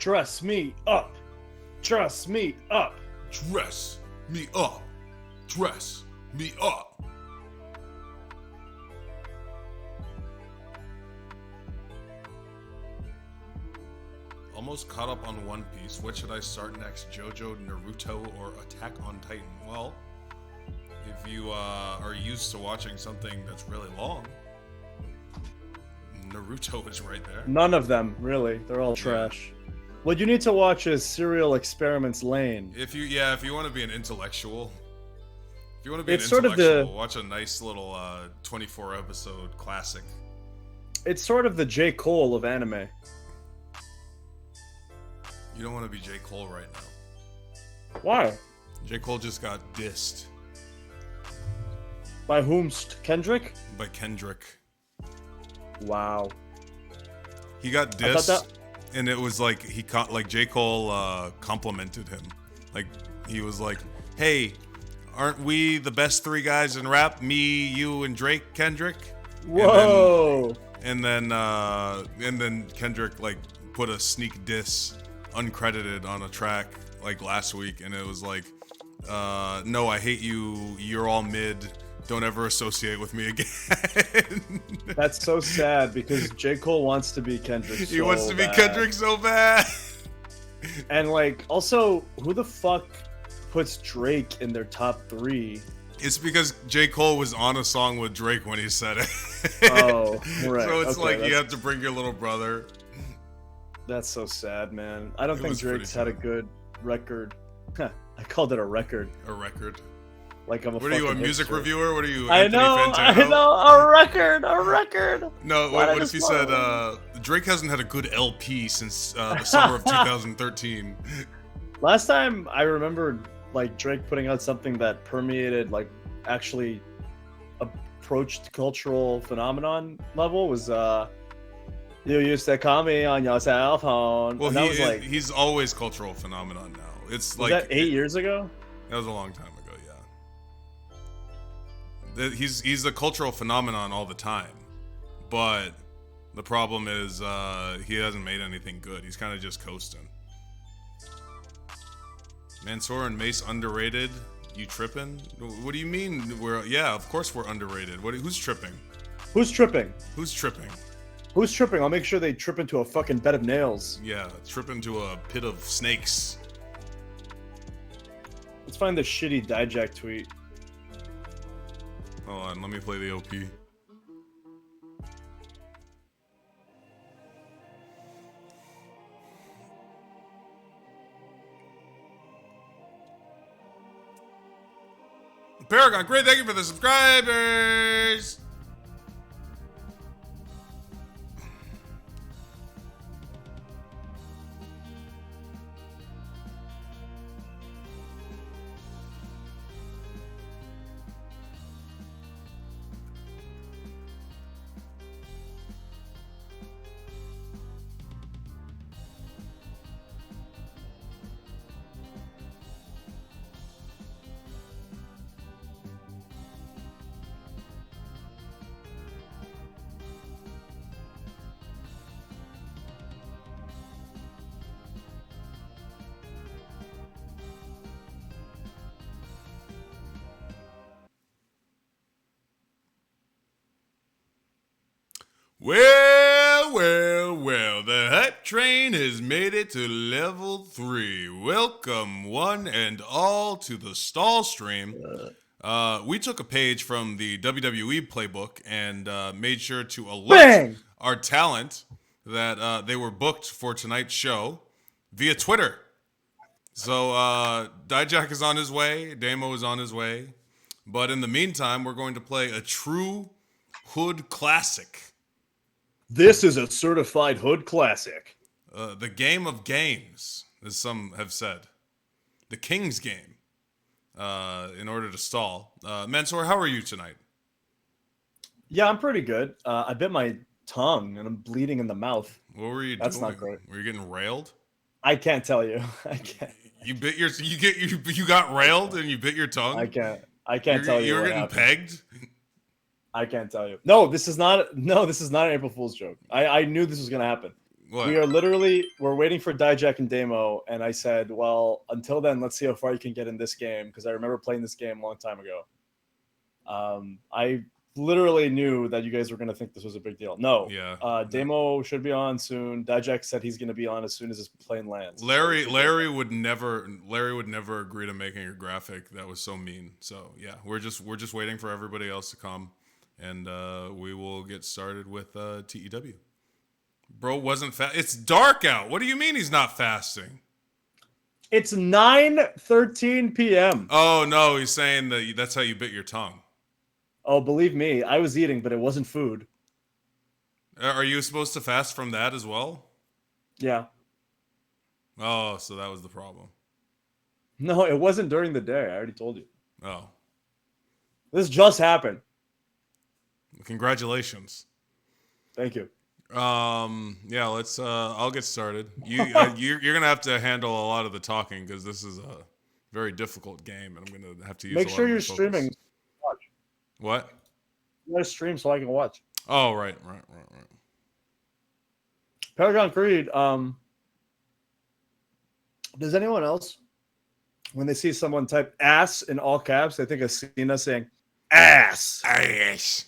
Dress me up. Dress me up. Dress me up. Dress me up. Almost caught up on One Piece. What should I start next? JoJo, Naruto, or Attack on Titan? Well, if you are used to watching something that's really long, Naruto is right there. None of them, really. They're all trash. What you need to watch is Serial Experiments Lane. If you want to be an intellectual, watch a nice little 24 episode classic. It's sort of the J. Cole of anime. You don't want to be J. Cole right now. Why? J. Cole just got dissed. By whomst? Kendrick? By Kendrick. Wow. He got dissed, and it was like J. Cole complimented him. Like, he was like, "Hey, aren't we the best three guys in rap? Me, you, and Drake, Kendrick." Whoa. And then Kendrick like put a sneak diss uncredited on a track like last week, and it was like, "No, I hate you. You're all mid. Don't ever associate with me again." That's so sad because J. Cole wants to be Kendrick so He wants to be bad. Kendrick so bad. And like, also, who the fuck puts Drake in their top 3? It's because J. Cole was on a song with Drake when he said it. Oh, right. So it's Okay, like you have to bring your little brother. That's so sad, man. I don't think was pretty Drake's had a good record. I called it a record. A record. Like I'm a What are you, a fucking music hipster. reviewer? What are you, I Anthony know, Fantano? a record. No, what if you said Drake hasn't had a good LP since the summer of 2013? Last time I remember like Drake putting out something that permeated, like actually approached cultural phenomenon level was "You used to call me on your cell phone." Well, and that was like, he's always cultural phenomenon now. It's was like that 8 years ago? That was a long time ago. Yeah, he's a cultural phenomenon all the time, but the problem is he hasn't made anything good. He's kind of just coasting. Mansoor and ma.ce underrated. You tripping? What do you mean? Yeah, of course we're underrated. Who's tripping? Who's tripping? Who's tripping? Who's tripping? I'll make sure they trip into a fucking bed of nails. Yeah, trip into a pit of snakes. Let's find the shitty Dijak tweet. Hold on, let me play the OP. Paragon, great, thank you for the subscribers! Well, the hype train has made it to level 3. Welcome, one and all, to the stall stream. We took a page from the WWE playbook and made sure to alert our talent that they were booked for tonight's show via Twitter. So Dijak is on his way, Damo is on his way, but in the meantime, we're going to play a true hood classic. This is a certified hood classic. The game of games, as some have said. The King's game, in order to stall. Mansoor, how are you tonight? Yeah, I'm pretty good. I bit my tongue and I'm bleeding in the mouth. What were you doing? That's not great. Were you getting railed? I can't tell you. I can't. You got railed and you bit your tongue? I can't tell you. You were what getting happened. pegged? I can't tell you. No, this is not an April Fool's joke. I knew this was gonna happen. What? we're waiting for Dijak and Demo, and I said, well, until then, let's see how far you can get in this game, because I remember playing this game a long time ago. I literally knew that you guys were going to think this was a big deal. No. Yeah. Demo should be on soon. Dijak said he's going to be on as soon as his plane lands. Larry would never agree to making a graphic that was so mean. So yeah, we're just waiting for everybody else to come, and we will get started with TEW. Bro wasn't It's dark out. What do you mean he's not fasting? It's 9:13 p.m. Oh no, he's saying that's how you bit your tongue. Oh, believe me, I was eating, but it wasn't food. Are you supposed to fast from that as well? Yeah. Oh, so that was the problem. No, it wasn't during the day. I already told you. Oh. This just happened. Congratulations. Thank you. Yeah, let's I'll get started. You're gonna have to handle a lot of the talking, because this is a very difficult game, and I'm gonna have to use Make a lot sure of my you're focus. streaming. Watch. What? You gotta stream so I can watch. Oh, right. Paragon Creed, does anyone else, when they see someone type ass in all caps, they think of Cena saying ass? Ass.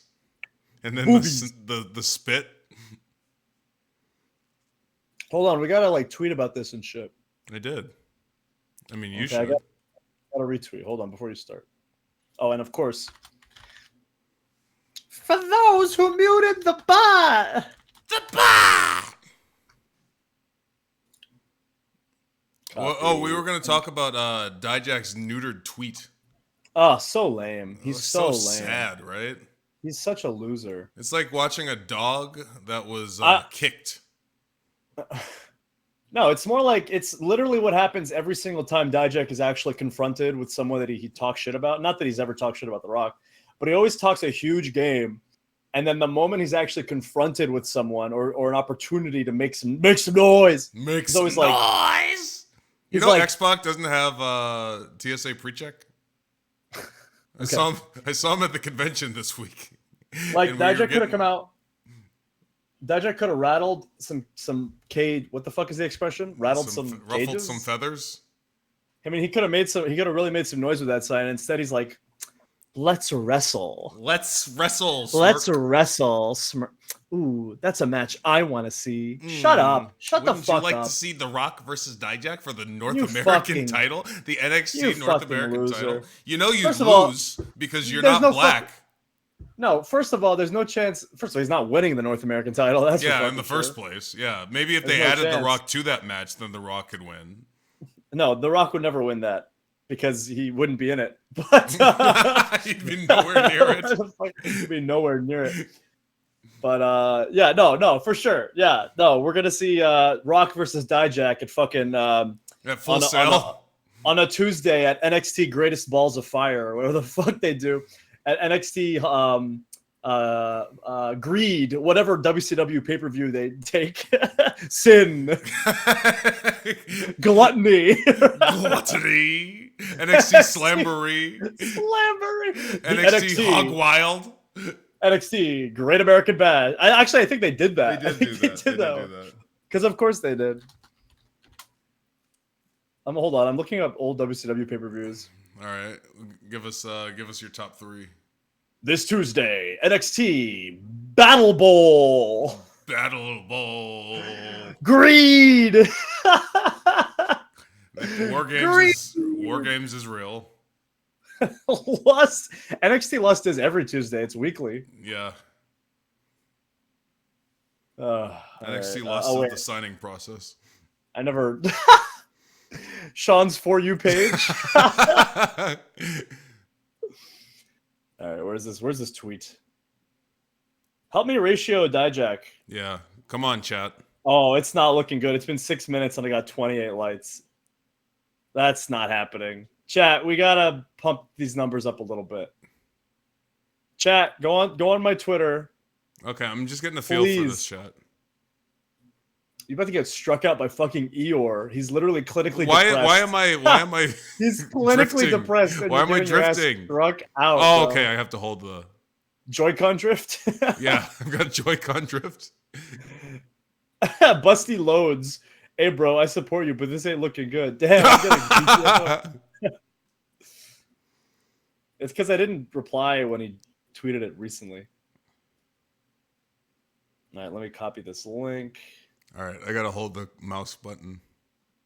And then the spit. Hold on, we gotta like tweet about this and shit. I did. I mean, you Okay, should. I gotta retweet. Hold on before you start. Oh, and of course, for those who muted the bot. The bot. Well, we were going to talk about Dijak's neutered tweet. Oh, so lame. He's so lame. Sad, right? He's such a loser. It's like watching a dog that was kicked. No, it's more like it's literally what happens every single time Dijak is actually confronted with someone that he talks shit about. Not that he's ever talked shit about The Rock, but he always talks a huge game. And then the moment he's actually confronted with someone or an opportunity to make some noise, he's always like, noise. You know, like, X-Pac doesn't have TSA pre-check. Okay. I saw him at the convention this week. Like Dijak could have come out. Dijak could have rattled some cage. What the fuck is the expression? Rattled some cages? Ruffled some feathers. I mean, he could have really made some noise with that sign. And instead, he's like, "Let's wrestle. Let's wrestle. Smirk. Let's wrestle. Ooh, that's a match I want to see. Shut up. Shut the fuck up. Would you like to see The Rock versus Dijak for the North American title? The NXT North American title? You know you lose because you're not black. No, first of all, there's no chance. First of all, he's not winning the North American title. That's in the first place. Yeah, maybe if they added The Rock to that match, then The Rock could win. No, The Rock would never win that because he wouldn't be in it. But he'd be nowhere near it. He'd be nowhere near it. But yeah, no, for sure. Yeah, no, we're gonna see Rock versus Dijak at fucking at Full Sail on a Tuesday at NXT Greatest Balls of Fire or whatever the fuck they do. At NXT Greed, whatever WCW pay-per-view they take. Sin. Gluttony. NXT Slamboree. NXT Hog Wild. NXT Great American Bash. I think they did that. They did do that. Because of course they did. Hold on. I'm looking up old WCW pay-per-views. All right, give us your top 3. This Tuesday, NXT Battle Bowl. Greed. War Games is real. Lust. NXT Lust is every Tuesday. It's weekly. Yeah. NXT Lust is the signing process. I never. Sean's For You page. All right, where's this tweet? Help me ratio Dijak. Yeah, come on, chat. Oh, it's not looking good. It's been 6 minutes and I got 28 lights. That's not happening. Chat, we gotta pump these numbers up a little bit. Chat, go on my Twitter. Okay, I'm just getting the feel for this, chat. You're about to get struck out by fucking Eeyore. He's literally clinically depressed. Why am I He's clinically depressed. Why am I drifting? Struck out. Oh, okay. I have to hold the Joy-Con drift. Yeah, I've got Joy-Con drift. Busty Loads. Hey, bro, I support you, but this ain't looking good. Damn, I'm getting GTFO. It's because I didn't reply when he tweeted it recently. All right, let me copy this link. All right, I gotta hold the mouse button.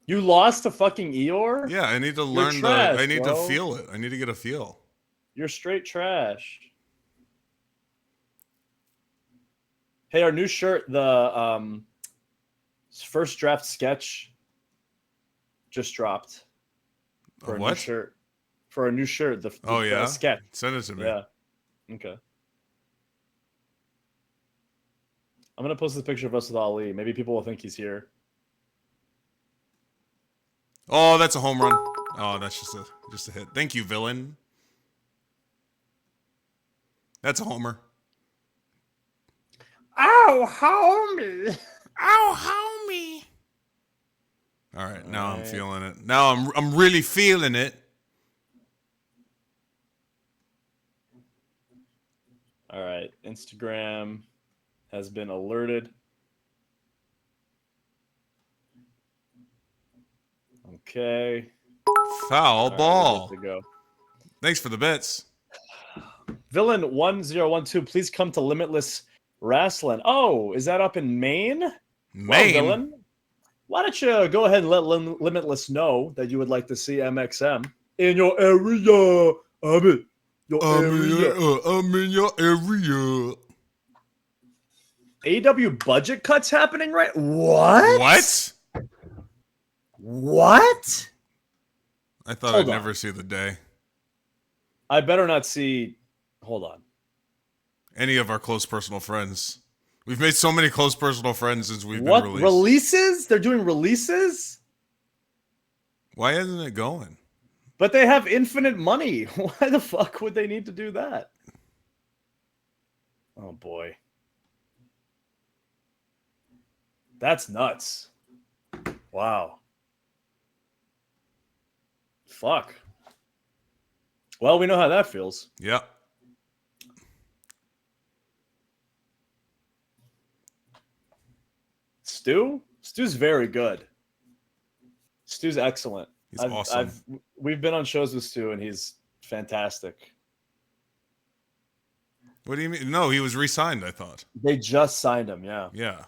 You lost to fucking Eeyore? Yeah, I need to You're learn trash, I need bro. to feel it. I need to get a feel. You're straight trash. Hey, our new shirt, the first draft sketch just dropped. For a what? new shirt. For a new shirt, the sketch. Send it to me. Yeah. Okay. I'm gonna post this picture of us with Ali. Maybe people will think he's here. Oh, that's a home run. Oh, that's just a hit. Thank you, villain. That's a homer. Ow, homie. Ow, homie. All right, now I'm feeling it. Now I'm really feeling it. All right, Instagram has been alerted. Okay. Foul ball. Good to go. Thanks for the bets. Villain 1012, please come to Limitless Wrestling. Oh, is that up in Maine? Maine. Well, Villain, why don't you go ahead and let Limitless know that you would like to see MXM in your area? I'm in your area. AEW budget cuts happening, right? What? What? I thought I'd never see the day. I better not see. Hold on. Any of our close personal friends. We've made so many close personal friends since we've been What released. Releases? They're doing releases? Why isn't it going? But they have infinite money. Why the fuck would they need to do that? Oh boy. That's nuts. Wow. Fuck. Well, we know how that feels. Yep. Stu's very good. Stu's excellent. He's awesome. We've been on shows with Stu, and he's fantastic. What do you mean? No, he was re-signed, I thought. They just signed him, yeah. Yeah.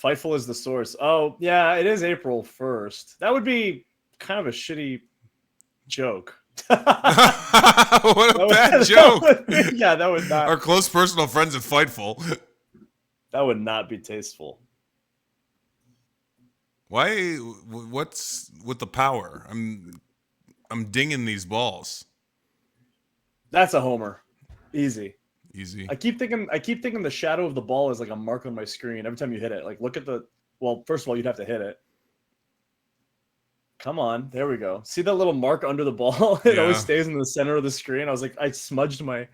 Fightful is the source. Oh, yeah, it is April 1st. That would be kind of a shitty joke. What a bad joke. Yeah, that would not. Our close personal friends at Fightful. That would not be tasteful. Why? What's with the power? I'm dinging these balls. That's a homer. Easy. Easy. I keep thinking the shadow of the ball is like a mark on my screen every time you hit it. Like, look at the. Well, first of all, you'd have to hit it. Come on, there we go. See that little mark under the ball? It always stays in the center of the screen. I was like, I smudged my.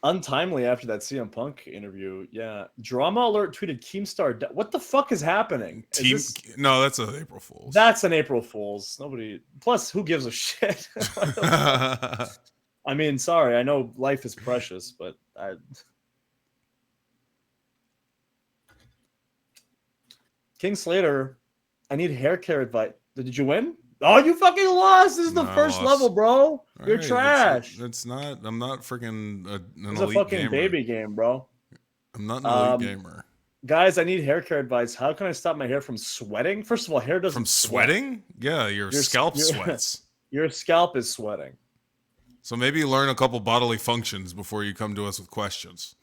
Untimely after that CM Punk interview. Yeah. Drama Alert tweeted Keemstar. What the fuck is happening? No, that's an April Fool's. That's an April Fool's. Nobody. Plus, who gives a shit? I mean, sorry. I know life is precious, but King Slater, I need hair care advice. Did you win? Oh, you fucking lost. This is the first level, bro. You're trash. That's not. I'm not freaking an it's elite a fucking gamer. baby game, bro. I'm not an elite gamer. Guys, I need hair care advice. How can I stop my hair from sweating? First of all, hair doesn't from sweating? Yeah, your scalp sweats. Your scalp is sweating. So maybe learn a couple bodily functions before you come to us with questions.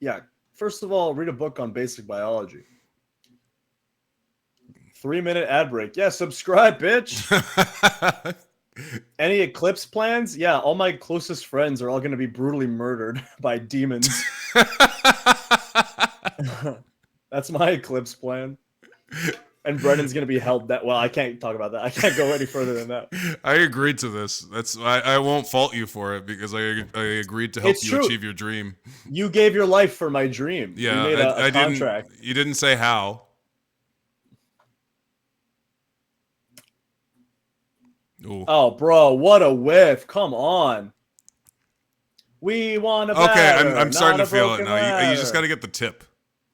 Yeah. First of all, read a book on basic biology. 3-minute ad break. Yeah, subscribe, bitch. Any eclipse plans? Yeah, all my closest friends are all going to be brutally murdered by demons. That's my eclipse plan. And Brennan's going to be held that. Well, I can't talk about that. I can't go any further than that. I agreed to this. I won't fault you for it because I agreed to help you achieve your dream. You gave your life for my dream. Yeah, you made a contract. You didn't say how. Ooh. Oh, bro, what a whiff! Come on. We want a Okay, batter, I'm starting not to a feel it broken now. You just got to ladder. get the tip.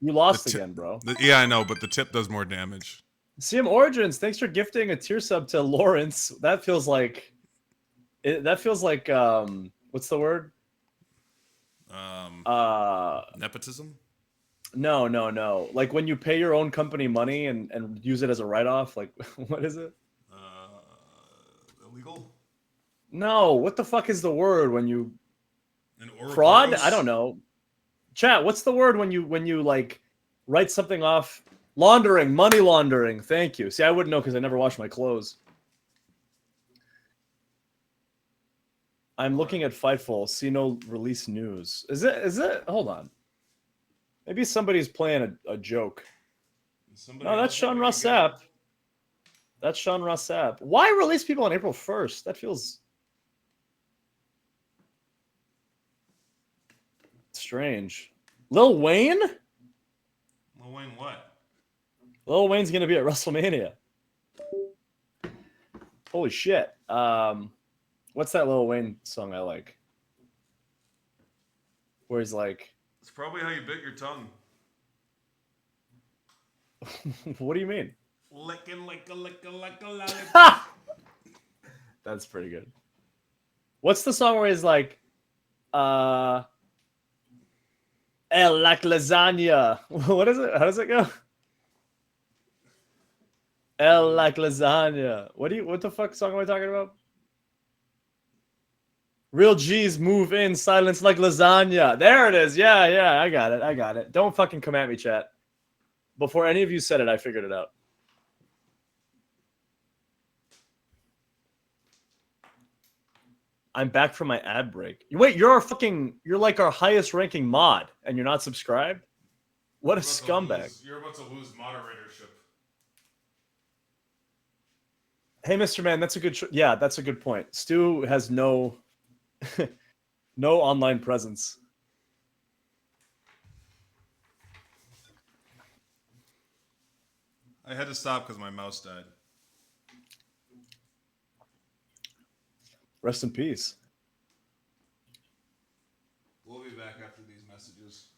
You The lost tip. again, bro. Yeah, I know, but the tip does more damage. CM Origins, thanks for gifting a tier sub to Lawrence. That feels like what's the word? Nepotism. No. Like when you pay your own company money and use it as a write-off. Like, what is it? Illegal. No, what the fuck is the word when you An fraud? Ouroboros? I don't know. Chat, what's the word when you like write something off? Laundering, money laundering. Thank you. See, I wouldn't know because I never wash my clothes. I'm looking at Fightful. See no release news. Is it? Hold on. Maybe somebody's playing a joke. Somebody No, that's else Sean having a go? Rossap. That's Sean Rossap. Why release people on April 1st? That feels strange. Lil Wayne? Lil Wayne what? Lil Wayne's gonna be at WrestleMania. Holy shit. What's that Lil Wayne song I like? Where he's like, It's probably how you bit your tongue. what do you mean? Licking like a lollipop. That's pretty good. What's the song where he's like, like lasagna? What is it? How does it go? Like lasagna. What the fuck song am I talking about? Real G's move in silence like lasagna. There it is. Yeah, I got it. Don't fucking come at me, chat. Before any of you said it, I figured it out. I'm back from my ad break. Wait, you're like our highest ranking mod, and you're not subscribed? What a scumbag. You're about to lose moderatorship. Hey, Mr. Man, that's a good yeah, that's a good point. Stu has no no online presence. I had to stop because my mouse died. Rest in peace. We'll be back after these messages.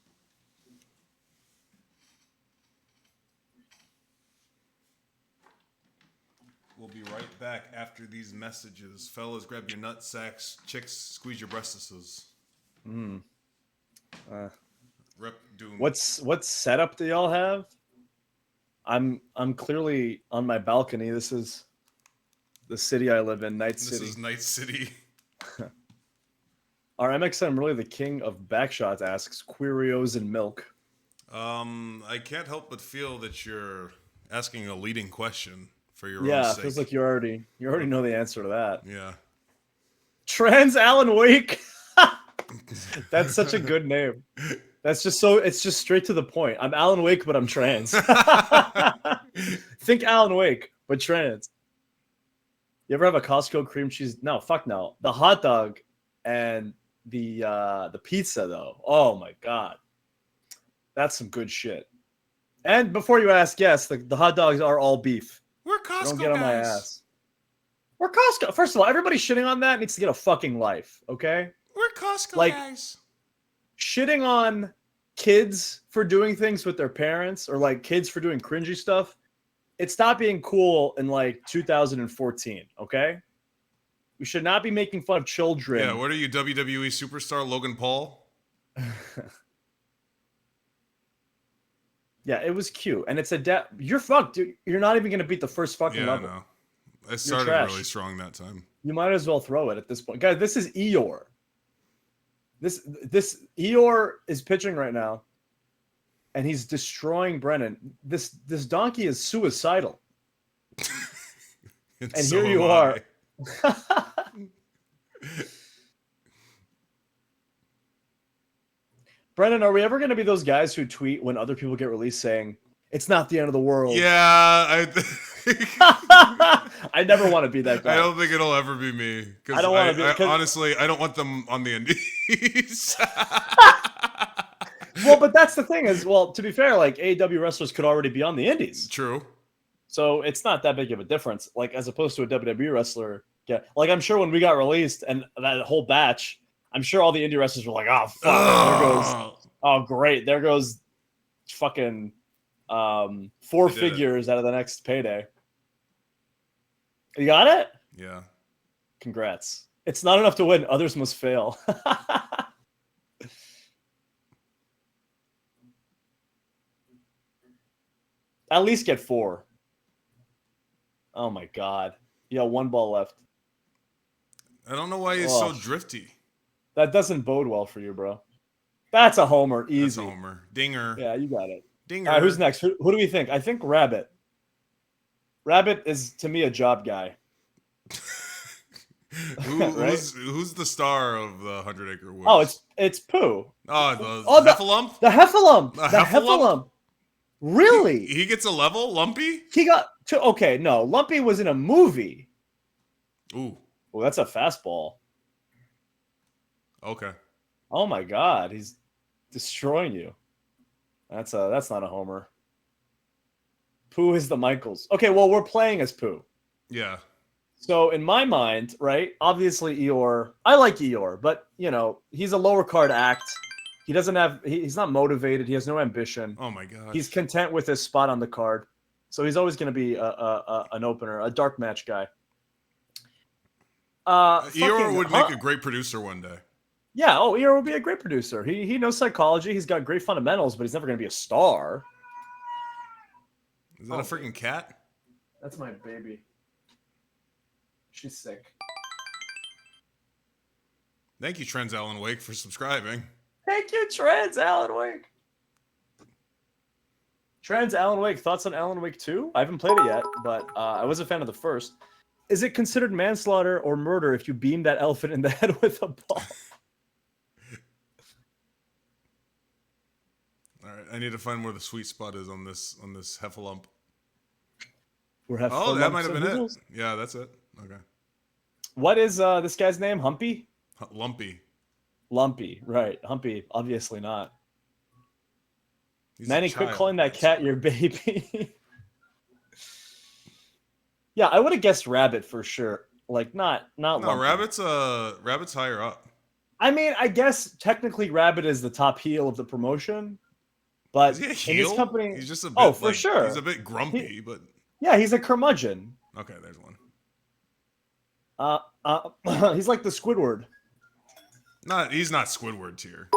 We'll be right back after these messages. Fellas, grab your nut sacks. Chicks, squeeze your breastises. Rep Doom. What setup do y'all have? I'm clearly on my balcony. This is the city I live in, Night City. This is Night City. Are MXM really the king of backshots? Asks Querios and Milk. I can't help but feel that you're asking a leading question for your own Yeah, sake. it feels like you already know the answer to that. Yeah. Trans Alan Wake. That's such a good name. That's just so it's just straight to the point. I'm Alan Wake, but I'm trans. Think Alan Wake, but trans. You ever have a Costco cream cheese? No, fuck no. The hot dog and the pizza though. Oh my god. That's some good shit. And before you ask, yes, the hot dogs are all beef. We're Costco Don't get on guys. my ass. We're Costco. First of all, everybody shitting on that needs to get a fucking life, okay? We're Costco Like, guys. Shitting on kids for doing things with their parents or like kids for doing cringy stuff, it stopped being cool in like 2014, okay? We should not be making fun of children. Yeah, what are you, WWE superstar Logan Paul? Yeah, it was cute. And it's you're fucked, dude. You're not even going to beat the first fucking level. I know. I started really strong that time. You might as well throw it at this point. Guys, this is Eeyore. This Eeyore is pitching right now, and he's destroying Brennan. This donkey is suicidal. And so here you are. Brennan, are we ever going to be those guys who tweet when other people get released saying, it's not the end of the world? Yeah. I never want to be that guy. I don't think it'll ever be me. I don't want to be. Honestly, I don't want them on the indies. Well, but that's the thing is, well, to be fair, like AEW wrestlers could already be on the indies. True. So it's not that big of a difference. Like as opposed to a WWE wrestler Yeah, like I'm sure when we got released and that whole batch, I'm sure all the indie wrestlers were like, "Oh fuck, there goes, Ugh. oh great, there goes fucking four I did it. figures out of the next payday." You got it? Yeah. Congrats. It's not enough to win. Others must fail. At least get 4. Oh my god. Yeah, 1 ball left. I don't know why he's so Ugh. drifty. That doesn't bode well for you, bro. That's a homer. Easy. That's a homer. Dinger. Yeah, you got it. Dinger. All right, who's next? Who do we think? I think Rabbit. Rabbit is, to me, a job guy. Right? Who's the star of the 100 Acre Woods? Oh, it's Pooh. the Oh, Heffalump? The Heffalump. The The Heffalump. Really? He gets a level? Lumpy? He got to, okay, no. Lumpy was in a movie. Ooh. Well, that's a fastball. Okay. Oh my god, he's destroying you. That's not a homer. Pooh is the Michaels. Okay, well, we're playing as Pooh. Yeah. So in my mind, right, obviously Eeyore, I like Eeyore, but you know, he's a lower card act. He doesn't have, he's not motivated. He has no ambition. Oh my god. He's content with his spot on the card. So he's always going to be an opener, a dark match guy. Eeyore would make a great producer one day. Yeah, Eeyore would be a great producer. He knows psychology. He's got great fundamentals, but he's never going to be a star. Is that a freaking cat? That's my baby. She's sick. Thank you, Trends Alan Wake, for subscribing. Thank you, Trends Alan Wake. Trends Alan Wake. Thoughts on Alan Wake 2? I haven't played it yet, but I was a fan of the first. Is it considered manslaughter or murder if you beam that elephant in the head with a ball? All right, I need to find where the sweet spot is on this Heffalump. Oh, that might have been it. Yeah, that's it. Okay. What is this guy's name? Humpy? Lumpy. Lumpy, right. Humpy, obviously not. He's Manny, quit calling that cat your baby. Yeah, I would have guessed Rabbit for sure. Like, not No, Lumpy. Rabbit's higher up. I mean, I guess technically Rabbit is the top heel of the promotion. But Is he a in heel? his company, He's just a bit, for sure. He's a bit grumpy, but yeah, he's a curmudgeon. okay, there's one. He's like the Squidward. He's not Squidward tier.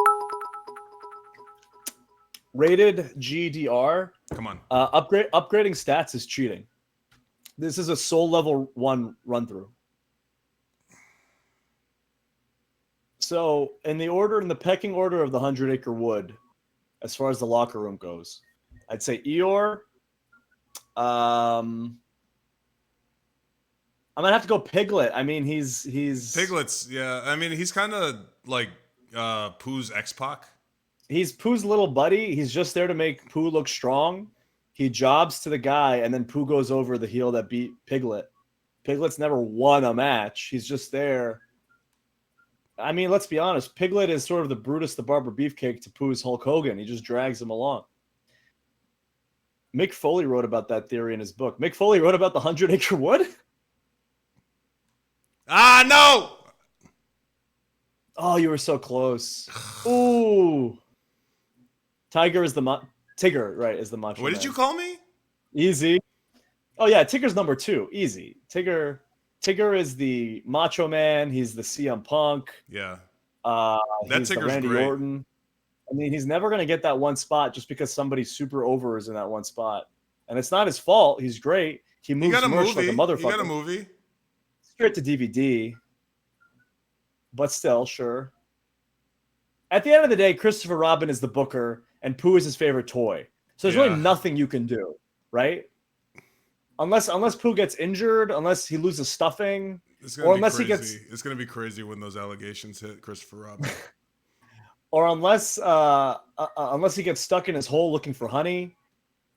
Rated GDR. Come on. Upgrading stats is cheating. This is a soul level 1 run through. So in the pecking order of the 100 Acre Wood, as far as the locker room goes, I'd say Eeyore. I'm gonna have to go Piglet. I mean, he's Piglet's, yeah. I mean, he's kind of like Pooh's X-Pac. He's Pooh's little buddy. He's just there to make Pooh look strong. He jobs to the guy, and then Pooh goes over the heel that beat Piglet. Piglet's never won a match. He's just there. I mean, let's be honest. Piglet is sort of the Brutus the Barber Beefcake to Pooh's Hulk Hogan. He just drags him along. Mick Foley wrote about that theory in his book. Mick Foley wrote about the 100 Acre Wood? Ah, no! Oh, you were so close. Ooh. Tiger is the Tigger, right, is the macho What man. did you call me? Easy. Oh, yeah, Tigger's number 2. Easy. Tigger is the macho man. He's the CM Punk. Yeah. He's the Randy Orton. I mean, he's never going to get that one spot just because somebody super over is in that one spot. And it's not his fault. He's great. He moves merch like a motherfucker. He got a movie. Straight to DVD. But still, sure. At the end of the day, Christopher Robin is the booker, and Pooh is his favorite toy. So there's really nothing you can do, right? Unless Pooh gets injured, unless he loses stuffing, or unless he gets. It's gonna be crazy when those allegations hit Christopher Robin. Or unless he gets stuck in his hole looking for honey,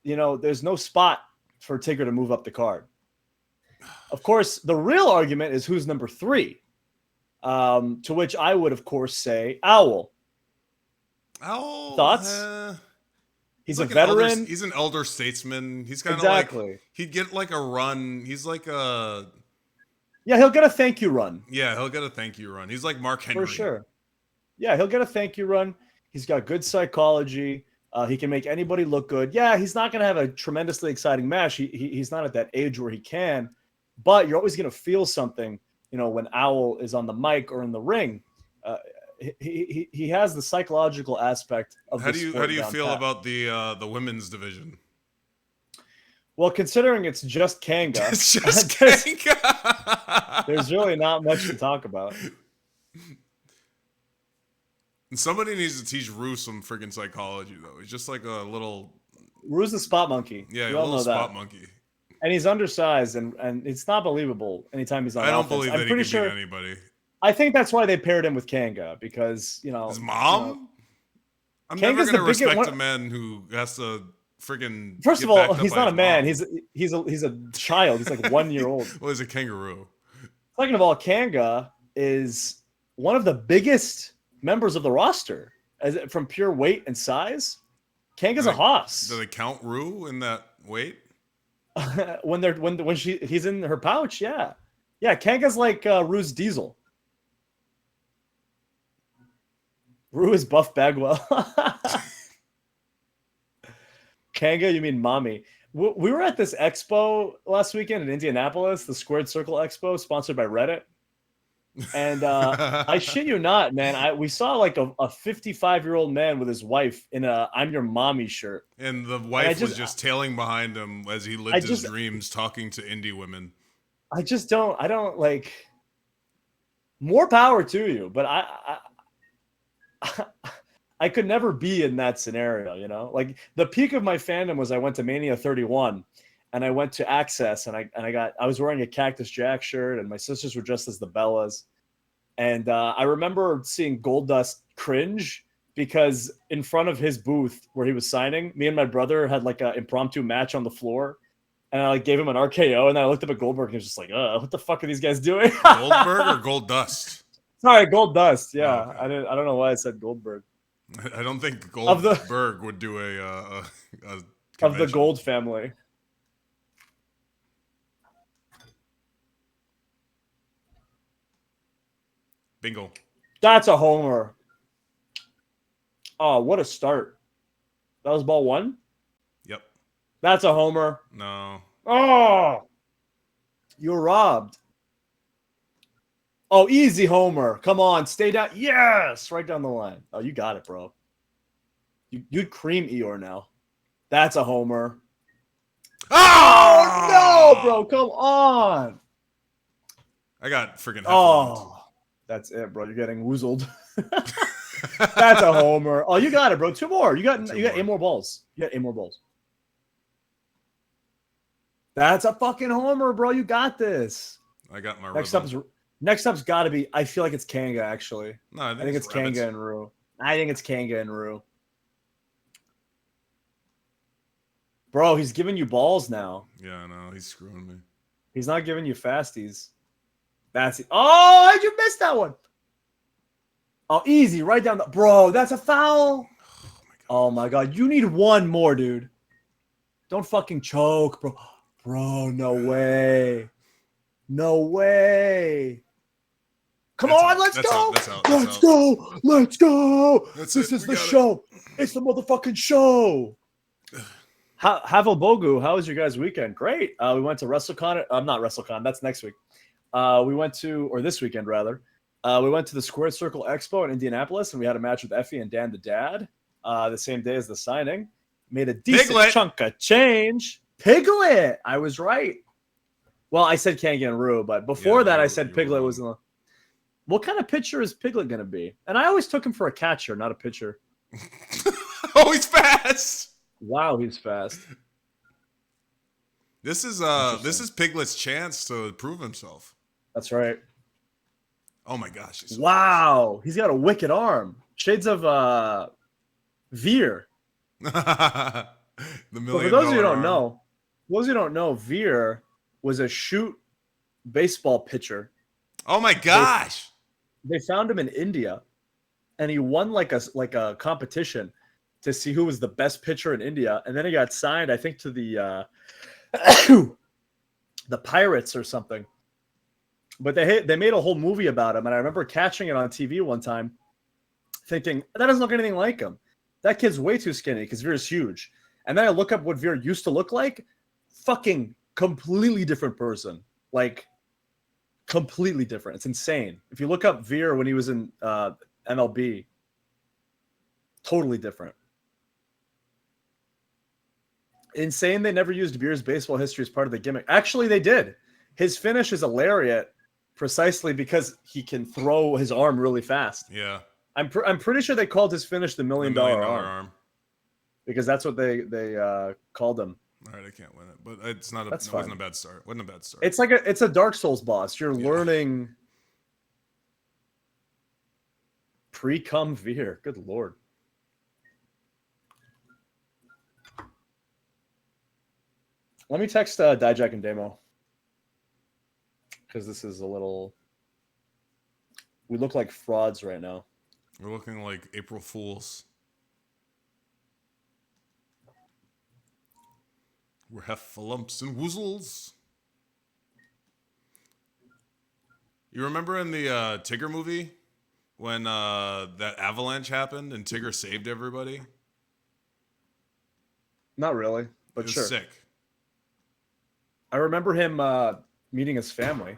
you know, there's no spot for Tigger to move up the card. Of course, the real argument is who's number 3. To which I would, of course, say Owl. Owl. Thoughts? He's like a veteran. He's an elder statesman. He's kind of like he'd get like a run. He's like a Yeah, he'll get a thank you run Yeah, he'll get a thank you run. He's like Mark Henry. for sure. Yeah, he'll get a thank you run. He's got good psychology. He can make anybody look good. Yeah, he's not going to have a tremendously exciting match. He's not at that age where he can, but you're always going to feel something, when Owl is on the mic or in the ring. He has the psychological aspect of How the do you sport down feel pat. about the women's division? Well, considering it's just Kanga, It's just there's, Kanga. there's really not much to talk about. And somebody needs to teach Rue some freaking psychology, though. He's just like a little, Rue's the spot monkey. yeah, We a all little know spot that. monkey. And he's undersized, and it's not believable anytime he's on I don't offense. believe I'm that he pretty can sure. beat anybody. I think that's why they paired him with Kanga because His mom? I'm Kanga's never gonna the biggest respect one. a man who has to freaking. First get of all, backed up he's by not a his man. mom. He's a child. He's like 1 year old. Well, he's a kangaroo. Second of all, Kanga is one of the biggest members of the roster from pure weight and size. Kanga's a hoss. Do they count Rue in that weight? when he's in her pouch, yeah. Kanga's like Rue's Diesel. Rue is Buff Bagwell. Kanga, you mean mommy? We were at this expo last weekend in Indianapolis, the Squared Circle Expo, sponsored by Reddit. And I shit you not, man. We saw like a 55-year-old man with his wife in a "I'm your mommy" shirt, and the wife was just tailing behind him as he lived his dreams, talking to indie women. I don't like. More power to you, but I could never be in that scenario. Like the peak of my fandom was I went to Mania 31, and I went to Access, and I was wearing a Cactus Jack shirt, and my sisters were dressed as the Bellas. And I remember seeing Goldust cringe because in front of his booth where he was signing, me and my brother had like an impromptu match on the floor. And I like gave him an RKO, and then I looked up at Goldberg and he was just like, what the fuck are these guys doing? Goldberg or Goldust? Sorry, Goldust. Yeah, oh, okay. I don't know why I said Goldberg. I don't think Goldberg would do a of the Gold family. Bingo. That's a homer. Oh, what a start. That was ball one? Yep. That's a homer. No. Oh, you're robbed. Oh, easy homer. Come on, stay down. Yes, right down the line. Oh, you got it, bro. You'd cream Eeyore now. That's a homer. Oh, no, bro. Come on. I got freaking Oh, that's it, bro. You're getting woozled. That's a homer. Oh, you got it, bro. Two more. You got 8 more balls. You got 8 more balls. That's a fucking homer, bro. You got this. I got my Next up's got to be. I feel like it's Kanga actually. No, I think it's Kanga and Rue. I think it's Kanga and Rue. Bro, he's giving you balls now. Yeah, no, he's screwing me. He's not giving you fasties. That's it. Oh, how'd you miss that one? Oh, easy, right down the. Bro, that's a foul. Oh my god, you need one more, dude. Don't fucking choke, bro. Bro, no way. No way. Come on, let's go. Let's go. Let's go. This is the show. It's the motherfucking show. Havelbogu, how was your guys' weekend? Great. We went to WrestleCon. Not WrestleCon. That's next week. We went to, or this weekend rather. We went to the Squared Circle Expo in Indianapolis, and we had a match with Effie and Dan the Dad the same day as the signing. Made a decent chunk of change. Piglet. I was right. Well, I said Kangaroo, but before that, I said Piglet was in the. What kind of pitcher is Piglet going to be? And I always took him for a catcher, not a pitcher. Oh, he's fast. Wow, he's fast. This is Piglet's chance to prove himself. That's right. Oh my gosh. Wow, he's got a wicked arm. Shades of Veer. The $1 million. For those of you who don't know, Veer was a shoot baseball pitcher. Oh my gosh. They found him in India, and he won like a competition to see who was the best pitcher in India, and then he got signed, I think, to the the Pirates or something. But they made a whole movie about him, and I remember catching it on TV one time, thinking that doesn't look anything like him. That kid's way too skinny because Veer's huge. And then I look up what Veer used to look like. Fucking completely different person. Like completely different. It's insane. If you look up Veer when he was in MLB, totally different. Insane they never used Veer's baseball history as part of the gimmick. Actually, they did. His finish is a lariat precisely because he can throw his arm really fast. Yeah. I'm pretty sure they called his finish the $1 million arm. Because that's what they called him. All right, I can't win it, but it's not. That's it fine. wasn't a bad start. Wasn't a bad start. It's like it's a Dark Souls boss. You're learning pre-cum Veer. Good lord. Let me text Dijak and Demo because this is a little. We look like frauds right now. We're looking like April Fools. We're heffalumps and woozles. You remember in the Tigger movie when that avalanche happened and Tigger saved everybody? Not really, but It was sure. sick. I remember him meeting his family.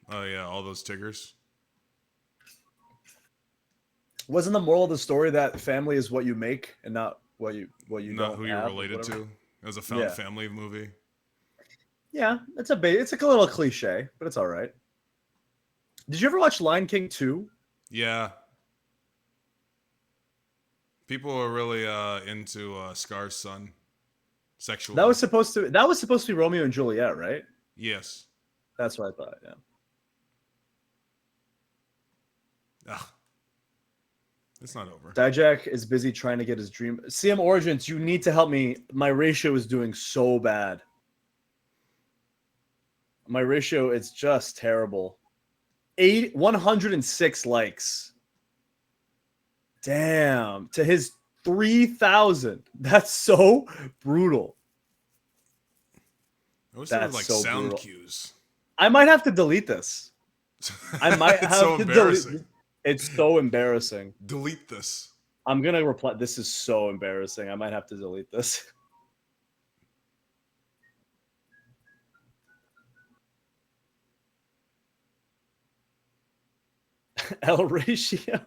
Oh yeah, all those Tiggers. Wasn't the moral of the story that family is what you make and not what you Not don't who you're have, related whatever? to. It was a found family movie. Yeah, it's a little cliche, but it's all right. Did you ever watch Lion King 2? Yeah. People were really into Scar's son sexually. That was supposed to be Romeo and Juliet, right? Yes. That's what I thought, yeah. Ugh. It's not over. Dijak is busy trying to get his dream. CM Origins, you need to help me. My ratio is doing so bad. My ratio is just terrible. 106 likes. Damn. To his 3,000. That's so brutal. I wish there were That's like so sound brutal. cues. I might have to delete this. I might It's have so to embarrassing. delete. It's so embarrassing. Delete this. I'm going to reply. This is so embarrassing. I might have to delete this. L ratio.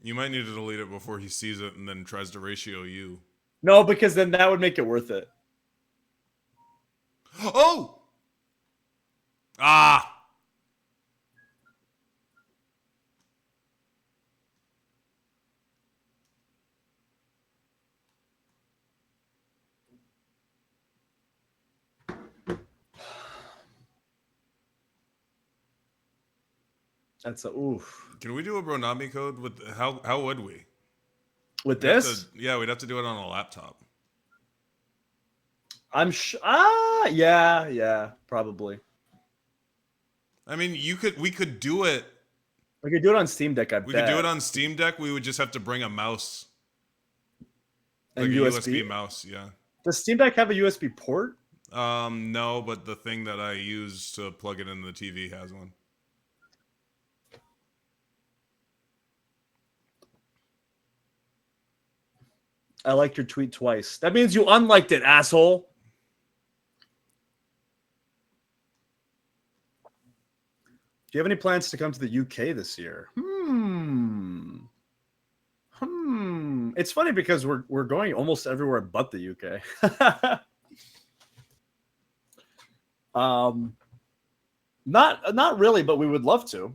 You might need to delete it before he sees it and then tries to ratio you. No, because then that would make it worth it. Oh! Ah! That's a oof. Can we do a Bronami code with how would we? With this? Yeah, we'd have to do it on a laptop. Yeah, probably. I mean, we could do it. We could do it on Steam Deck, We could do it on Steam Deck. We would just have to bring a mouse. Like and a USB mouse, yeah. Does Steam Deck have a USB port? No, but the thing that I use to plug it into the TV has one. I liked your tweet twice. That means you unliked it, asshole. Do you have any plans to come to the UK this year? It's funny because we're going almost everywhere but the UK. Not really, but we would love to.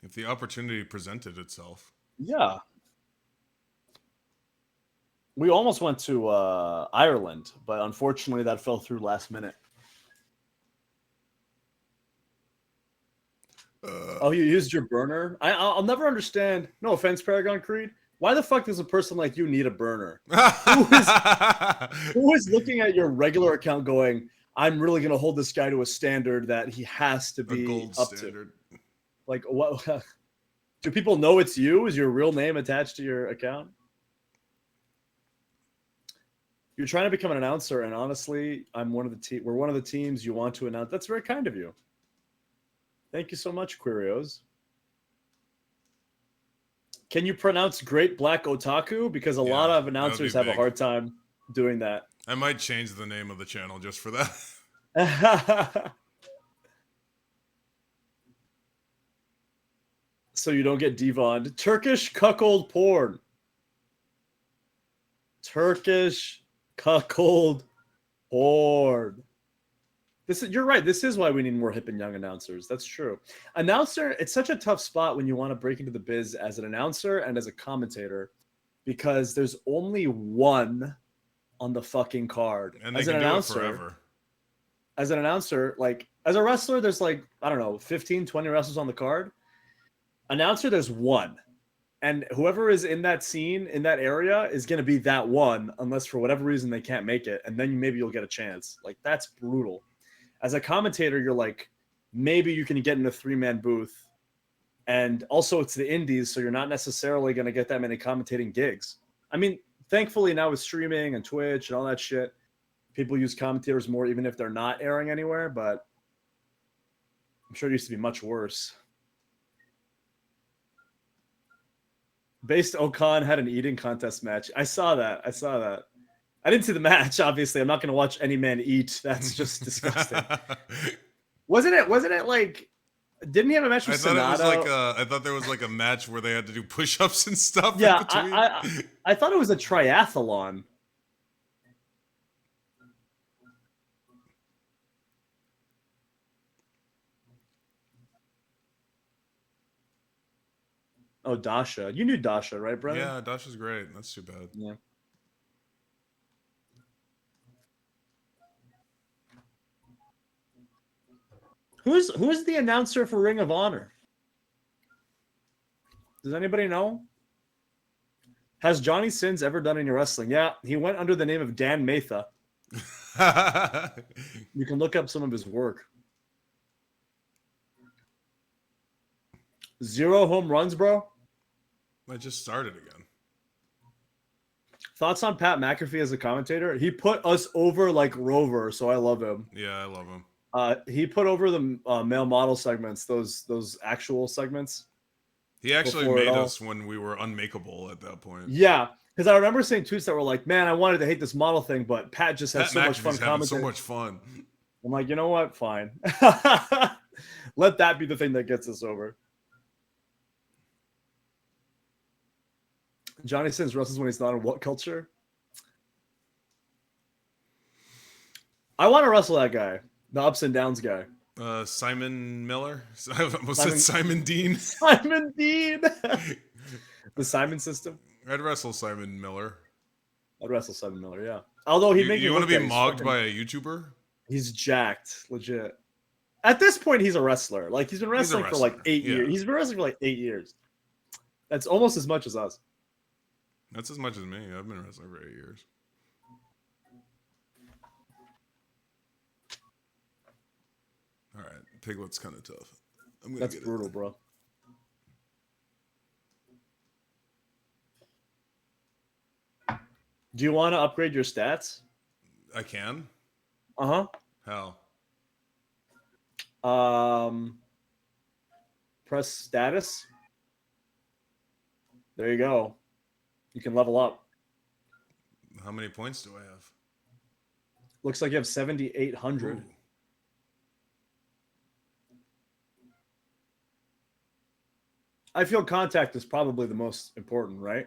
If the opportunity presented itself. Yeah. We almost went to Ireland, but unfortunately that fell through last minute. Oh, you used your burner? I'll never understand. No offense, Paragon Creed. Why the fuck does a person like you need a burner? Who is looking at your regular account going, I'm really going to hold this guy to a standard that he has to be a gold up standard. To? Like, what? Do people know it's you? Is your real name attached to your account? You're trying to become an announcer, and honestly, we're one of the teams you want to announce. That's very kind of you. Thank you so much, Quirios. Can you pronounce Great Black Otaku? Because a lot of announcers have a hard time doing that. I might change the name of the channel just for that. So you don't get devonned. Turkish cuckold porn. Turkish cuckold porn. You're right. This is why we need more hip and young announcers. That's true. Announcer, it's such a tough spot when you want to break into the biz as an announcer and as a commentator, because there's only one on the fucking card. And they can do it forever. As an announcer, like as a wrestler, there's like, I don't know, 15, 20 wrestlers on the card. Announcer, there's one. And whoever is in that scene, in that area, is going to be that one, unless for whatever reason they can't make it. And then maybe you'll get a chance. Like, that's brutal. As a commentator, you're like, maybe you can get in a 3-man booth. And also, it's the indies, so you're not necessarily going to get that many commentating gigs. I mean, thankfully, now with streaming and Twitch and all that shit, people use commentators more, even if they're not airing anywhere. But I'm sure it used to be much worse. Based Okan had an eating contest match. I saw that. I didn't see the match, obviously. I'm not going to watch any man eat. That's just disgusting. Wasn't it like, didn't he have a match with Sonato? I thought there was like a match where they had to do push-ups and stuff. Yeah, I thought it was a triathlon. Oh, Dasha. You knew Dasha, right, Brennan? Yeah, Dasha's great. That's too bad. Yeah. Who's the announcer for Ring of Honor? Does anybody know? Has Johnny Sins ever done any wrestling? Yeah, he went under the name of Dan Matha. You can look up some of his work. 0 home runs, bro? I just started again. Thoughts on Pat McAfee as a commentator? He put us over like Rover, so I love him. Yeah, I love him. He put over the male model segments, those actual segments. He actually made us when we were unmakeable at that point. Yeah, because I remember seeing tweets that were like, "Man, I wanted to hate this model thing, but Pat just had so much fun commentating. So much fun." I'm like, you know what? Fine. Let that be the thing that gets us over. Johnny Sins wrestles when he's not in what culture? I want to wrestle that guy, the ups and downs guy. Simon Miller? I almost said Simon Dean. Simon Dean. The Simon system. I'd wrestle Simon Miller. I'd wrestle Simon Miller, yeah. Although you want to be mogged by a YouTuber? He's jacked, legit. At this point, he's a wrestler. Like, he's been wrestling for like 8 years. He's been wrestling for like 8 years. That's almost as much as us. That's as much as me. I've been wrestling for 8 years. All right, Piglet's kind of tough. That's brutal, bro. Do you want to upgrade your stats? I can. Uh-huh. How? Press status. There you go. You can level up. How many points do I have? Looks like you have 7,800. Ooh. I feel contact is probably the most important, right?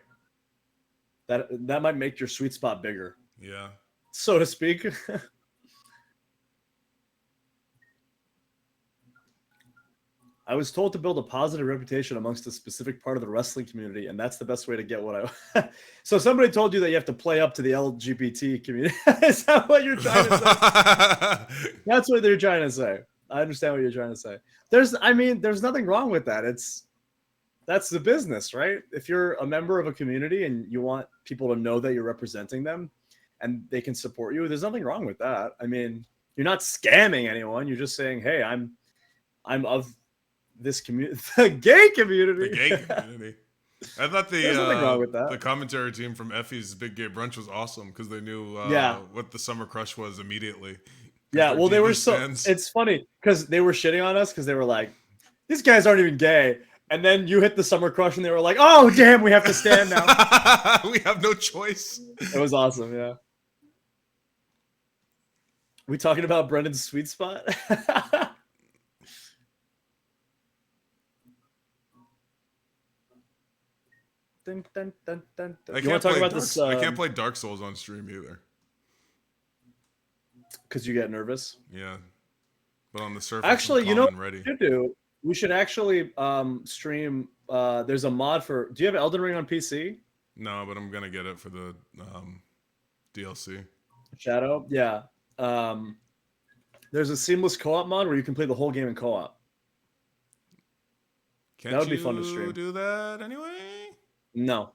That might make your sweet spot bigger. Yeah. So to speak. I was told to build a positive reputation amongst a specific part of the wrestling community, and that's the best way to get what I... So somebody told you that you have to play up to the LGBT community. Is that what you're trying to say? That's what they're trying to say. I understand what you're trying to say. There's nothing wrong with that. That's the business, right? If you're a member of a community and you want people to know that you're representing them and they can support you, there's nothing wrong with that. I mean, you're not scamming anyone. You're just saying, hey, I'm of this community, the gay community. The gay community. I thought There's nothing wrong with that. the commentary team from Effie's Big Gay Brunch was awesome because they knew Yeah. what the summer crush was immediately. Because Yeah. they're Well, they were Divas so. fans. It's funny because they were shitting on us because they were like, "These guys aren't even gay." And then you hit the summer crush, and they were like, "Oh, damn, we have to stand now." We have no choice. It was awesome. Yeah. We talking about Brennan's sweet spot? Dun, dun, dun, dun, dun. I You want can't to talk play about this? I can't play Dark Souls on stream either. Because you get nervous. Yeah, but on the surface, Actually, I'm you know calm what and we ready. should do? We should actually stream. There's a mod for. Do you have Elden Ring on PC? No, but I'm gonna get it for the DLC. Shadow? Yeah. Um, there's a seamless co-op mod where you can play the whole game in co-op. Can't That would be you fun to stream. do that anyway? No.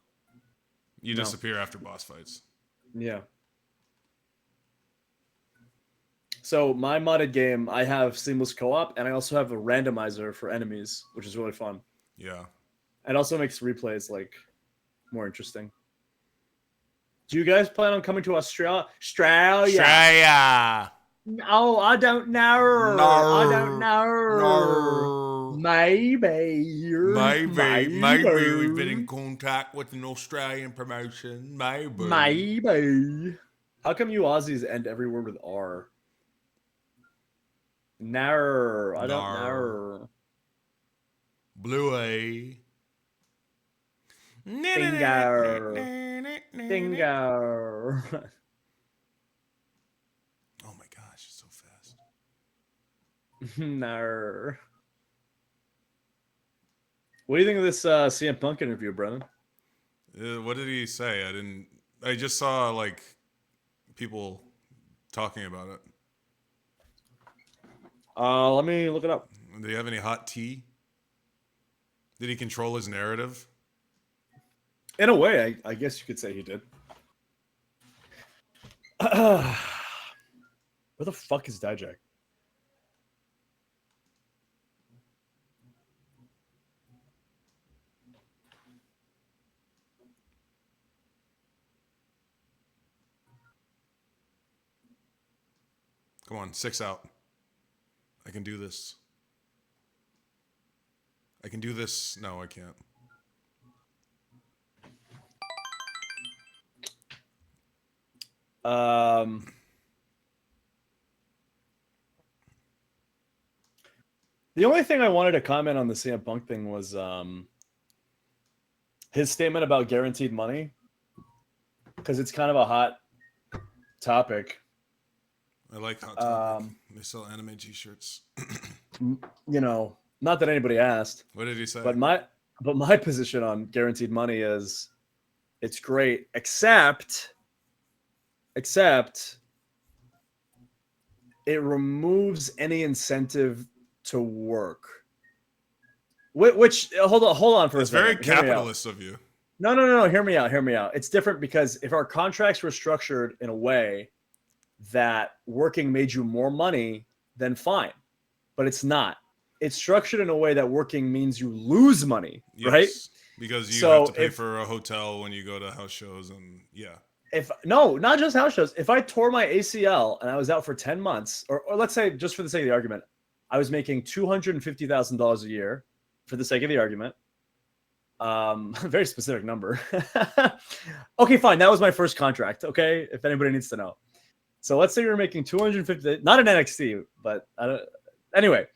You No. disappear after boss fights. Yeah. So my modded game, I have seamless co-op, and I also have a randomizer for enemies, which is really fun. Yeah. It also makes replays like more interesting. Do you guys plan on coming to Australia? Australia. No, I don't know. No. I don't know. No. Maybe. Maybe we've been in contact with an Australian promotion. Maybe. Maybe. How come you Aussies end every word with R? No, I don't know. Blue. Dingo. Dingo. Oh my gosh, it's so fast. No. What do you think of this CM Punk interview, Brennan? What did he say? I just saw like people talking about it. Let me look it up. Do you have any hot tea? Did he control his narrative? In a way, I guess you could say he did. Where the fuck is Dijak? Come on, 6 out. I can do this. I can do this. No, I can't. The only thing I wanted to comment on the CM Punk thing was his statement about guaranteed money, because it's kind of a hot topic. I like hot topic. They sell anime t-shirts. You know, not that anybody asked. What did he say? But my position on guaranteed money is it's great, except it removes any incentive to work. Which hold on for a second. It's very capitalist of you. No. Hear me out. It's different because if our contracts were structured in a way that working made you more money, then fine. But it's not. It's structured in a way that working means you lose money, Yes, right? Because you have to pay for a hotel when you go to house shows, and yeah. No, not just house shows. If I tore my ACL and I was out for 10 months, or let's say, just for the sake of the argument, I was making $250,000 a year, for the sake of the argument. Very specific number. Okay, fine. That was my first contract. Okay, if anybody needs to know. So let's say you're making 250, not an NXT, but anyway,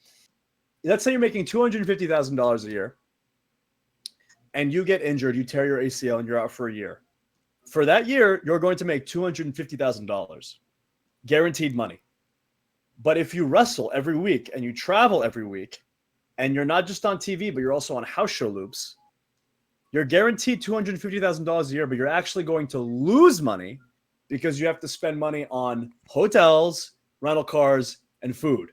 let's say you're making $250,000 a year, and you get injured, you tear your ACL, and you're out for a year. For that year, you're going to make $250,000, guaranteed money. But if you wrestle every week and you travel every week, and you're not just on TV, but you're also on house show loops, you're guaranteed $250,000 a year, but you're actually going to lose money because you have to spend money on hotels, rental cars, and food.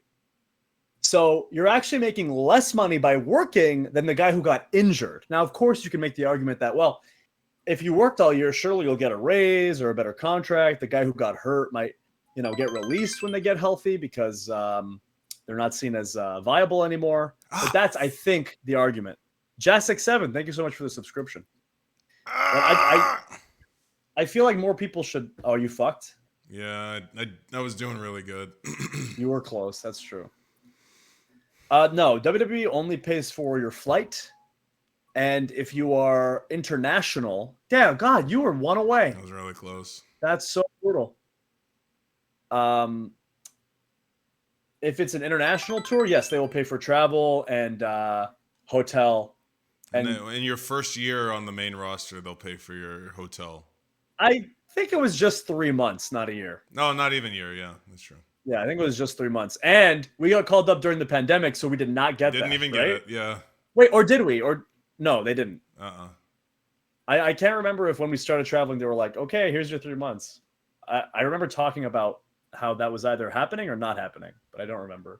So you're actually making less money by working than the guy who got injured. Now, of course, you can make the argument that, well, if you worked all year, surely you'll get a raise or a better contract. The guy who got hurt might, get released when they get healthy because they're not seen as viable anymore. But that's, I think, the argument. Jasik7, thank you so much for the subscription. But Ah! I feel like more people should. Oh, you fucked. Yeah, I was doing really good. You were close. That's true. No, WWE only pays for your flight, and if you are international, damn God, you were one away. That was really close. That's so brutal. Um, if it's an international tour, yes, they will pay for travel and hotel. And And then in your first year on the main roster, they'll pay for your hotel. I think it was just 3 months, not a year. No, not even year. Yeah, that's true. Yeah, I think it was just 3 months. And we got called up during the pandemic, so we did not get Didn't that. even Right? get it. Yeah. Wait, or did we? Or no, they didn't. Uh-uh. I can't remember if when we started traveling, they were like, okay, here's your 3 months. I remember talking about how that was either happening or not happening, but I don't remember.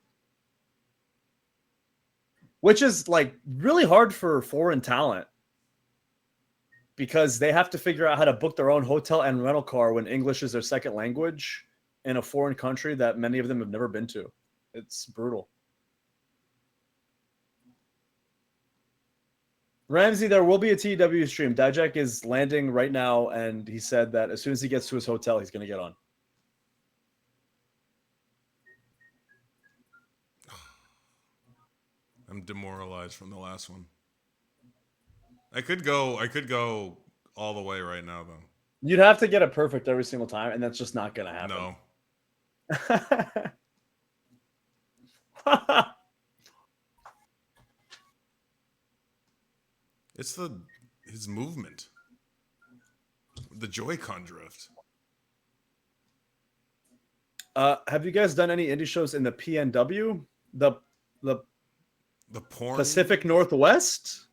Which is like really hard for foreign talent because they have to figure out how to book their own hotel and rental car when English is their second language in a foreign country that many of them have never been to. It's brutal. Ramsey, there will be a TW stream. Dijak is landing right now, and he said that as soon as he gets to his hotel, he's going to get on. I'm demoralized from the last one. I could go all the way right now though. You'd have to get it perfect every single time, and that's just not going to happen. No. It's his movement. The Joy-Con drift. Have you guys done any indie shows in the PNW? The porn Pacific Northwest?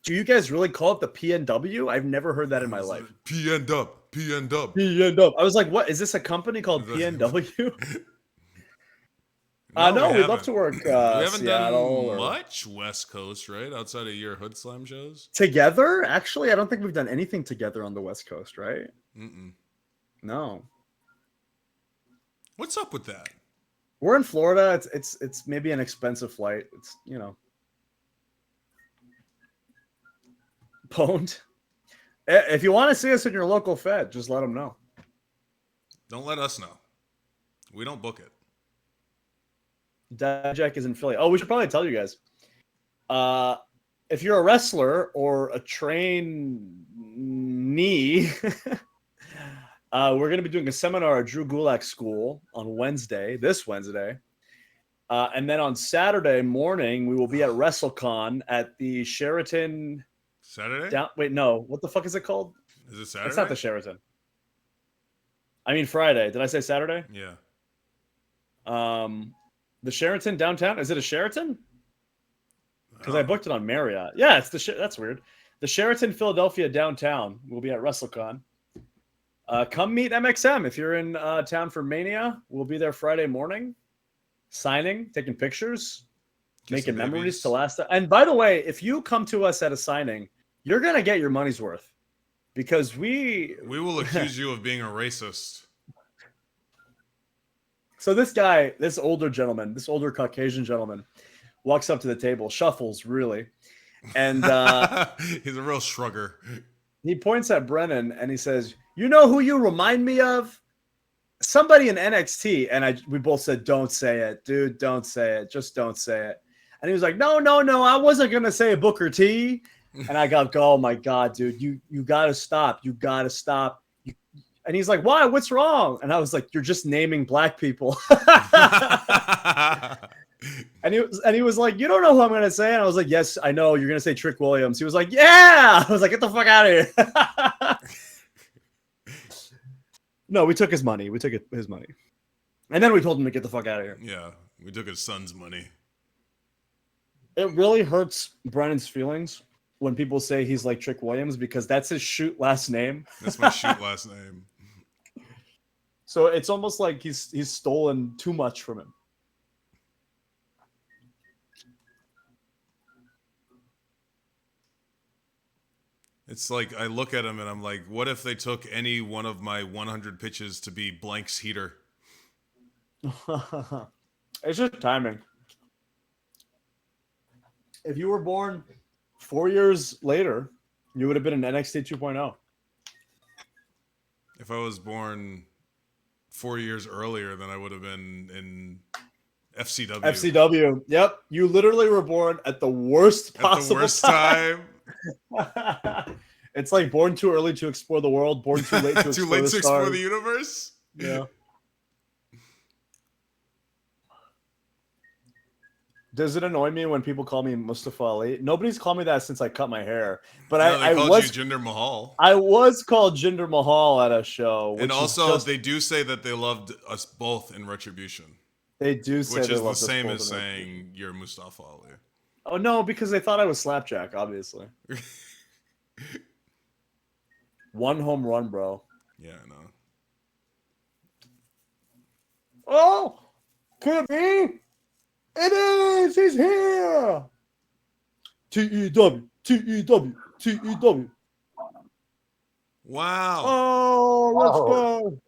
Do you guys really call it the PNW? I've never heard that in my life. PNW. PNW. I was like, what? Is this a company called PNW? No, we'd love to work we haven't Seattle done much West Coast, right? Outside of your Hood Slam shows? Together? Actually, I don't think we've done anything together on the West Coast, right? Mm-mm. No. What's up with that? We're in Florida. It's maybe an expensive flight. It's, you know. Pwned. If you want to see us in your local Fed, just let them know. Don't let us know. We don't book it. Dijak is in Philly. Oh, we should probably tell you guys. If you're a wrestler or a trainee, we're going to be doing a seminar at Drew Gulak School on this Wednesday. And then on Saturday morning, we will be at WrestleCon at the Sheraton. Saturday? Wait, no. What the fuck is it called? Is it Saturday? It's not the Sheraton. I mean Friday. Did I say Saturday? Yeah. The Sheraton downtown. Is it a Sheraton? Because I booked it on Marriott. Yeah, it's that's weird. The Sheraton Philadelphia downtown will be at WrestleCon. Come meet MXM if you're in town for Mania. We'll be there Friday morning, signing, taking pictures, making memories to last. And by the way, if you come to us at a signing, you're gonna get your money's worth because we will accuse you of being a racist. So this guy, this older Caucasian gentleman, walks up to the table, shuffles really, and he's a real shrugger. He points at Brennan and he says, "You know who you remind me of? Somebody in NXT." And we both said, "Don't say it, dude. Don't say it. Just don't say it." And he was like, "No. I wasn't gonna say Booker T." And I got, "Oh my God, dude, you gotta stop. You gotta stop." And he's like, "Why? What's wrong?" And I was like, "You're just naming black people." And he was like, "You don't know who I'm gonna say?" And I was like, "Yes, I know. You're gonna say Trick Williams." He was like, "Yeah." I was like, "Get the fuck out of here." No, we took his money. His money. And then we told him to get the fuck out of here. Yeah, we took his son's money. It really hurts Brennan's feelings when people say he's like Trick Williams because that's his shoot last name. That's my shoot last name. So it's almost like he's stolen too much from him. It's like I look at him and I'm like, what if they took any one of my 100 pitches to be Blank's heater? It's just timing. If you were born 4 years later, you would have been in NXT 2.0. If I was born 4 years earlier, then I would have been in FCW. FCW. Yep. You literally were born at the worst At the possible worst time. time. It's like born too early to explore the world, born too late to Too explore late the to explore stars. the universe? Yeah. Does it annoy me when people call me Mustafa Ali? Nobody's called me that since I cut my hair. But No, they I called you was Jinder Mahal. I was called Jinder Mahal at a show, And which is also, just they do say that they loved us both in Retribution, they do say which they is the love this same both as in saying you're Mustafa Ali. Oh no, because they thought I was Slapjack, obviously. One home run, bro. Yeah, I know. Oh, could it be? It is. He's here. T-E-W, T-E-W, T-E-W. Wow. Oh, let's Oh. go.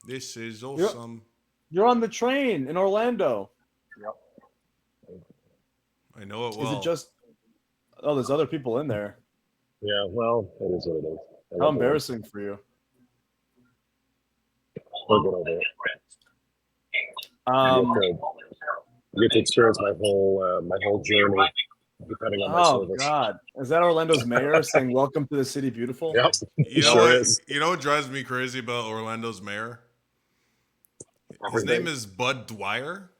This is awesome. You're on the train in Orlando. Yep. I know it well. Is it just? Oh, there's other people in there. Yeah, well, it is what it is. How embarrassing for you. We'll get over it. You get to experience my whole journey, depending on my Oh service. God, is that Orlando's mayor saying "Welcome to the city, beautiful"? Yep, You know sure what? is. You know what drives me crazy about Orlando's mayor? His Everything. name is Bud Dwyer.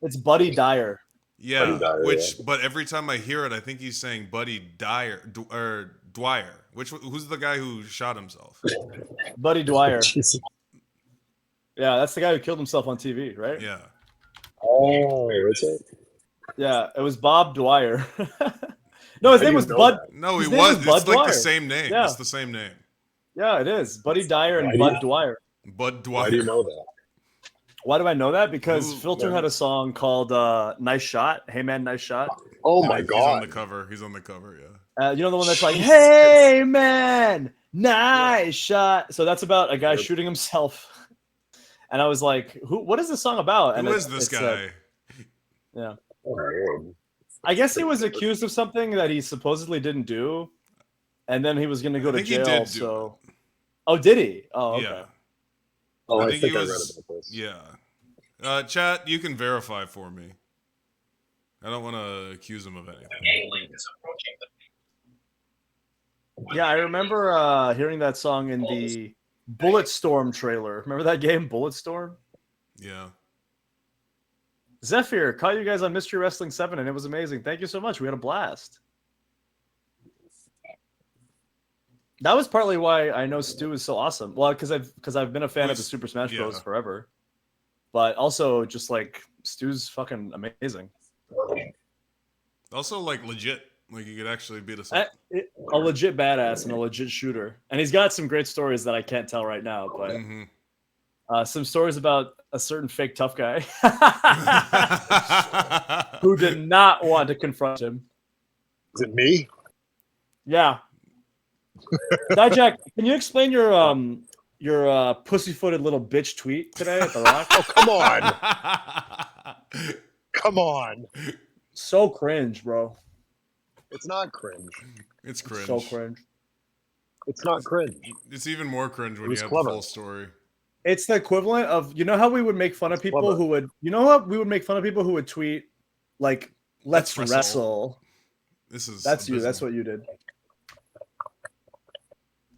It's Buddy Dyer. Yeah, Buddy Dyer, but every time I hear it, I think he's saying Buddy Dyer or Dwyer. Who's the guy who shot himself? Buddy Dwyer. Jesus. Yeah, that's the guy who killed himself on TV, right? Yeah. Oh, is it? Yeah, it was Bob Dwyer. No, his How do name you was know Bud. that? No, His he name was. Bud It's like Dwyer. the same name. Yeah. It's the same name. Yeah, it is. Buddy Dyer and Why do Bud you- Dwyer. Bud Dwyer. Why do you know that? Why do I know that? Because Ooh, Filter man. had a song called "Nice Shot." Hey man, nice shot. Oh my He's on the God! cover. He's on the cover. Yeah. You know the one that's like, Jesus. "Hey man, nice shot." So that's about a guy Yep. shooting himself. And I was like, "Who? What is this song about?" And Who is this guy? yeah, Oh, Lord. I guess he was accused of something that he supposedly didn't do, and then he was going to go I to think he jail. did do So, oh, did he? Oh, okay. Yeah. Oh, I think think he I was. read about this. Yeah. Chat, you can verify for me. I don't want to accuse him of anything. Yeah, I remember hearing that song in the Bulletstorm trailer. Remember that game, Bulletstorm? Yeah. Zephyr, caught you guys on Mystery Wrestling 7, and it was amazing. Thank you so much. We had a blast. That was partly why I know Stu is so awesome. Well, because I've been a fan of the Super Smash Bros. Forever. But also, just like, Stu's fucking amazing. Also, like, legit. Like, he could actually beat us A up. legit badass and a legit shooter. And he's got some great stories that I can't tell right now, but Mm-hmm. some stories about a certain fake tough guy who did not want to confront him. Is it me? Yeah. Dijak, can you explain your pussy-footed little bitch tweet today at The Rock? Oh, come on. Come on. So cringe, bro. It's not cringe. It's cringe. So cringe. It's not cringe. It's even more cringe when It was you have clever. the full story. It's the equivalent of, you know how we would make fun of people Clever. who would, you know what we would make fun of people who would tweet like, let's Let's wrestle. This is That's you. abysmal. That's what you did.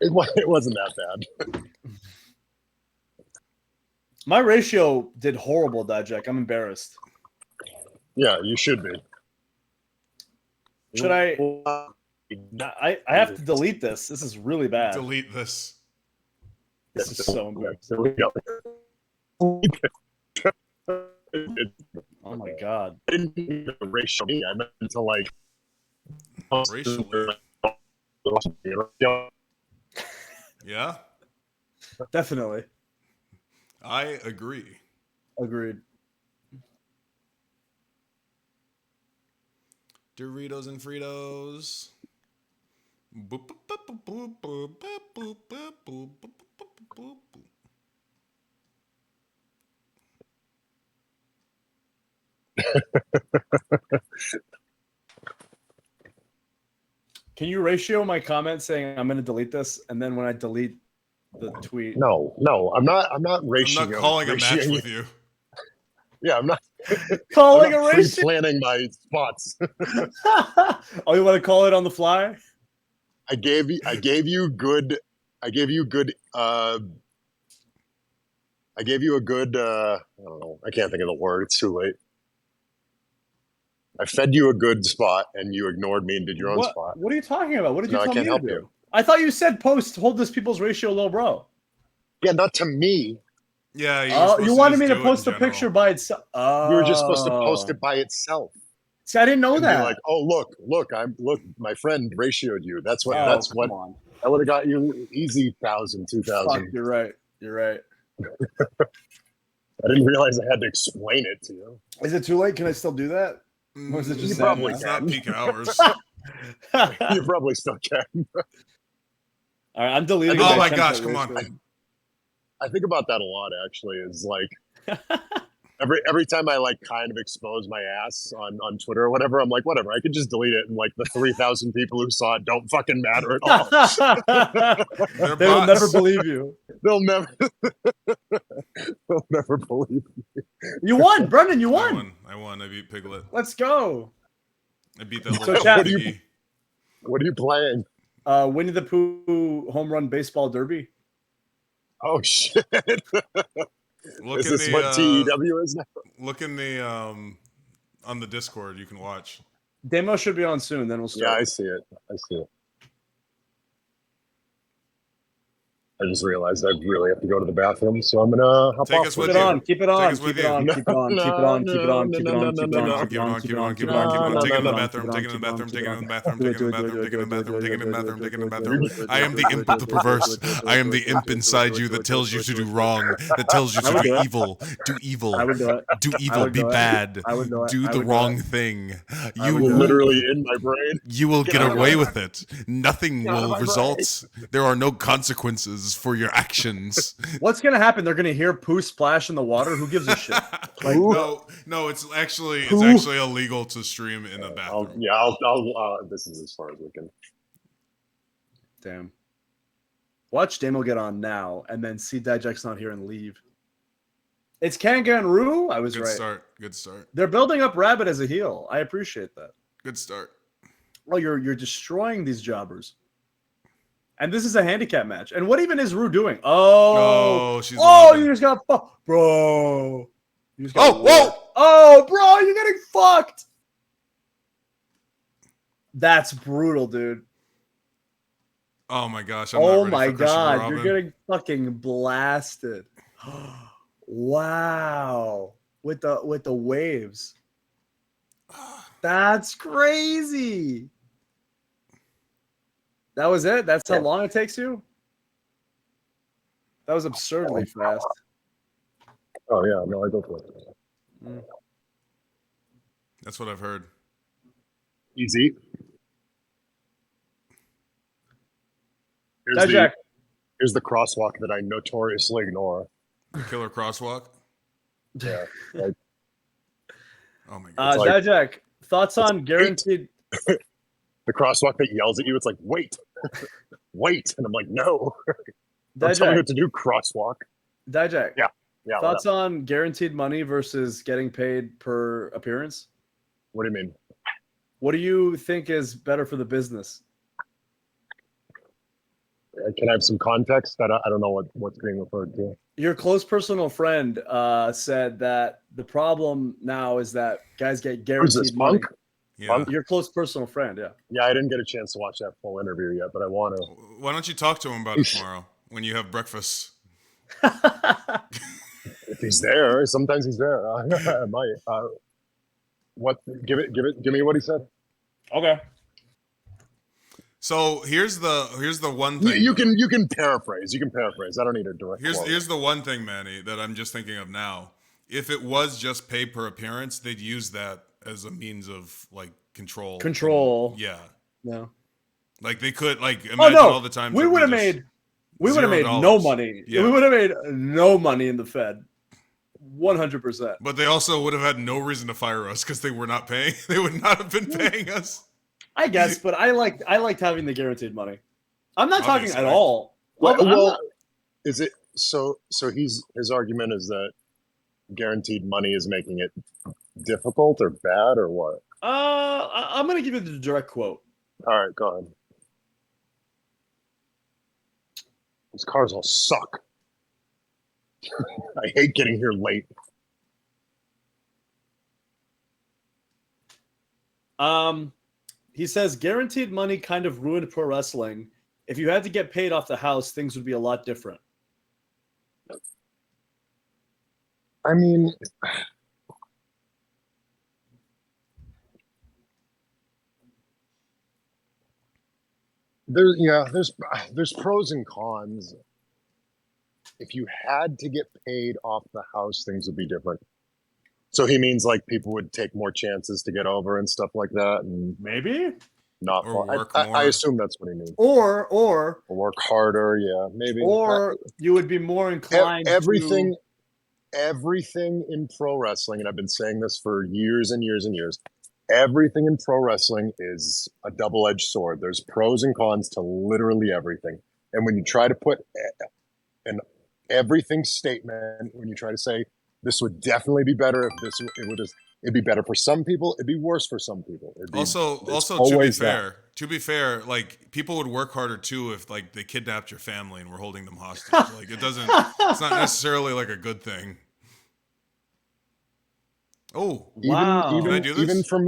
It wasn't that bad. My ratio did horrible, Dijak. I'm embarrassed. Yeah, you should be. Should I have to delete this. This is really bad. Delete this. This is so embarrassing. There we go. Oh my god. I didn't mean to racial me. I meant to like Racially. Yeah, Definitely. I agree. Agreed. Doritos and Fritos. Can you ratio my comment saying I'm going to delete this, and then when I delete the tweet? No, I'm not I'm ratioing. not calling a match ratioing with you. Yeah, I'm not Calling I'm a not ratio. pre-planning my spots. Oh, you want to call it on the fly? I gave you good I gave you good I don't know, I can't think of the word, it's too late. I fed you a good spot and you ignored me and did your own spot. What are you talking about? What did you No, I tell can't me to help do? you. I thought you said hold this people's ratio low, bro. Yeah, not to me. Yeah, you were Oh, supposed you to wanted just me to do it in post a general. picture by itself. Oh. You were just supposed to post it by itself. See, I didn't know And that. be like, oh look, my friend ratioed you. That's what Oh, come on. that would have got you easy 1,000, 2,000. Fuck, you're right. You're right. I didn't realize I had to explain it to you. Is it too late? Can I still do that? Or is it just You sad probably now? It's not peak hours. You probably still can. All right, I'm deleting. Oh my attempt gosh, at come on. ratio. I think about that a lot actually, is like every time I like kind of expose my ass on Twitter or whatever, I'm like, whatever, I could just delete it, and like the 3,000 people who saw it don't fucking matter at all. They're They will never bots. believe you. They'll never believe me. You won, Brennan. You won. I won. I beat Piglet. Let's go. I beat that So, little chat- piggy. What are you playing? Winnie the Pooh home run baseball derby. Oh shit. Look Is in this the what TEW is now? look in the on the Discord. You can watch. Demo should be on soon. Then we'll Yeah, start. I see it. I just realized I really have to go to the bathroom, so I'm gonna hop Take off. us Keep with it you. on. Keep it on. us with Keep it you. on. Keep it on. Keep it on. Keep it on. Keep it on. Keep it on. Keep it on. Keep it on. Keep Keep it it on. on. Keep Keep it it on. on. Keep Taking it in the on. bathroom. Keep it Taking on. in the bathroom. Do it, Taking in do the it, do it, bathroom. do it, Taking in the do it, bathroom. do it, Taking in the do it, bathroom. do Taking in the it, bathroom. I am the do it, imp do of it, the do it, perverse. do it, I am the do it, imp do it, inside do you it, that do tells you it, to do do it. wrong. That tells you I to would do do it. evil. Do evil. I would do it. Do I evil. would Be do it. bad. I would do it. Do I the would do wrong it. thing. I would You're do it. literally in my brain. You will get out of away my with it. Nothing Get out of will my result. There are no consequences for your actions. What's gonna happen? They're gonna hear poo splash in the water. Who gives a shit? Like, no, it's actually illegal to stream in a bathroom. I'll this is as far as we can. damn. Watch Damo get on now, and then see Dijak's not here and leave. It's Kangaroo. I was Good right. start. Good start. They're building up Rabbit as a heel. I appreciate that. Good start. Oh, you're destroying these jobbers. And this is a handicap match. And what even is Rue doing? Oh, she's you lobbing. just got bro. You just got whoa! Oh, bro, you're getting fucked. That's brutal, dude. Oh my gosh! Oh my god, you're getting fucking blasted. Wow, with the waves. That's crazy. That was it. That's how long it takes you. That was absurdly fast. Oh yeah, no, I go for it. That's what I've heard. Easy. Here's the crosswalk that I notoriously ignore. The killer crosswalk. Yeah. Like, oh my god. Dijak, thoughts on guaranteed? The crosswalk that yells at you. It's like, wait, wait, and I'm like, no. Don't tell me Dijak, what to do. Crosswalk. Dijak. Yeah. Thoughts on guaranteed money versus getting paid per appearance? What do you mean? What do you think is better for the business? Can I have some context? I don't know what's being referred to. Your close personal friend said that the problem now is that guys get guaranteed Who's this, money. Punk? Yeah. Punk? Your close personal friend, yeah. Yeah, I didn't get a chance to watch that full interview yet, but I want to. Why don't you talk to him about it tomorrow when you have breakfast? If he's there, sometimes he's there. I might. What? Give me what he said. Okay. So here's the one thing. You can paraphrase. You can paraphrase. I don't need a direct quote. Here's the one thing, Manny, that I'm just thinking of now. If it was just pay per appearance, they'd use that as a means of like control. Control. Yeah. No. Like they could imagine all the time we would have made no money. Yeah. We would have made no money in the Fed. 100%. But they also would have had no reason to fire us because they were not paying. They would not have been paying us. I guess, but I liked having the guaranteed money. I'm not talking Obviously. at all. Well, is it so? So his argument is that guaranteed money is making it difficult or bad or what? I'm gonna give you the direct quote. All right, go ahead. These cars all suck. I hate getting here late. He says guaranteed money kind of ruined pro wrestling. If you had to get paid off the house, things would be a lot different. I mean, there's pros and cons. If you had to get paid off the house, things would be different. So he means like people would take more chances to get over and stuff like that, and Maybe, not. Or work I more. assume that's what he means. or Work harder, yeah, maybe. or you would be more inclined everything in pro wrestling, and I've been saying this for years and years and years. Everything in pro wrestling is a double-edged sword. There's pros and cons to literally everything. And when you try to put an everything statement, when you try to say this would definitely be better if this, it'd be better for some people, it'd be worse for some people. Also, to be fair, like people would work harder too if like they kidnapped your family and were holding them hostage. Like it's not necessarily like a good thing. Oh, wow! Can I do this? Even for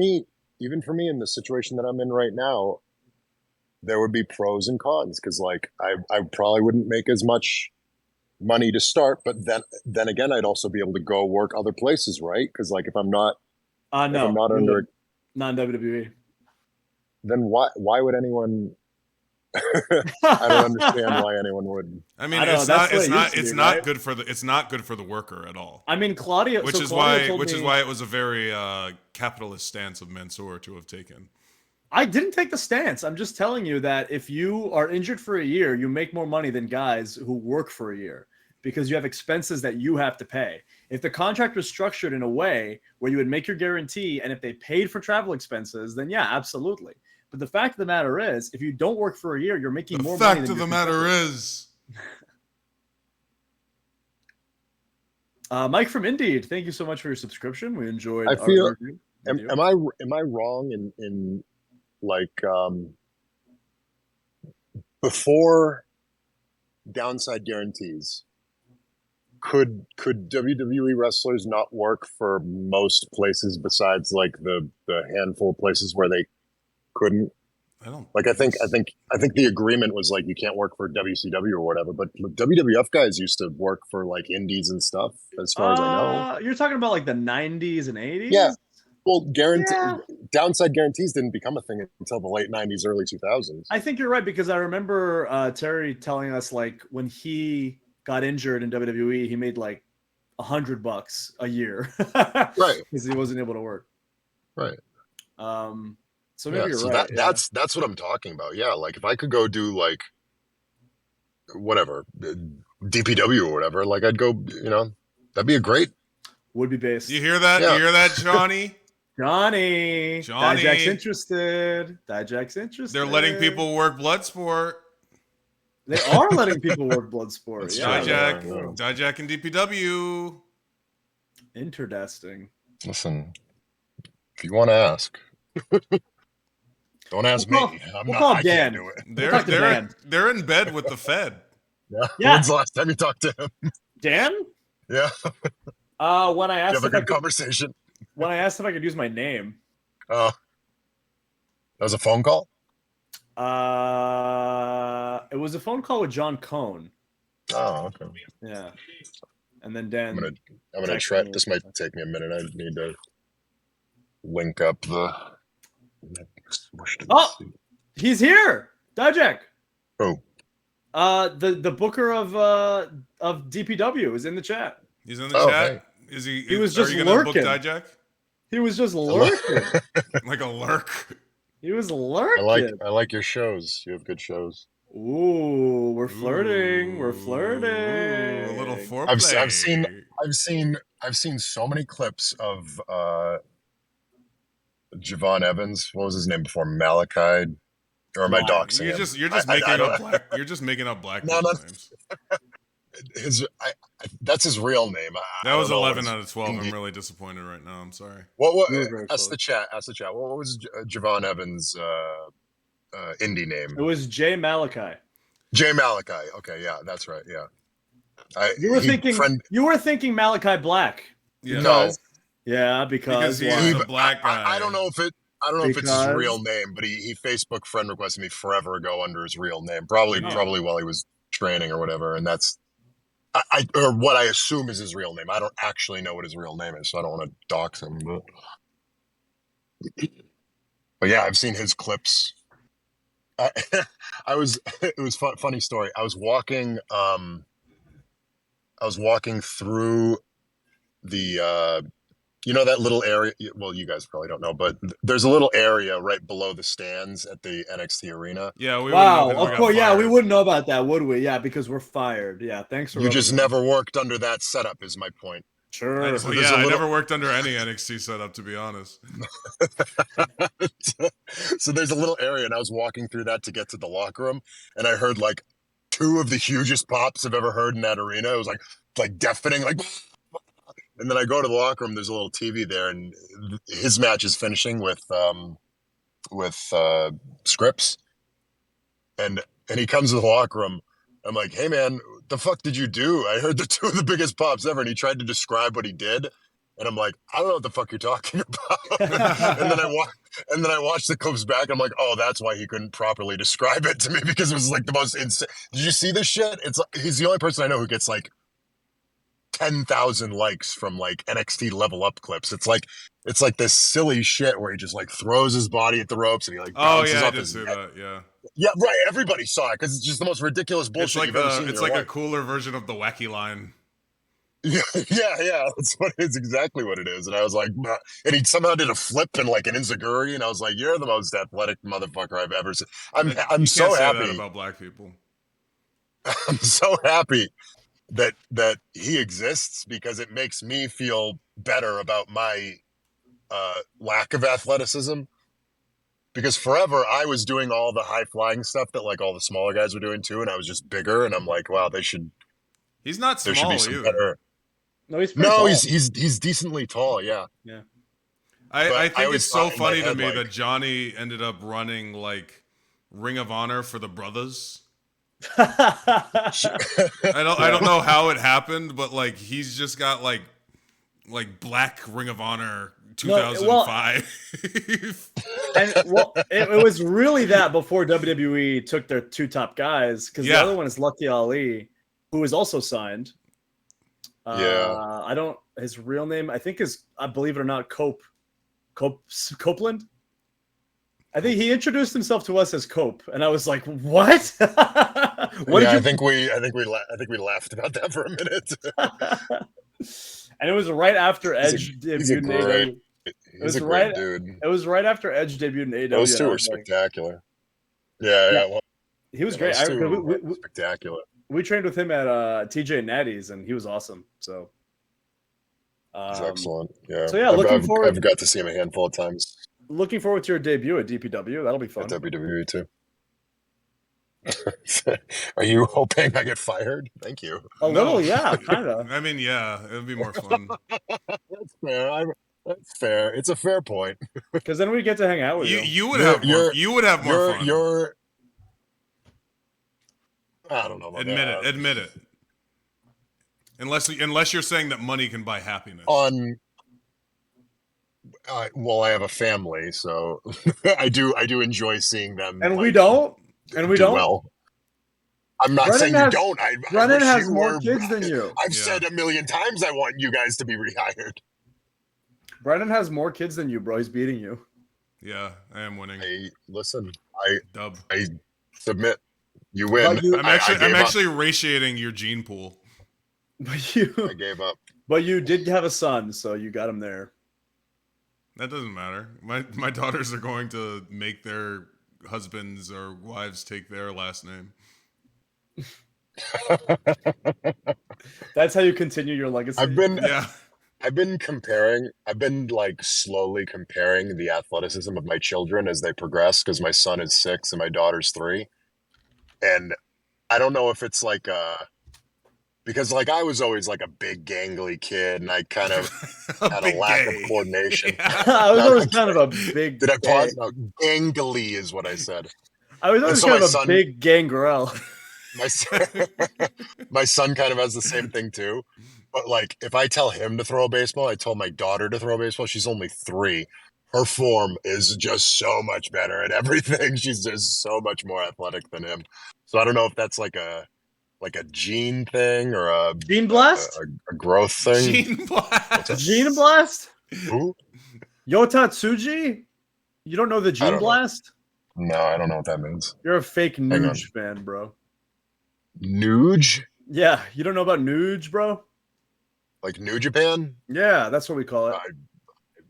me in the situation that I'm in right now, there would be pros and cons because like I probably wouldn't make as much money to start, but then again, I'd also be able to go work other places, right? Because like if I'm not under non WWE, then why would anyone? I don't understand why anyone would. I mean, it's not good for the worker at all. I mean, Claudia, which is why it was a very capitalist stance of Mansoor to have taken. I didn't take the stance. I'm just telling you that if you are injured for a year, you make more money than guys who work for a year because you have expenses that you have to pay. If the contract was structured in a way where you would make your guarantee and if they paid for travel expenses, then yeah, absolutely. But the fact of the matter is, if you don't work for a year, you're making more money. The fact of the matter is. Mike from Indeed, thank you so much for your subscription. We enjoyed I feel, our review. Am I wrong in like before downside guarantees, could WWE wrestlers not work for most places besides like the handful of places where they couldn't? I don't like. I think the agreement was like you can't work for WCW or whatever, but WWF guys used to work for like indies and stuff. As far as I know, you're talking about like the 90s and 80s. Yeah. Well, downside guarantees didn't become a thing until the late 90s, early 2000s. I think you're right because I remember Terry telling us like when he got injured in WWE, he made like $100 a year, right? Because he wasn't able to work, right? So maybe you're right. That's what I'm talking about. Yeah, like if I could go do like whatever DPW or whatever, like I'd go. That'd be a great. Would be based. You hear that? Yeah. You hear that, Johnny? Johnny. Dijak's interested. They're letting people work Bloodsport. They are letting people work Bloodsport. Dijak and DPW. Interesting. Listen, if you want to ask, don't ask me. We'll call Dan. Do it. They're in bed with the Fed. Yeah. When's the last time you talked to him? Dan? Yeah. When I asked you have a good conversation. When I asked if I could use my name. That was a phone call? It was a phone call with John Cohn. Oh, okay. Yeah. And then Dan. I'm gonna try. This might take me a minute. I need to link up the. Oh, he's here. Dijak. Who? The booker of DPW is in the chat. He's in the chat. Hey. Is he? He was just lurking. Book Dijak? He was just lurking. Like a lurk. He was lurking. I like your shows. You have good shows. Ooh, we're flirting. We're flirting. Ooh, a little foreplay. I've seen I've seen so many clips of Javon Evans. What was his name before? Malachi. Or am I Black. doxing him? You're just I making don't. up black. You're just making up black No, people no. names. That's his real name. That I was don't know what 11 his out of 12. I'm Indie. really disappointed right now. I'm sorry. What? You were very Ask close. the chat. Ask the chat. What was Javon Evans' indie name? It was Jay Malachi. Jay Malachi. Okay, yeah, that's right. Yeah, You were thinking Malachi Black. Yeah. Because, No, because he why? is a black guy. I don't know if it. I don't know if it's his Because- real name, but he Facebook friend requested me forever ago under his real name, probably while he was training or whatever, and that's or what I assume is his real name. I don't actually know what his real name is, so I don't want to dox him. But yeah, I've seen his clips. I was it was funny story. I was walking through the you know that little area. Well, you guys probably don't know, but there's a little area right below the stands at the NXT arena. Yeah, we wouldn't Wow, know 'cause we of got course, yeah, we fired. wouldn't know about that, would we? Yeah, because we're fired. Yeah, thanks for You just rubbing it in. never worked under that setup, is my point. Sure. I there's a I little- never worked under any NXT setup, to be honest. So there's a little area, and I was walking through that to get to the locker room, and I heard like two of the hugest pops I've ever heard in that arena. It was like deafening, like. And then I go to the locker room. There's a little TV there, and his match is finishing with Scripps, and he comes to the locker room. I'm like, hey man, the fuck did you do? I heard the two of the biggest pops ever, and he tried to describe what he did, and I'm like, I don't know what the fuck you're talking about. and then I watched the clips back. And I'm like, oh, that's why he couldn't properly describe it to me, because it was like the most insane. Did you see this shit? It's like, he's the only person I know who gets like 10,000 likes from like NXT level up clips. It's like this silly shit where he just like throws his body at the ropes and he like bounces I off did his see neck. that. Yeah, Yeah, right. Everybody saw it because it's just the most ridiculous bullshit you've ever seen. It's like a cooler version of the wacky line. Yeah. It's exactly what it is. And I was like, "Nah." And he somehow did a flip and like an enziguri, and I was like, you're the most athletic motherfucker I've ever seen. I'm You so can't say happy. that about black people. I'm so happy that he exists, because it makes me feel better about my lack of athleticism. Because forever I was doing all the high flying stuff that like all the smaller guys were doing too, and I was just bigger. And I'm like, wow, He's not there should be small some either. better. No, he's pretty No, tall. he's decently tall. Yeah. Yeah. I think always it's so thought in my funny to head, me like- that Johnny ended up running like Ring of Honor for the brothers. I don't know how it happened, but like he's just got like black Ring of Honor 2005. And well, it was really that before WWE took their two top guys, because the other one is Lucky Ali, who is also signed. Yeah. I don't. His real name, I think, is, I believe it or not, Copeland. I think he introduced himself to us as Cope, and I was like, "What? What yeah, did you?" I think we laughed about that for a minute. And it was right after Edge he's a debuted in great, AEW. he's a great dude. It was right after Edge debuted in AEW. Those two and I are was like, spectacular. Yeah. Well, he was great. those two We, are spectacular. we trained with him at TJ Natty's, and he was awesome. So He's excellent. Yeah. So yeah, looking forward. I've got to see him a handful of times Looking forward to your debut at DPW. That'll be fun. at WWE too. Are you hoping I get fired? Thank you. A little, yeah, kind of. I mean, yeah, it would be more fun. That's fair. That's fair. It's a fair point. Because then we get to hang out with you. You would have more fun. You're. I don't know. About Admit it. Unless you're saying that money can buy happiness. Well, I have a family, so I do enjoy seeing them. And we don't. And we don't. Well, I'm not saying you don't. Brennan has more were, kids than you. I've said a million times I want you guys to be rehired. Brennan has more kids than you, bro. He's beating you. Yeah, I am winning. I submit. You win. I'm actually ratiating your gene pool. But I gave up. But you did have a son, so you got him there. That doesn't matter. My daughters are going to make their husbands or wives take their last name. That's how you continue your legacy. I've been I've been like slowly comparing the athleticism of my children as they progress because my son is 6 and my daughter's 3. And I don't know if it's like because like I was always like a big gangly kid and I kind of A had a big lack of gay. coordination. Yeah. I was No, always not kind of gay. a big. Did I Gay. pause? No, gangly is what I said. I was And always so kind of a big gangrel. my son, my son kind of has the same thing too. But like, if I tell him to throw a baseball, I told my daughter to throw a baseball. She's only 3. Her form is just so much better at everything. She's just so much more athletic than him. So I don't know if that's like a gene thing or Gene Blast? a growth thing. Gene What's up? Gene Blast. Blast? Who? Yota Tsuji? You don't know the I Gene don't know. Blast? No, I don't know what that means. You're a fake Hang on. Nuge fan, bro. Nuge? Yeah, you don't know about Nuge, bro? Like New Japan? Yeah, that's what we call it.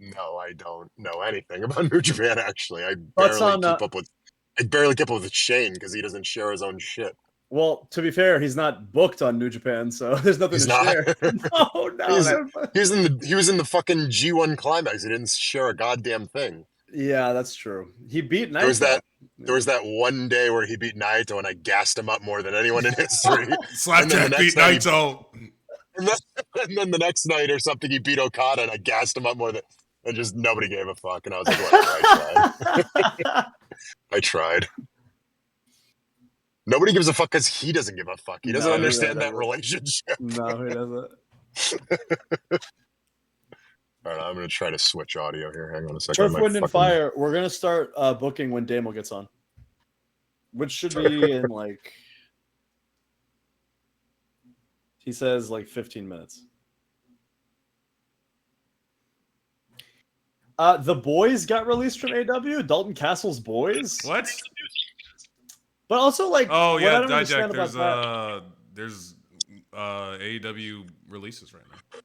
No, I don't know anything about New Japan. Actually, Thoughts on I barely keep up with Shane because he doesn't share his own shit. well, to be fair, he's not booked on New Japan, so there's nothing He's to not. share. No, He's that- he was in the fucking G1 climax. He didn't share a goddamn thing. yeah, that's true. He beat There was Naito. that there was that one day where he beat Naito and I gassed him up more than anyone in history. And then the Slapjack beat next night Naito. and then the next night or something he beat Okada and I gassed him up more than and just nobody gave a fuck. And I was like, whatever, I tried. I tried. Nobody gives a fuck because he doesn't give a fuck. He doesn't No, he understand really that doesn't. relationship. No, he doesn't. All right, I'm gonna try to switch audio here. Hang on a second. Turf, My Wind, and fucking- Fire. We're gonna start booking when Damo gets on, which should be in like. He says like 15 minutes. The Boys got released from AW. Dalton Castle's Boys. What? But also like, Oh what yeah, I don't understand Dijak. about There's AEW releases right now.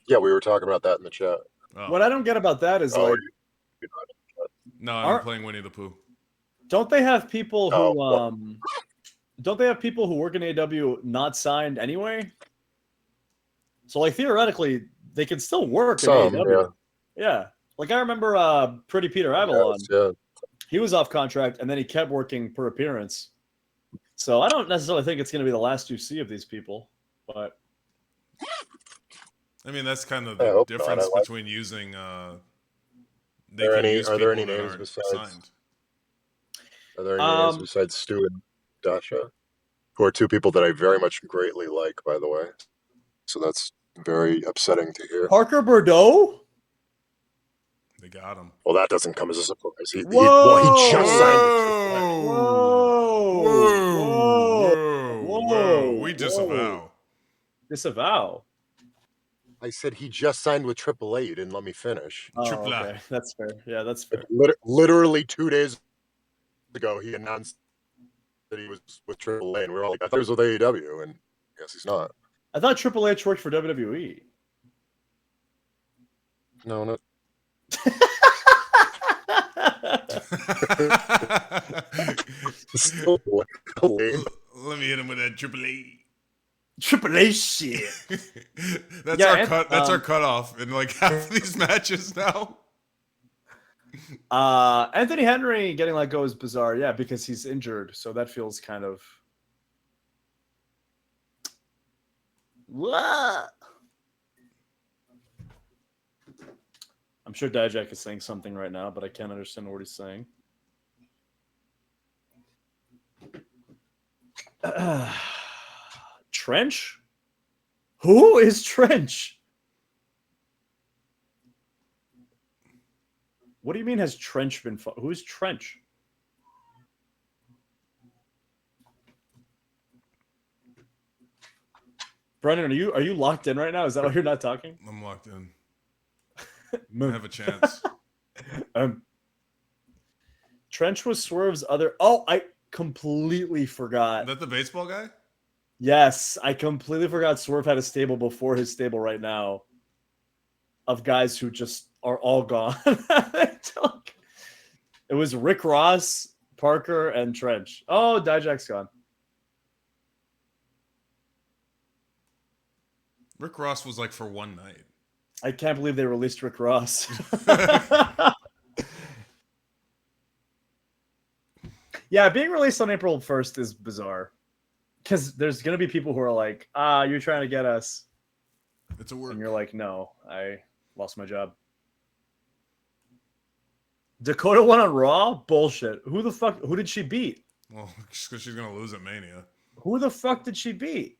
Yeah, we were talking about that in the chat. Oh. what I don't get about that is like, No, I'm Aren't- playing Winnie the Pooh. don't they have people who Oh. don't they have people who work in AW not signed anyway? So like theoretically, they can still work in Some, AW. Yeah. Like I remember Pretty Peter Avalon. Yes, yeah. He was off contract and then he kept working per appearance. So I don't necessarily think it's going to be the last you see of these people, but I mean, that's kind of I the hope not. difference I like- between using. Are there any names besides? signed. Are there any names besides Stu and Dasha? Who are 2 people that I very much greatly like, by the way. So that's very upsetting to hear. Parker Bordeaux? They got him. Well, that doesn't come as a surprise. He Whoa! just signed. Whoa! Whoa! Whoa! We Whoa. disavow. Disavow. I said he just signed with AAA. You didn't let me finish. Oh, Triple A. okay. That's fair. Yeah, that's fair. Literally 2 days ago, he announced that he was with AAA, and we were all like, I thought he was with AEW, and I guess he's not. I thought Triple H worked for WWE. No, no. Still lame. Let me hit him with that Triple A. Triple H shit. That's Yeah, our and, cut. That's our cutoff in like half of these matches now. Anthony Henry getting let go is bizarre. Yeah, because he's injured, so that feels kind of. What? I'm sure Dijak is saying something right now, but I can't understand what he's saying. Trench? Who is Trench? What do you mean has Trench been? Who is Trench? Brennan, are you locked in right now? Is that why you're not talking? I'm locked in. I have a chance. Trench was Swerve's other. Oh, I completely Is forgot. that the baseball guy? Yes, I completely forgot Swerve had a stable before his stable right now of guys who just are all gone. It was Rick Ross, Parker, and Trench. Oh, Dijak's gone. Rick Ross was like for one night. I can't believe they released Rick Ross. Yeah, being released on April 1st is bizarre. Because there's going to be people who are like, you're trying to get us. It's a work. And you're like, no, I lost my job. Dakota won on Raw? Bullshit. Who did she beat? Well, just because she's going to lose at Mania. Who the fuck did she beat?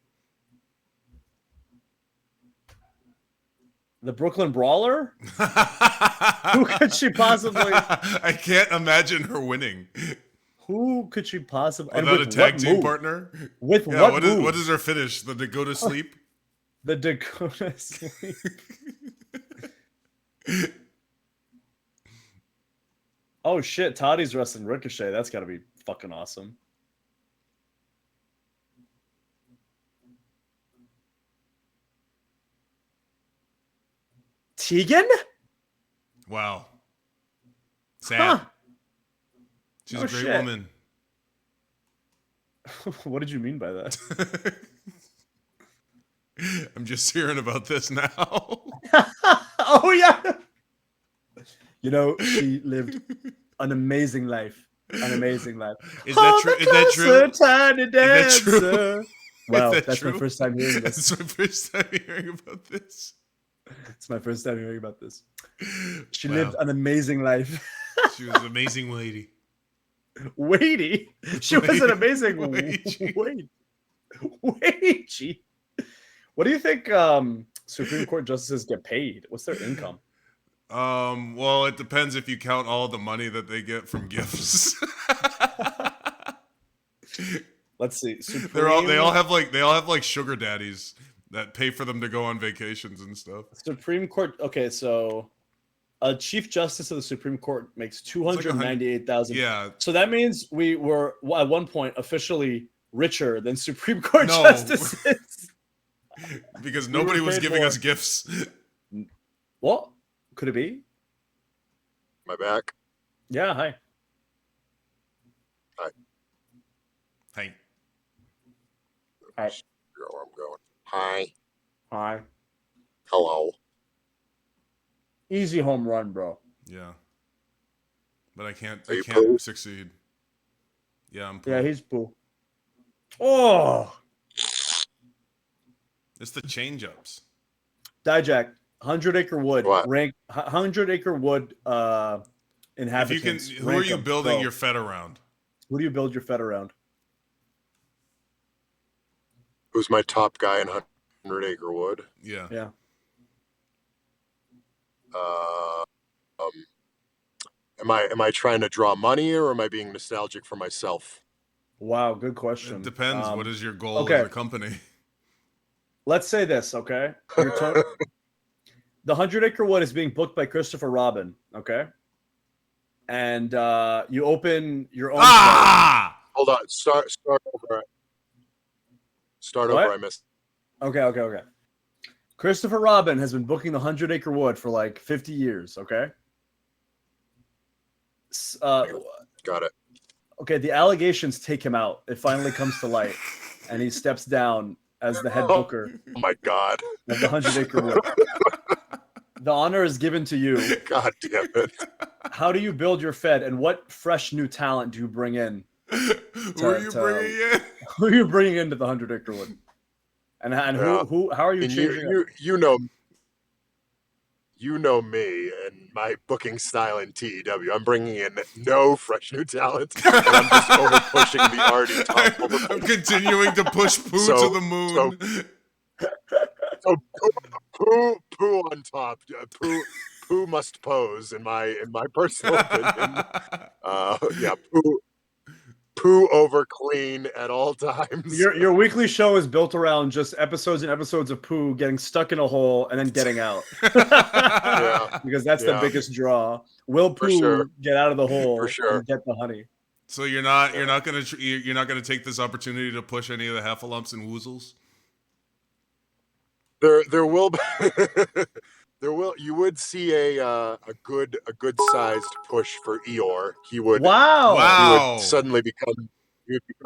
The Brooklyn Brawler? Who could she possibly... I can't imagine her winning. Who could she possibly... Without a tag team partner? With what move? What is her finish? The Dakota Sleep? The Dakota Sleep. Oh shit, Toddy's wrestling Ricochet. That's got to be fucking awesome. Tegan? Wow. Sad. Huh. She's a great woman. What did you mean by that? I'm just hearing about this now. Oh, yeah. You know, she lived an amazing life. An amazing life. Is that true? Is that true? Tiny dancer. Is that true? Wow, that that's true? my first time hearing this. That's my first time hearing about this. It's my first time hearing about this. She Wow. lived an amazing life. She was an amazing lady. Weighty? She was an amazing Weighty. Weighty. What do you think Supreme Court justices get paid? What's their income? Well, it depends if you count all the money that they get from gifts. Let's see. They all have like sugar daddies that pay for them to go on vacations and stuff. Supreme Court. Okay, so a Chief Justice of the Supreme Court makes $298,000. Yeah. So that means we were at one point officially richer than Supreme Court justices. Because nobody was giving us gifts. What? Could it be? My back. Yeah, hi. Hey. Hi. Where I'm going. Hi. Hi. Hello. Easy home run, bro. Yeah. But I can't Pooh? succeed. Yeah, I'm Pooh. Yeah, he's Pooh. Oh! It's the change-ups. Dijak, 100 Acre Wood. What? Rank 100 Acre Wood inhabitants. Who are you building your Fed around? Who do you build your Fed around? Who's my top guy in 100 Acre Wood? Yeah. Yeah. Am I trying to draw money or am I being nostalgic for myself? Wow, good question. It depends. What is your goal okay. as a company? Let's say this, okay? The 100 Acre Wood is being booked by Christopher Robin, okay? And you open your own. Hold on. Start over. Start What? over. I missed. Okay. Christopher Robin has been booking the 100 Acre Wood for like 50 years, okay? Got it. Okay, the allegations take him out. It finally comes to light, and he steps down as the head booker Oh my God. of the 100 Acre Wood. The honor is given to you. God damn it. How do you build your Fed, and what fresh new talent do you bring in? Who are you bringing in? Who are you bringing into the 100 Acre Wood? And who? How are you changing? You know me and my booking style in TEW. I'm bringing in no fresh new talent, and I'm just over pushing the already top. I'm continuing to push Pooh to the moon. So Pooh on top. Pooh must pose in my personal opinion. Yeah, Pooh over clean at all times. Your weekly show is built around just episodes and episodes of Pooh getting stuck in a hole and then getting out. Yeah. Because that's the biggest draw. Will Pooh get out of the hole and get the honey? So you're not gonna take this opportunity to push any of the heffalumps and woozles? There will be you would see a good sized push for Eeyore. He would Wow. He would suddenly become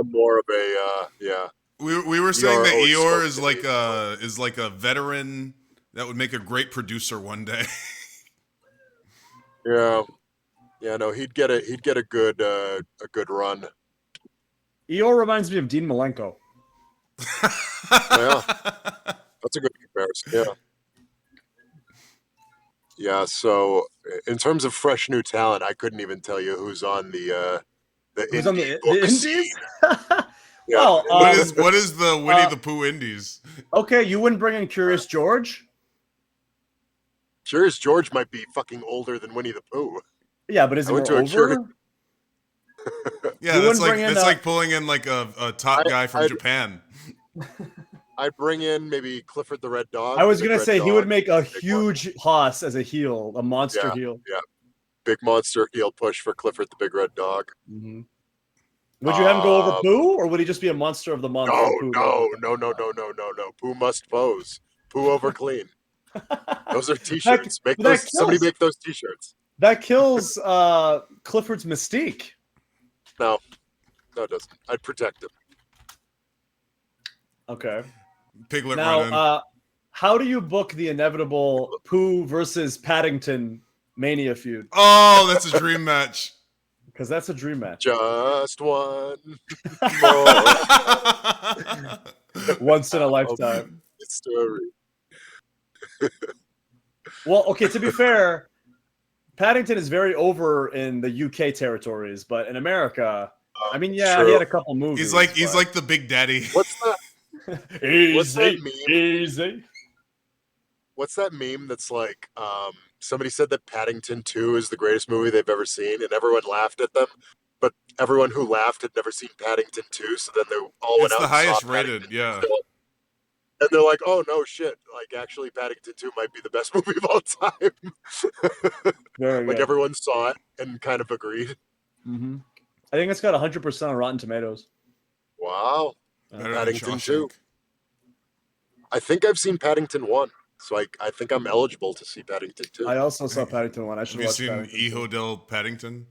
more of a We were saying that always Eeyore spoke is like a veteran that would make a great producer one day. Yeah, yeah. No, he'd get a good run. Eeyore reminds me of Dean Malenko. Yeah, that's a good comparison. Yeah, yeah. So in terms of fresh new talent, I couldn't even tell you who's on the Who's on indie the book Indies? scene. Yeah, Well, What is the Winnie the Pooh Indies? okay, you wouldn't bring in Curious George? Curious George might be fucking older than Winnie the Pooh. Yeah, but is I he went more to a curious. over? Yeah, You wouldn't bring in that's like pulling in like a top guy from I'd, Japan. I'd bring in maybe Clifford the Red Dog. I The was big gonna red say he would dog. make a Big one. huge Haas as a heel, a monster Yeah, heel. yeah. Big monster heel push for Clifford the Big Red Dog. Mm-hmm. Would you have him go over Pooh, or would he just be a monster of the month? No, for Pooh? no. Pooh must pose. Pooh over clean. Those are T-shirts. That Somebody kills. make those T-shirts. That kills Clifford's mystique. No, it doesn't. I'd protect him. Okay. Piglet Now, Brennan. how do you book the inevitable Pooh versus Paddington Mania feud? Oh, that's a dream match. Because that's a dream match. Just one more Once in a lifetime. story. Well, okay, to be fair, Paddington is very over in the UK territories, but in America, I mean, yeah, True. he had a couple movies. He's like the Big Daddy. What's that? What's that easy, meme? easy. What's that meme that's like somebody said that Paddington 2 is the greatest movie they've ever seen and everyone laughed at them, but everyone who laughed had never seen Paddington 2, so then they all went It's out the and saw highest Paddington rated, yeah. 2. And they're like, "Oh no shit, like actually Paddington 2 might be the best movie of all time." Very Like good. everyone saw it and kind of agreed. Mm-hmm. I think it's got 100% on Rotten Tomatoes. Wow. Better than Paddington Shawshank. 2. I think I've seen Paddington 1, so I think I'm eligible to see Paddington 2. I also saw Paddington 1. I should Have you watch seen Paddington 2. Eho del Paddington?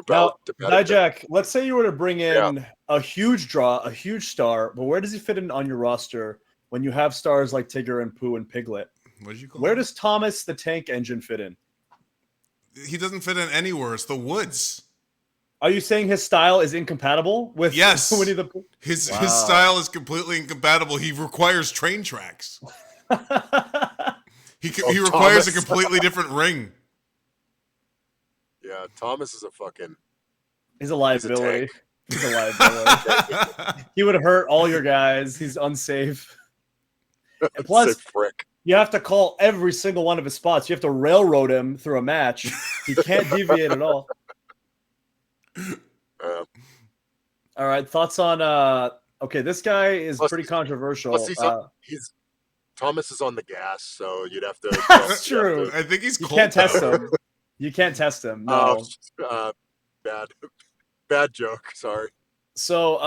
Now, To Paddington. Dijak, let's say you were to bring Yeah. in a huge draw, a huge star, but where does he fit in on your roster when you have stars like Tigger and Pooh and Piglet? What did you call Where him? does Thomas the Tank Engine fit in? He doesn't fit in anywhere. It's the woods. Are you saying his style is incompatible with Yes. Winnie the Pooh? His Wow. style is completely incompatible. He requires train tracks. He requires Thomas. a completely different ring. Yeah, Thomas is a fucking He's a liability. tank. He's a liability. He would hurt all your guys. He's unsafe. And plus, Sick frick. you have to call every single one of his spots. You have to railroad him through a match. He can't deviate at all. All right, thoughts on okay, this guy is Plus- pretty controversial. Plus he's Thomas is on the gas, so you'd have to. That's true. I think he's You cold. can't test though. him. You can't test him. No. Bad joke. Sorry. So,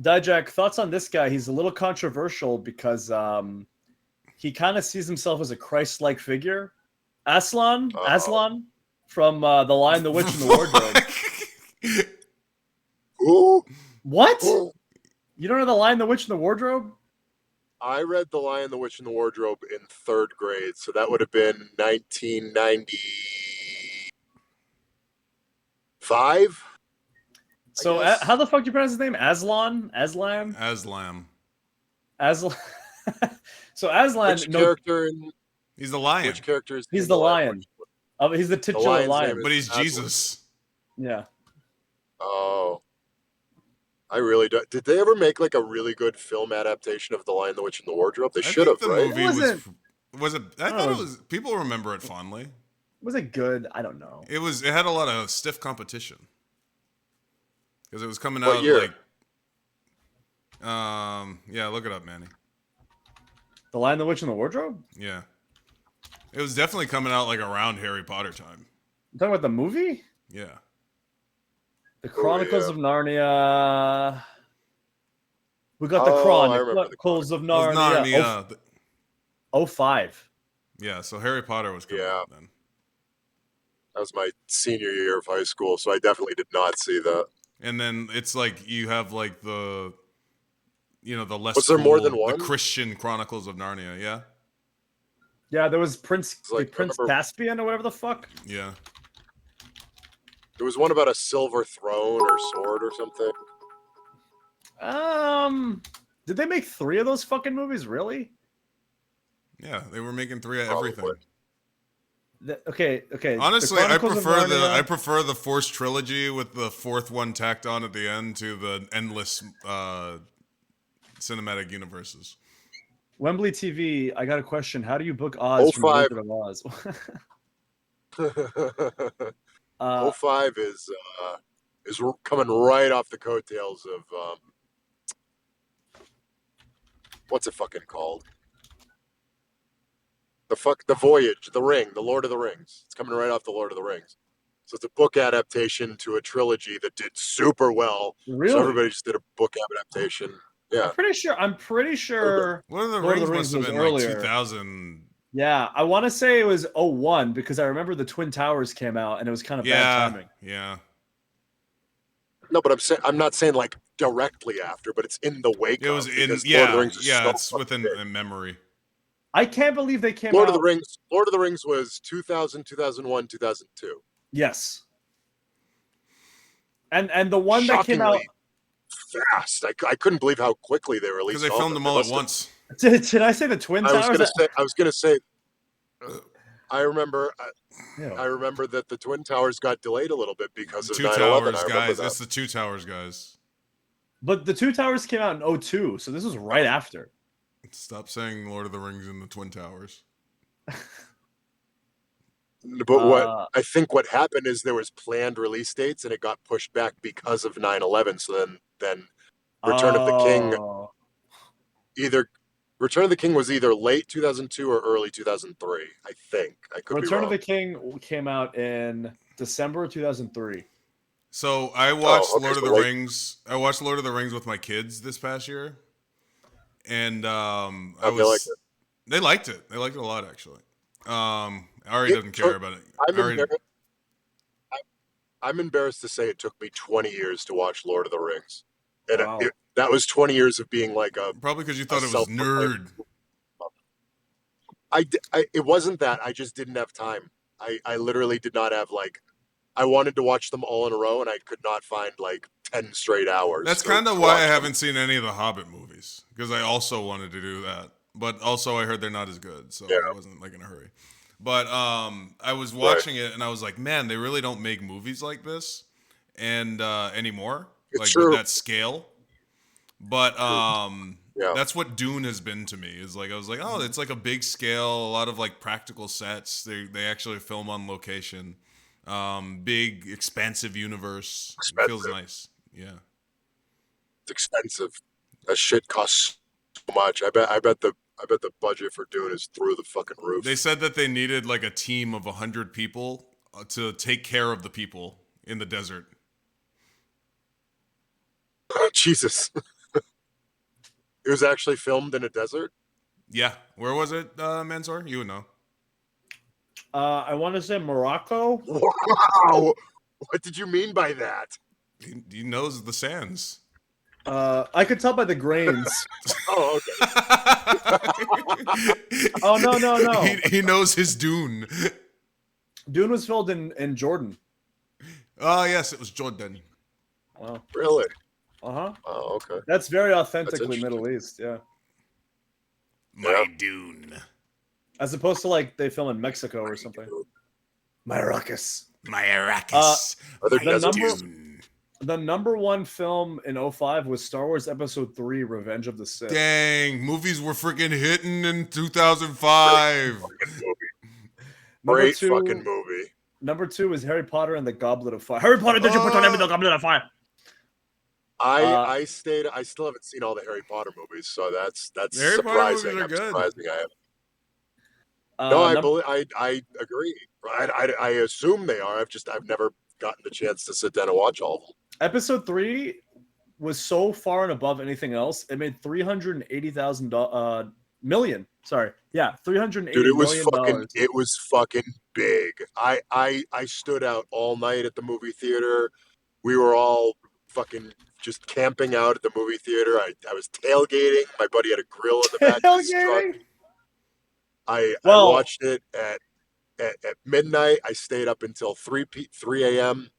Dijak, thoughts on this guy? He's a little controversial because he kind of sees himself as a Christ-like figure. Aslan from The Lion, the Witch, and the Wardrobe. Ooh. What? Ooh. You don't know The Lion, the Witch, and the Wardrobe? I read The Lion, the Witch, and the Wardrobe in 3rd grade, so that would have been 1995. So, guess. how the fuck do you pronounce his name? Aslan? Aslam. Aslan. So Aslan, Which character? He's the lion. Which character is? he's the lion. He's the titular lion's lion. name But he's Aslan. Jesus. Yeah. Oh, I really do. Did they ever make like a really good film adaptation of The Lion, the Witch, and the Wardrobe? They should have, The right? movie was it? I thought Oh. it was. People remember it fondly. Was it good? I don't know. It was. It had a lot of stiff competition because it was coming What out year? like. Yeah, look it up, Manny. The Lion, the Witch, and the Wardrobe? Yeah, it was definitely coming out like around Harry Potter time. You talking about the movie? Yeah. The Chronicles yeah. of Narnia. We got the I remember the Chronicles of It was Narnia. Narnia. 05. Yeah, so Harry Potter was coming Yeah. out then. That was my senior year of high school, so I definitely did not see that. And then it's like you have like the the less Was there more than the one? Christian Chronicles of Narnia. Yeah. Yeah, there was Prince It's like, I Prince remember Caspian or whatever the fuck. Yeah. there was one about a silver throne or sword or something. Did they make 3 of those fucking movies? Really? Yeah, they were making 3 of Probably. everything. Okay. Honestly, The Chronicles of Narnia, I prefer the Force trilogy with the 4th one tacked on at the end to the endless cinematic universes. Wembley TV. I got a question. How do you book Oz from 05. Wizard of Oz? 05 is coming right off the coattails of what's it fucking called? The Voyage, The Ring, The Lord of the Rings. It's coming right off The Lord of the Rings. So it's a book adaptation to a trilogy that did super well. Really? So everybody just did a book adaptation. Yeah. I'm pretty sure Lord of the Lord of Rings the must Rings have was been earlier. like 2000. Yeah, I want to say it was 01 because I remember the Twin Towers came out and it was kind of bad timing. Yeah. No, but I'm not saying like directly after, but it's in the wake It was of, in because Lord of the Rings is so it's within big. in memory. I can't believe they came Lord out. of the Rings was 2000, 2001, 2002. Yes. And the one that came out fast. I couldn't believe how quickly they released. Because they filmed them all at once. Did I say the Twin I Towers? was gonna say. I remember. I remember that the Twin Towers got delayed a little bit because of 9/11. Towers, I remember guys. that. It's the 2 Towers, guys. But the 2 Towers came out in 02, so this was right after. Stop saying Lord of the Rings and the Twin Towers. But I think what happened is there was planned release dates and it got pushed back because of 9/11. So then Return of the King was either late 2002 or early 2003. I think. I could be Return wrong. of the King came out in December 2003. So I watched Lord of the late. Rings. I watched Lord of the Rings with my kids this past year, and They liked it. They liked it. They liked it a lot, actually. Ari doesn't care about it. I'm embarrassed to say it took me 20 years to watch Lord of the Rings, and Wow. that was 20 years of being like a. Probably because you thought it was nerd. It wasn't that. I just didn't have time. I literally did not have like. I wanted to watch them all in a row, and I could not find like 10 straight hours. That's kind of why I haven't seen any of the Hobbit movies, because I also wanted to do that, but also I heard they're not as good, so I wasn't like in a hurry. But I was watching it, and I was like, man, they really don't make movies like this and anymore, like with that scale. But that's what Dune has been to me. Is like I was like, oh, it's like a big scale, a lot of like practical sets. They actually film on location. Big expansive universe. It feels nice. Yeah. It's expensive. That shit costs so much. I bet the budget for Dune is through the fucking roof. They said that they needed like a team of 100 people to take care of the people in the desert. Jesus. It was actually filmed in a desert? Yeah. Where was it, Mansoor? You would know. I want to say Morocco. Wow. What did you mean by that? He knows the sands. I could tell by the grains. Oh, okay. Oh, no. He knows his Dune. Dune was filmed in Jordan. Oh, yes, it was Jordan. Wow. Really? Uh-huh. Oh, okay. That's very authentically Middle East, yeah. My Dune. As opposed to like they film in Mexico or something. Maracas. The number one film in 05 was Star Wars Episode 3, Revenge of the Sith. Dang, movies were freaking hitting in 2005. Great fucking movie. Number 2 is Harry Potter and the Goblet of Fire. Harry Potter, did you put your name in the Goblet of Fire? I still haven't seen all the Harry Potter movies, so that's Harry surprising. Potter movies are good. Surprising I haven't. I agree. I assume they are. I've never gotten the chance to sit down and watch all of them. Episode 3 was so far and above anything else. It made $380 million. Sorry, yeah, $380 Dude, million. It was fucking big. I stood out all night at the movie theater. We were all fucking just camping out at the movie theater. I was tailgating. My buddy had a grill in the back of his truck. Tailgating? I Well, watched it at midnight. I stayed up until 3 a.m.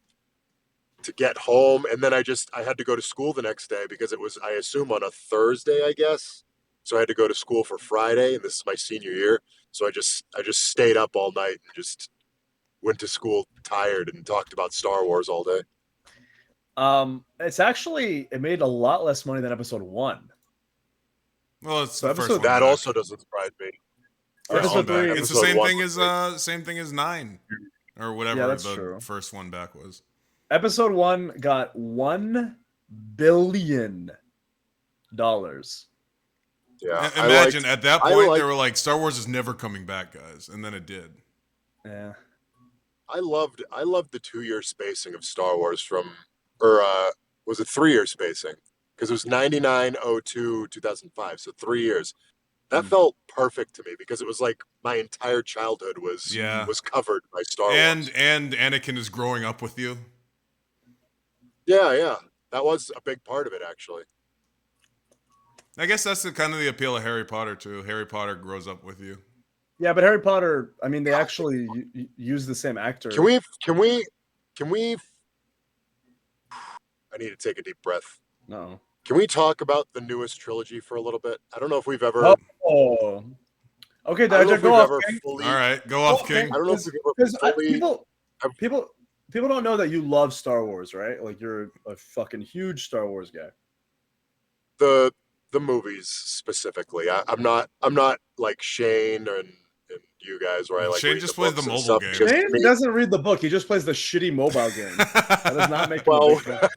to get home, and then I had to go to school the next day because it was, I assume, on a Thursday, I guess. So I had to go to school for Friday, and this is my senior year. So I just stayed up all night and just went to school tired and talked about Star Wars all day. it made a lot less money than episode 1. Well, it's So the first episode- one. That back. also doesn't surprise me. First Episode one back. 3 It's the episode same 1 thing was as same thing as 9 or whatever Yeah, that's the true. first one back was. Episode 1 got $1 billion. Yeah, Imagine at that I point liked- they were like, Star Wars is never coming back, guys, and then it did. Yeah. I loved the 2-year spacing of Star Wars was it 3-year spacing? Because it was 99, 02, 2005, so 3 years. That felt perfect to me because it was like my entire childhood was covered by Star Wars. And Anakin is growing up with you. Yeah, that was a big part of it actually. I guess that's kind of the appeal of Harry Potter too. Harry Potter grows up with you. Yeah, but Harry Potter, I mean, they actually use the same actor. Can we? I need to take a deep breath. No. Can we talk about the newest trilogy for a little bit? I don't know if we've ever. Oh. Okay, I don't know Dijak, if go we've off, ever King. fully. All right, go off, King. I don't know if we've Because ever fully. people don't know that you love Star Wars, right? Like you're a fucking huge Star Wars guy. The movies specifically. I'm not like Shane and you guys where I like. Shane read just the plays books the and mobile stuff. game. Just to Shane me- doesn't read the book. He just plays the shitty mobile game. That does not make him a Well, big fan.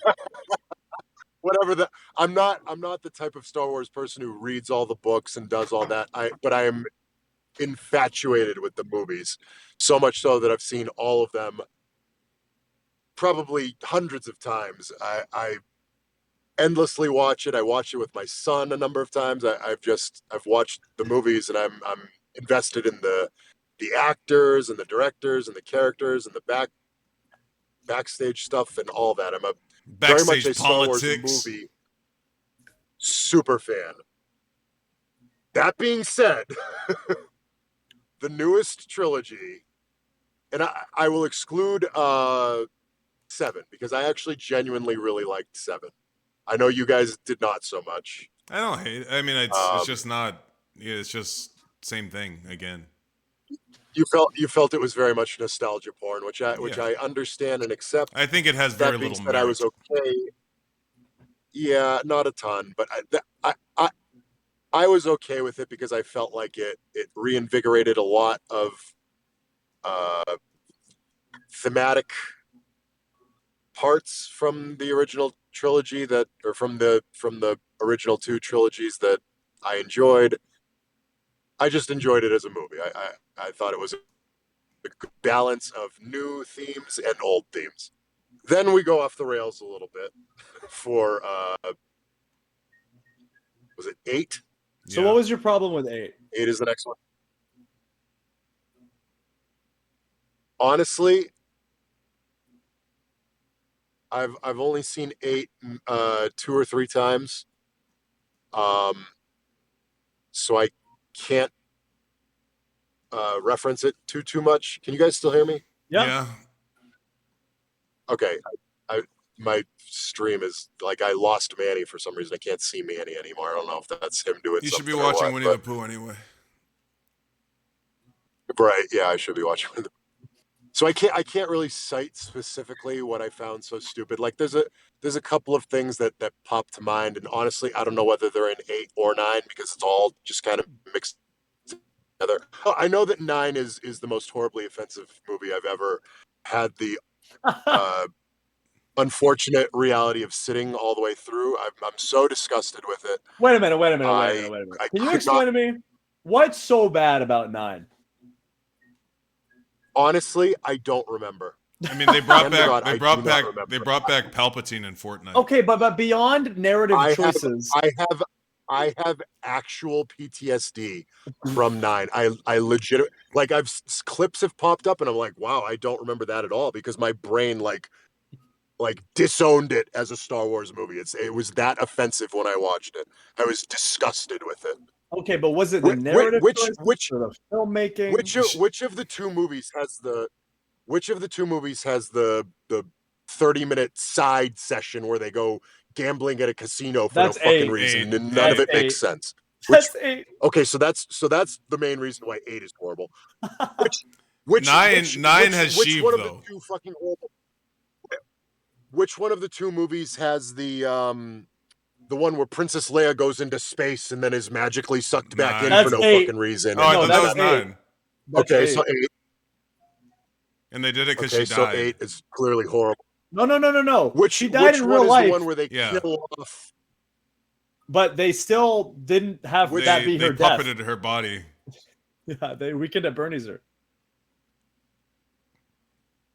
whatever I'm not the type of Star Wars person who reads all the books and does all that. But I am infatuated with the movies, so much so that I've seen all of them probably hundreds of times. I endlessly watch it. I watch it with my son a number of times. I've watched the movies and I'm invested in the actors and the directors and the characters and the backstage stuff and all that. I'm a very much Backstage a Star Wars politics. movie super fan. That being said, the newest trilogy, and I will exclude 7 because I actually genuinely really liked 7. I know you guys did not so much. I don't hate it. I mean, it's just not. Yeah, it's just same thing again. You felt it was very much nostalgia porn, which I understand and accept. I think it has very That being little said, merit. I was okay. Yeah, not a ton, but I was okay with it because I felt like it reinvigorated a lot of thematic parts from the original trilogy from the original 2 trilogies that I enjoyed. I just enjoyed it as a movie. I thought it was a good balance of new themes and old themes. Then we go off the rails a little bit for was it 8? So what was your problem with 8? 8 is the next one. Honestly, I've only seen 8 2 or 3 times. So I can't reference it too much. Can you guys still hear me? Yeah. Okay. My stream is like I lost Manny for some reason. I can't see Manny anymore. I don't know if that's him doing You should be something or watching what, Winnie the Pooh anyway. Right. Yeah, I should be watching. So I can't really cite specifically what I found so stupid. Like there's a couple of things that pop to mind, and honestly, I don't know whether they're in 8 or 9 because it's all just kind of mixed together. I know that 9 is the most horribly offensive movie I've ever had the unfortunate reality of sitting all the way through. I'm so disgusted with it. Wait a minute. I Can you could explain to me what's so bad about 9? Honestly, I don't remember. I mean, they brought Hand to God, back. I do not remember. They brought back Palpatine in Fortnite. Okay, but beyond narrative I choices, have actual PTSD from 9. I legit clips have popped up and I'm like, wow, I don't remember that at all because my brain like like disowned it as a Star Wars movie. It was that offensive when I watched it. I was disgusted with it. Okay, but was it the narrative choice or the filmmaking? Which of the two movies has the the 30-minute side session where they go gambling at a casino for no fucking reason and none of it makes sense? That's 8. Okay, so that's the main reason why 8 is horrible. Nine has which Sheev one of though. the two fucking horrible? Which one of the two movies has the one where Princess Leia goes into space and then is magically sucked back in That's for no 8. fucking reason? Oh, I thought that was 9. That's Okay, 8. so 8. And they did it because Okay, she so died. 8 is clearly horrible. No. She died in real life. Is the one where they kill off? But they still didn't have that be her death. They puppeted her body. Yeah, they Weekend at Bernie's her.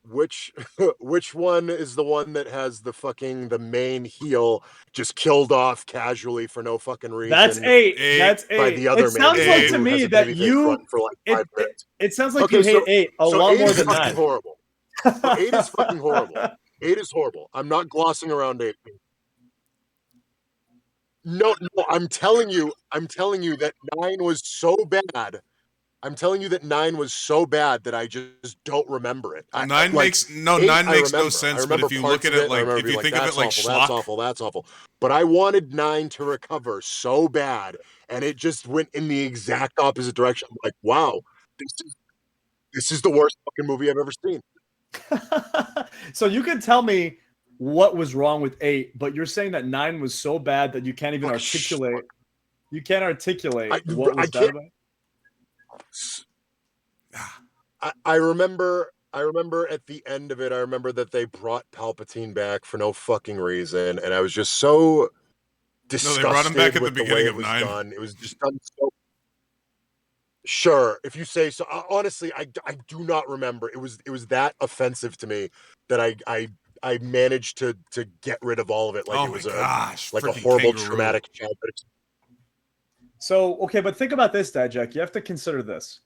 Which one is the one that has the main heel just killed off casually for no fucking reason? That's 8. That's 8. By the other it sounds man like to me that you for like 5 minutes. It sounds like you hate 8 a lot more than 9. Horrible. So 8 is fucking horrible. 8 is horrible. I'm not glossing around 8. No, I'm telling you that 9 was so bad. I'm telling you that 9 was so bad that I just don't remember it. 9 makes no sense. But if you look at it like, if you think of it like schlock, that's awful. But I wanted 9 to recover so bad, and it just went in the exact opposite direction. I'm like, wow, this is the worst fucking movie I've ever seen. So you can tell me what was wrong with 8, but you're saying that 9 was so bad that you can't even articulate. You can't articulate what was bad about it. I remember at the end of it, I remember that they brought Palpatine back for no fucking reason, and I was just so disgusted. No, they brought him back at the beginning of 9. Done. It was just done so. Sure, if you say so. Honestly, I do not remember. It was that offensive to me that I managed to get rid of all of it. Like it was a horrible traumatic childhood. So okay, but think about this, Dijak. You have to consider this.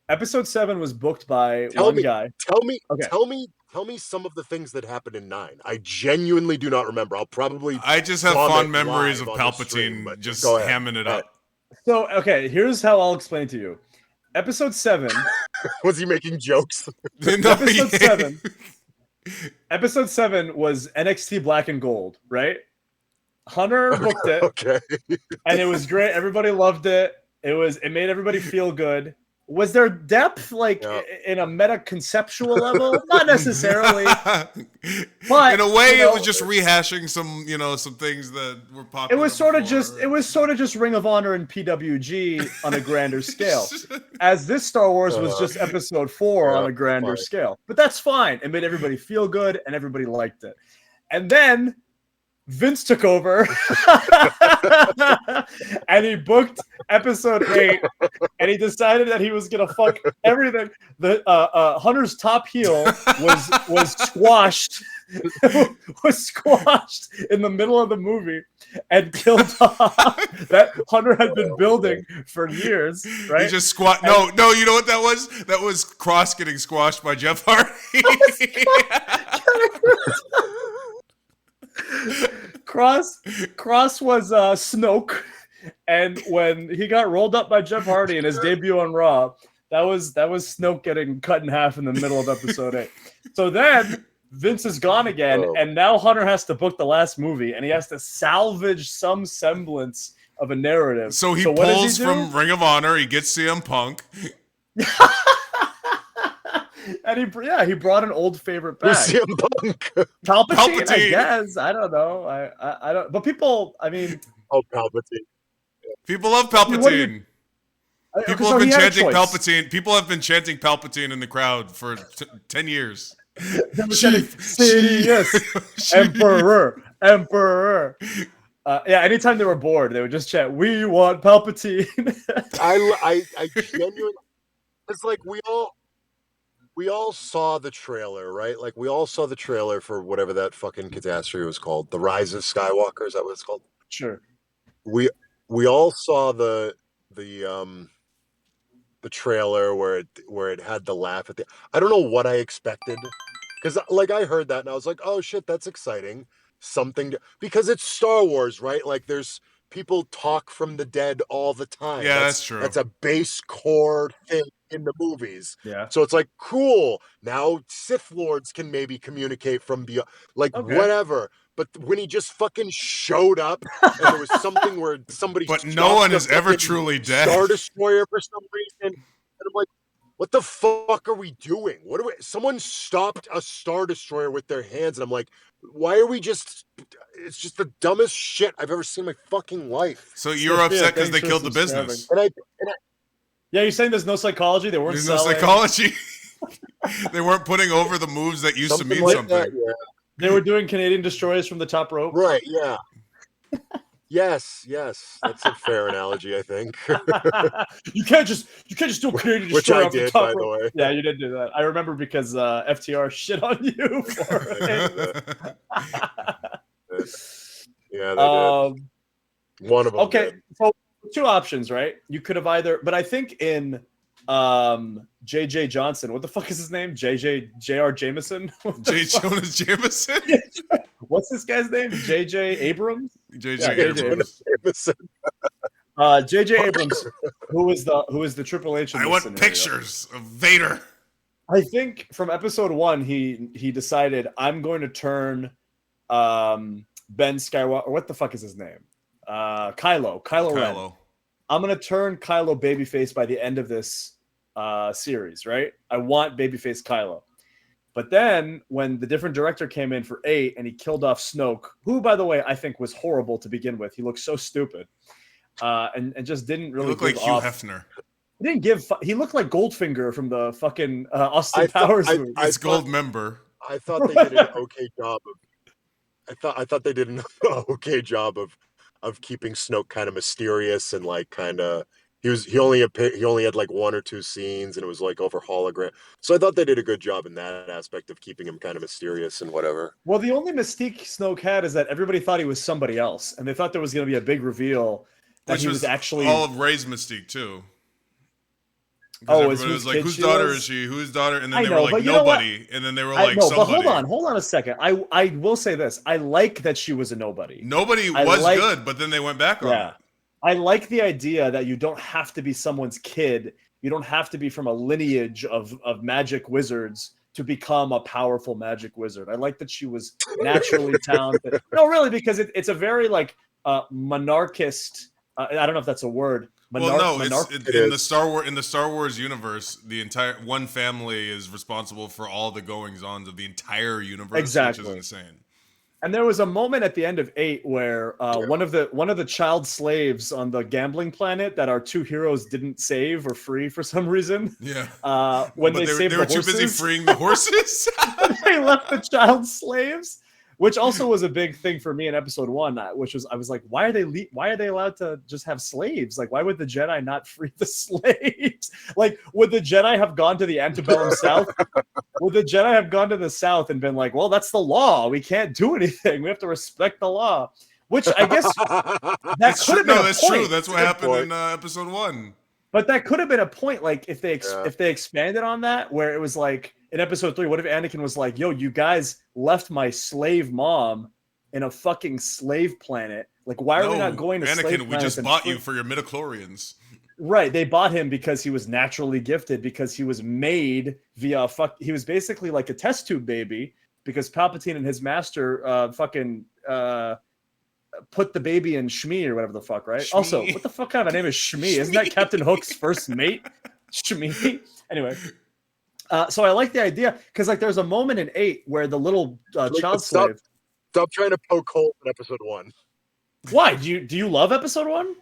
Episode 7 was booked by one guy. Tell me some of the things that happened in 9. I genuinely do not remember. I just have fond memories of Palpatine just hamming it up. So okay, here's how I'll explain it to you. Episode 7. Was he making jokes? Episode 7 was NXT Black and Gold, right? Hunter booked it. Okay. And it was great. Everybody loved it. It made everybody feel good. Was there depth, like in a meta conceptual level? Not necessarily, but in a way, it was just rehashing some things that were popular. It was sort of just Ring of Honor and PWG on a grander scale. As this Star Wars was just Episode 4 on a grander scale, but that's fine. It made everybody feel good, and everybody liked it. And then Vince took over and he booked Episode 8, and he decided that he was gonna fuck everything. The Hunter's top heel was squashed in the middle of the movie and killed off that Hunter had been building for years. Right? He just squat. No, you know what that was? That was Cross getting squashed by Jeff Hardy. Cross was Snoke, and when he got rolled up by Jeff Hardy in his debut on Raw, that was Snoke getting cut in half in the middle of Episode 8. So then Vince is gone again, and now Hunter has to book the last movie, and he has to salvage some semblance of a narrative. So he pulls from Ring of Honor. He gets CM Punk. And he brought an old favorite back. CM Punk. Palpatine, I guess. I don't know. I don't. But people, I mean, Palpatine. People love Palpatine. People have been chanting Palpatine. People have been chanting Palpatine in the crowd for 10 years. They were chanting Sidious, Emperor. Yeah, anytime they were bored, they would just chant, "We want Palpatine." I genuinely. It's like we all saw the trailer, right? Like we all saw the trailer for whatever that fucking catastrophe was called, The Rise of Skywalker. Is that what it's called? Sure. We all saw the trailer where it had the laugh at the. I don't know what I expected because like I heard that and I was like, oh shit, that's exciting. Because it's Star Wars, right? Like there's people talk from the dead all the time. Yeah, that's true. That's a base core thing in the movies. Yeah. So it's like cool. Now Sith Lords can maybe communicate from beyond, like whatever. But when he just fucking showed up and there was something where somebody But no one is ever truly dead. Star Destroyer for some reason, and I'm like, what the fuck are we doing? What are we? Someone stopped a Star Destroyer with their hands, and I'm like, why are we just? It's just the dumbest shit I've ever seen in my fucking life. So you're upset because they killed the business. And I Yeah, you're saying there's no psychology. They weren't. There's no selling. psychology. They weren't putting over the moves that used something to mean like something. that, yeah. They were doing Canadian destroyers from the top rope. Right, yeah. Yes, that's a fair analogy, I think. you can't just do Canadian Which destroyer I off the did, top by the rope. way. Yeah, you did do that. I remember because FTR shit on you for it. Yeah, they did. One of them. Okay, did. so two options, right? You could have either, but I think in JJ Johnson, what the fuck is his name? JR Jameson? J. Jonas Jameson? What's this guy's name? JJ Abrams? JJ Abrams. Jameson. JJ Abrams, who is the Triple H in I this want scenario. pictures of Vader. I think from episode 1, he decided, I'm going to turn Ben Skywalker, what the fuck is his name? Kylo Ren. I'm going to turn Kylo babyface by the end of this series, right? I want babyface Kylo. But then when the different director came in for 8 and he killed off Snoke, who, by the way, I think was horrible to begin with. He looked so stupid and just didn't really look like Hugh off. Hefner. He looked like Goldfinger from the fucking Austin Powers movie. It's Goldmember. I thought they did an okay job I thought they did an okay job of keeping Snoke kind of mysterious and like kind of he only had like 1 or 2 scenes and it was like over hologram. So I thought they did a good job in that aspect of keeping him kind of mysterious and whatever. Well, the only mystique Snoke had is that everybody thought he was somebody else, and they thought there was going to be a big reveal that he was actually all of Rey's mystique too. Oh, everybody was like, whose daughter is she? Whose daughter? And then they were like, nobody. And then they were like, somebody. But hold on a second. I will say this. I like that she was a nobody. Nobody was good, but then they went back on it. I like the idea that you don't have to be someone's kid. You don't have to be from a lineage of magic wizards to become a powerful magic wizard. I like that she was naturally talented. No, really, because it's a very like monarchist. I don't know if that's a word. In the Star Wars universe, the entire one family is responsible for all the goings on of the entire universe, exactly. Which is insane. And there was a moment at the end of 8 where one of the child slaves on the gambling planet that our 2 heroes didn't save or free for some reason. Yeah. When they saved the horses, too busy freeing the horses. They left the child slaves. Which also was a big thing for me in episode 1, which was I was like, why are they allowed to just have slaves? Like, why would the Jedi not free the slaves? Like, would the Jedi have gone to the antebellum South? Would the Jedi have gone to the South and been like, well, that's the law. We can't do anything. We have to respect the law. Which I guess that could have been a point. That's true. That's what happened in episode 1. But that could have been a point, like if they expanded on that, where it was like in episode 3, what if Anakin was like, "Yo, you guys left my slave mom in a fucking slave planet. Like, why are we not going to Anakin, slave we just bought you for your midichlorians." Right, they bought him because he was naturally gifted, because he was made via he was basically like a test tube baby, because Palpatine and his master put the baby in Shmi or whatever the fuck, right? Shmi. Also, what the fuck kind of a name is Shmi? Isn't that Captain Hook's first mate? Shmi. Anyway, so I like the idea because like there's a moment in 8 where the little child slave. Stop trying to poke holes in episode 1. Why do you love episode 1?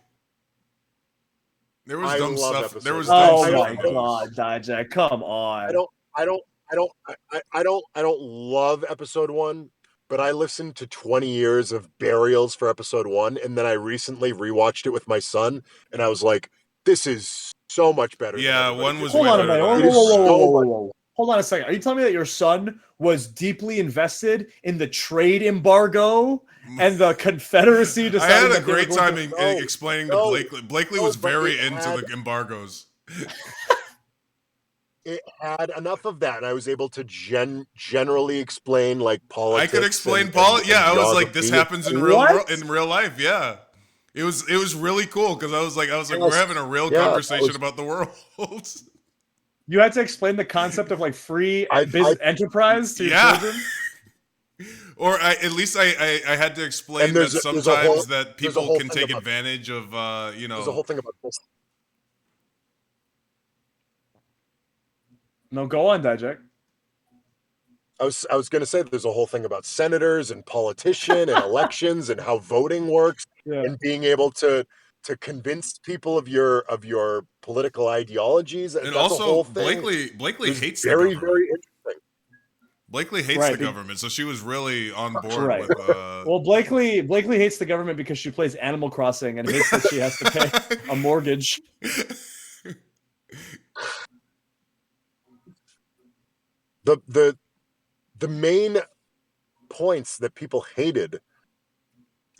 There was dumb stuff. There was oh my god, Dijak, come on. I don't love episode 1. But I listened to 20 years of burials for episode 1, and then I recently rewatched it with my son, and I was like, this is so much better. Yeah, 1 was Hold way on better. a minute. Whoa. Hold on a second. Are you telling me that your son was deeply invested in the trade embargo and the Confederacy deciding I had a that great time explaining to Blakely. Blakely was very into the embargoes. it had enough of that, and I was able to generally explain like politics. I could explain and Yeah, I was like, geography. this happens in What? real life. Yeah, it was really cool because I was like, Yes. we're having a real Yeah, that conversation was- about the world. You had to explain the concept of like free I- business enterprise to your Yeah. children. Or at least I had to explain And that there's a whole- sometimes that there's a people whole can thing take about- advantage of There's a whole thing about this. No, go on, Dijak. I was going to say there's a whole thing about senators and politician and elections and how voting works Yeah. and being able to convince people of your political ideologies. and That's a also whole thing. Blakely It's hates very the government. very interesting. Blakely hates Right, the government, so she was really on board Right. with Well, Blakely hates the government because she plays Animal Crossing and hates that she has to pay a mortgage. The main points that people hated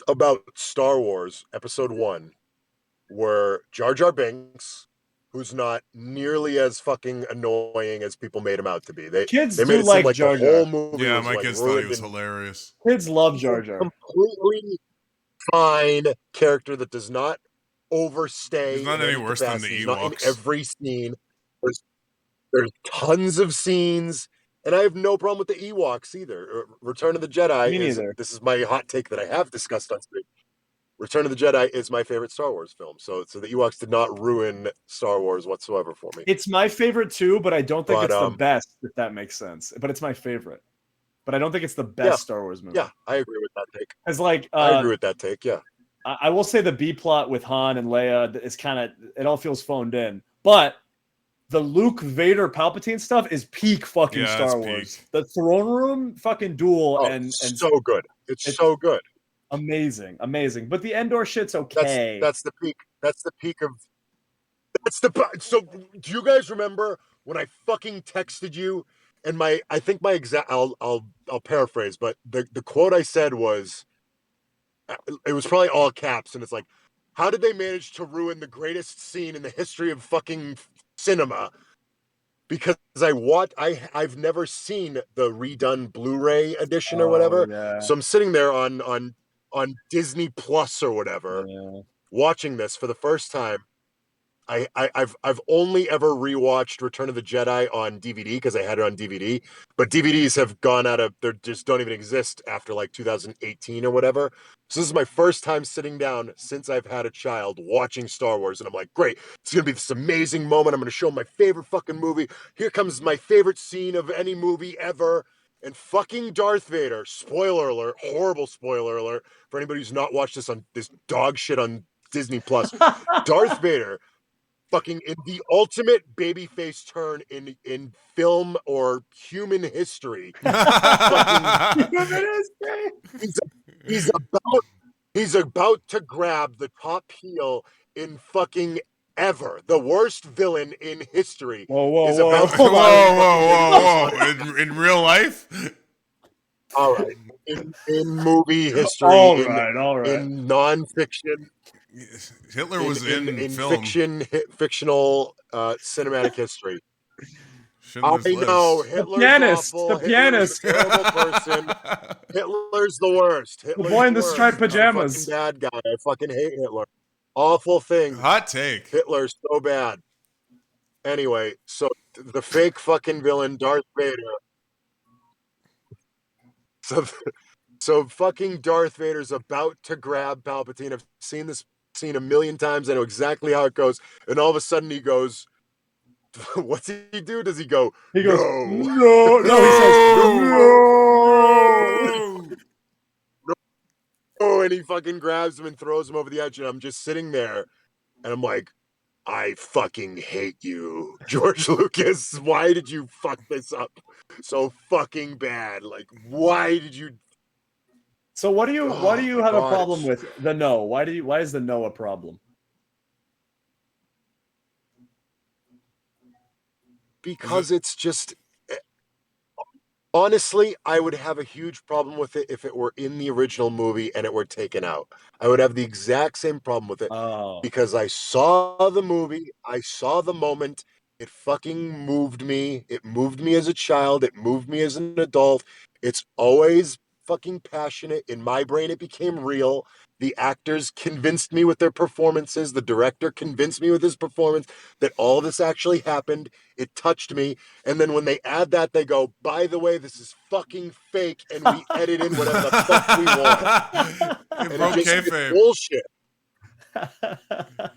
about Star Wars Episode 1 were Jar Jar Binks, who's not nearly as fucking annoying as people made him out to be. Kids They do made it seem like like Jar the Jar. whole movie yeah, was my like kids thought he ruined was and hilarious. Kids love he's Jar a Jar. completely fine character that does not overstay. He's not in any any worse than the capacity. He's not in Ewoks. every scene. There's tons of scenes, and I have no problem with the Ewoks either. Return of the Jedi Me is neither. this is my hot take that I have discussed on screen. Return of the Jedi is my favorite Star Wars film. So the Ewoks did not ruin Star Wars whatsoever for me. It's my favorite too, but I don't think But, it's the best, if that makes sense. But it's my favorite. But I don't think it's the best Yeah. Star Wars movie. Yeah, I agree with that take. As like I agree with that take. Yeah. I will say the B plot with Han and Leia is kind of, it all feels phoned in. But the Luke Vader Palpatine stuff is peak fucking Yeah, Star it's Wars. peak. The throne room fucking duel and so good. It's so good. Amazing. But the Endor shit's That's okay. that's the peak. That's the peak of. So. Do you guys remember when I fucking texted you and I think my exact. I'll paraphrase, but the quote I said was. It was probably all caps, and it's like, how did they manage to ruin the greatest scene in the history of fucking cinema? Because I've never seen the redone Blu-ray edition or whatever. Yeah. So I'm sitting there on Disney Plus or whatever, watching this for the first time. I've only ever rewatched Return of the Jedi on DVD because I had it on DVD, but DVDs have gone out of they just don't even exist after like 2018 or whatever. So this is my first time sitting down since I've had a child watching Star Wars, and I'm like, great, it's gonna be this amazing moment. I'm gonna show my favorite fucking movie. Here comes my favorite scene of any movie ever. And fucking Darth Vader, spoiler alert, horrible spoiler alert for anybody who's not watched this dog shit on Disney Plus. Darth Vader fucking in the ultimate babyface turn in film or human history. he's about to grab the top heel in fucking ever. The worst villain in history is about to whoa. In real life? All right. In movie history, all right. in nonfiction, Hitler was in film. fictional cinematic history. Schindler's I know List. Hitler's The pianist. Hitler's a terrible person. Hitler's the worst. The boy in the striped pajamas. I'm a fucking bad guy. I fucking hate Hitler. Awful thing. Hot take. Hitler's so bad. Anyway, so the fake fucking villain Darth Vader. So fucking Darth Vader's about to grab Palpatine. I've seen this scene a million times. I know exactly how it goes. And all of a sudden he goes, what's he do? Does he go, He goes, no. No, he says, No. And he fucking grabs him and throws him over the edge. And I'm just sitting there and I'm like, I fucking hate you, George Lucas. Why did you fuck this up so fucking bad? Like, why did you? So why do you Oh, have a God, problem it's- with the no? Why is the no a problem? Because it's just honestly, I would have a huge problem with it if it were in the original movie and it were taken out. I would have the exact same problem with it Oh. because I saw the movie, I saw the moment, It fucking moved me. It moved me as a child. It moved me as an adult. It's always fucking passionate. In my brain, it became real. The actors convinced me with their performances. The director convinced me with his performance that all this actually happened. It touched me. And then when they add that, they go, by the way, this is fucking fake. And we edit in whatever the fuck we want. It And broke it's kayfabe. bullshit.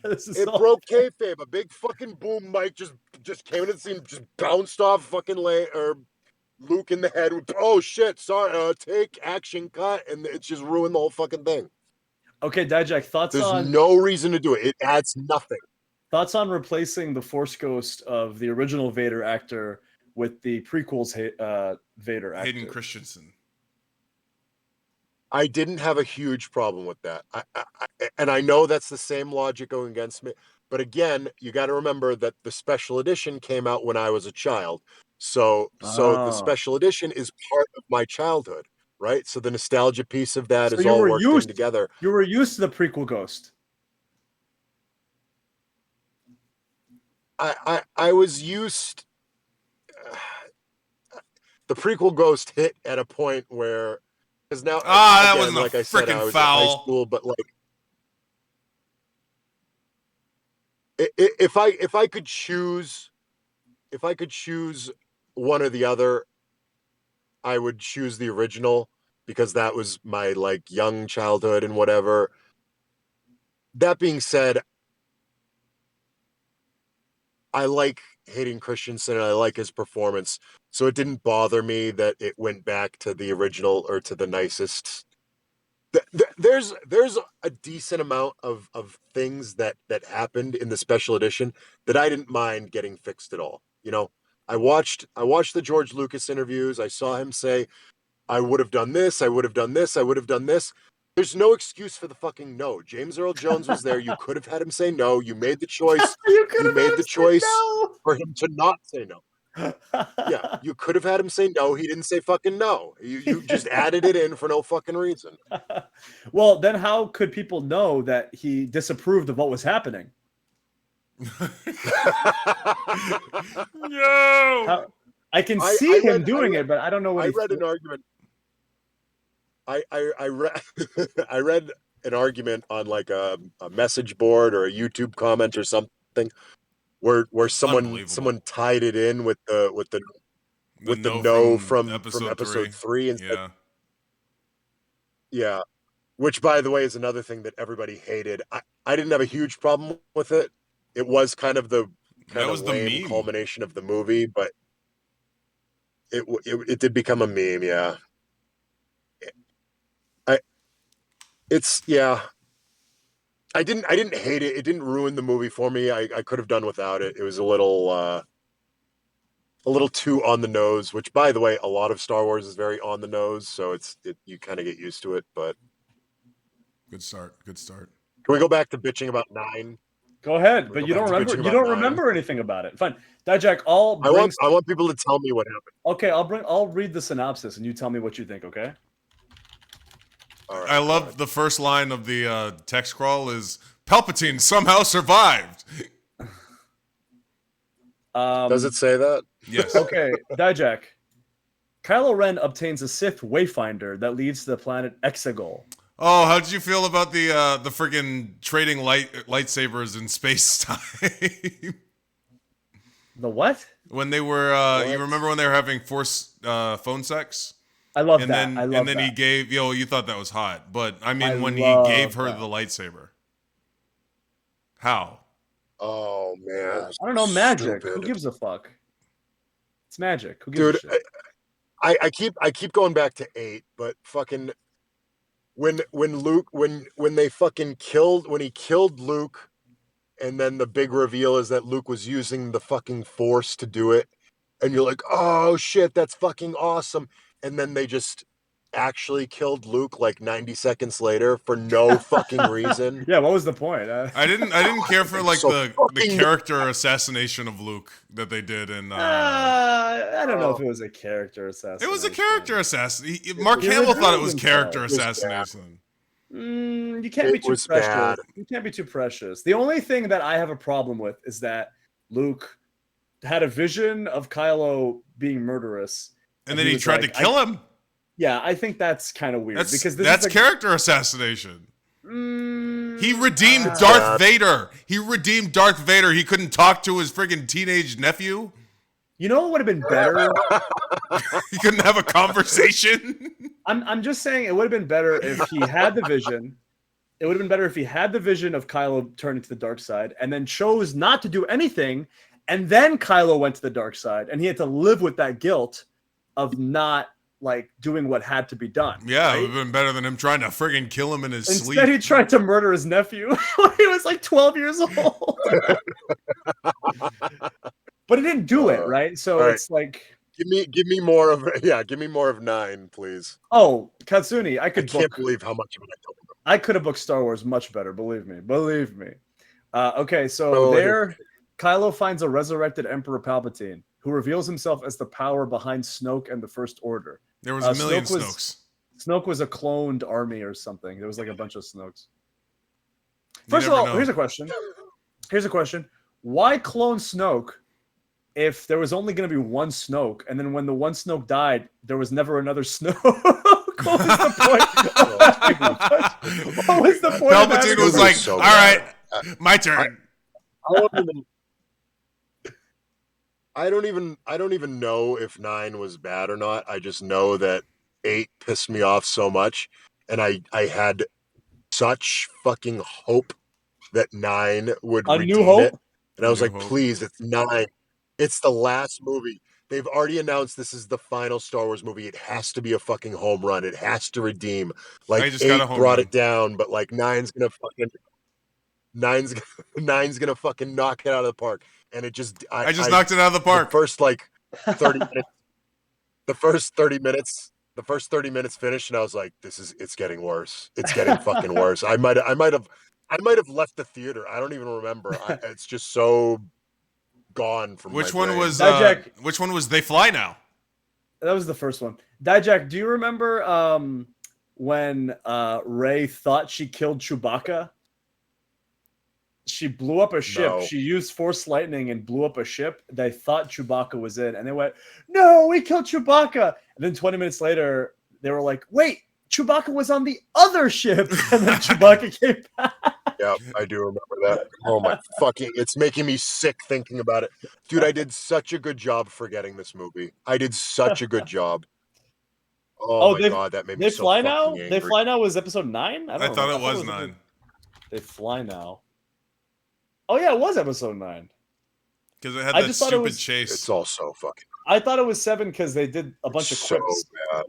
This is It all- broke kayfabe. A big fucking boom mic just came into the scene, just bounced off fucking Luke in the head. Oh shit! Sorry. Take action cut, and it's just ruined the whole fucking thing. Okay, Dijak, There's no reason to do it. It adds nothing. thoughts on replacing the Force Ghost of the original Vader actor with the prequels Vader actor? Hayden Christensen. I didn't have a huge problem with that. And I know that's the same logic going against me. But again, you got to remember that the special edition came out when I was a child. So the Oh. special edition is part of my childhood, right? So the nostalgia piece of that So is you all were worked in used together. You were used to the prequel Ghost. I was used. The prequel Ghost hit at a point where, because now that again, wasn't a like I said, I freaking was in high foul. school, but like if I could choose, if I could choose one or the other, I would choose the original because that was my like young childhood and whatever. That being said, I like Hayden Christensen and I like his performance, so it didn't bother me that it went back to the original or to the nicest. There's a decent amount of things that happened in the special edition that I didn't mind getting fixed at all. You know, I watched the George Lucas interviews. I saw him say, I would have done this, I would have done this, I would have done this. There's no excuse for the fucking no. James Earl Jones was there. You could have had him say no. You made the choice. You could You have made the choice answered for him to not say no. no. Yeah, you could have had him say no. He didn't say fucking no. You just added it in for no fucking reason. Well, then how could people know that he disapproved of what was happening? No. I can I- see I him read- I doing read- it, but I don't know what I he read an argument. I read I read an argument on like a message board or a YouTube comment or something where someone Unbelievable. tied it in with the The no from episode episode 3. 3 and said, Yeah. yeah, which by the way is another thing that everybody hated. I didn't have a huge problem with it. It was kind of the That was the lame meme. culmination of the movie, but it did become a meme. Yeah, I it's yeah. I didn't hate it. It didn't ruin the movie for me. I could have done without it. It was a little too on the nose, which by the way, a lot of Star Wars is very on the nose, so you kind of get used to it. But Good start. Good start. can we go back to bitching about 9? Go ahead, Can we but go you back don't to remember. bitching You about don't 9? remember anything about it. Fine, Dijak. I'll I bring. want people to tell me what happened. Okay, I'll read the synopsis, and you tell me what you think. Okay. All right, I go love ahead. the first line of the text crawl is Palpatine somehow survived. Does it say that? Yes. Okay, Dijak. Kylo Ren obtains a Sith wayfinder that leads to the planet Exegol. Oh, how did you feel about the friggin' trading lightsabers in space time? The what? When they were you remember when they were having force phone sex? I love And that. then I love and then that. he gave you thought that was hot, but I mean I when he love gave her that. the lightsaber. How? Oh man, I don't know. Magic. stupid. Who gives a fuck? It's magic. Who gives a Dude, shit? I keep going back to 8, but fucking when Luke when they fucking killed when he killed Luke, and then the big reveal is that Luke was using the fucking Force to do it, and you're like, oh shit, that's fucking awesome, and then they just actually killed Luke like 90 seconds later for no fucking reason. Yeah. What was the point? I didn't care for like So the fucking character assassination of Luke that they did in I don't know if it was a character assassination. it was a character assassination. Mark He Hamill thought it redeemed was himself. character It was bad. assassination. You can't be It too was precious. bad. You can't be too precious. The only thing that I have a problem with is that Luke had a vision of Kylo being murderous, And then he was tried to like, kill him. Yeah, I think that's kind of weird because that's character assassination. He redeemed Darth Vader. He redeemed Darth Vader. He couldn't talk to his friggin' teenage nephew. You know what would have been better? He couldn't have a conversation. I'm just saying it would have been better if he had the vision. It would have been better if he had the vision of Kylo turning to the dark side and then chose not to do anything, and then Kylo went to the dark side, and he had to live with that guilt of not like doing what had to be done. Yeah, right? it would have been better than him trying to friggin' kill him in his sleep. Instead, he tried to murder his nephew when he was like 12 years old. But he didn't do it, right? So it's like give me more of 9, please. Oh, Katsuni, I can't believe how much of it I don't remember. I could have booked Star Wars much better, believe me. Okay, so Kylo finds a resurrected Emperor Palpatine, who reveals himself as the power behind Snoke and the First Order. There was a million Snokes. Snoke was a cloned army or something. There was like a bunch of Snokes. First of all, here's a question. Why clone Snoke if there was only going to be one Snoke, and then when the one Snoke died, there was never another Snoke? What was the point? What was the point? Palpatine was like, all right, my turn. I don't even know if 9 was bad or not. I just know that 8 pissed me off so much, and I had such fucking hope that 9 would redeem it. And I was like, please, it's 9. It's the last movie. They've already announced this is the final Star Wars movie. It has to be a fucking home run. It has to redeem. Like 8 brought it down, but like 9's gonna fucking knock it out of the park. And it just I just knocked it out of the park. The first like 30 minutes. The first 30 minutes finished, and I was like, it's getting worse. It's getting fucking worse. I might have left the theater. I don't even remember. It's just so gone from which my one brain. was which one was They Fly Now? That was the first one. Dijak, do you remember when Rey thought she killed Chewbacca? She blew up a ship. No. She used Force Lightning and blew up a ship. They thought Chewbacca was in, and they went, "No, we killed Chewbacca." And then 20 minutes later, they were like, "Wait, Chewbacca was on the other ship," and then Chewbacca came back. Yeah, I do remember that. Oh my fucking! It's making me sick thinking about it, dude. I did such a good job forgetting this movie. I did such a good job. Oh my god, that made me so fucking angry. They Fly Now was episode 9. I thought it was 9. They Fly Now. Oh yeah, it was episode 9. Because it had that stupid chase. It's all so fucking. I thought it was 7 because they did a bunch of quips. So bad.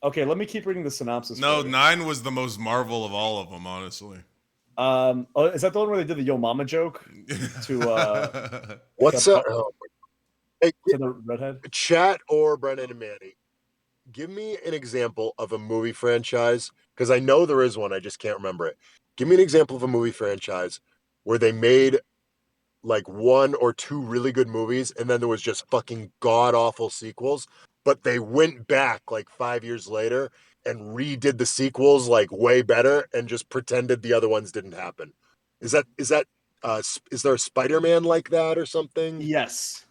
Okay, let me keep reading the synopsis. No, 9 was the most Marvel of all of them, honestly. Is that the one where they did the Yo Mama joke to what's up? Hey, to the redhead? Chat or Brennan and Manny, give me an example of a movie franchise, because I know there is one, I just can't remember it. Give me an example of a movie franchise where they made like 1 or 2 really good movies, and then there was just fucking god awful sequels, but they went back like 5 years later and redid the sequels like way better and just pretended the other ones didn't happen. Is there a Spider-Man like that or something? Yes.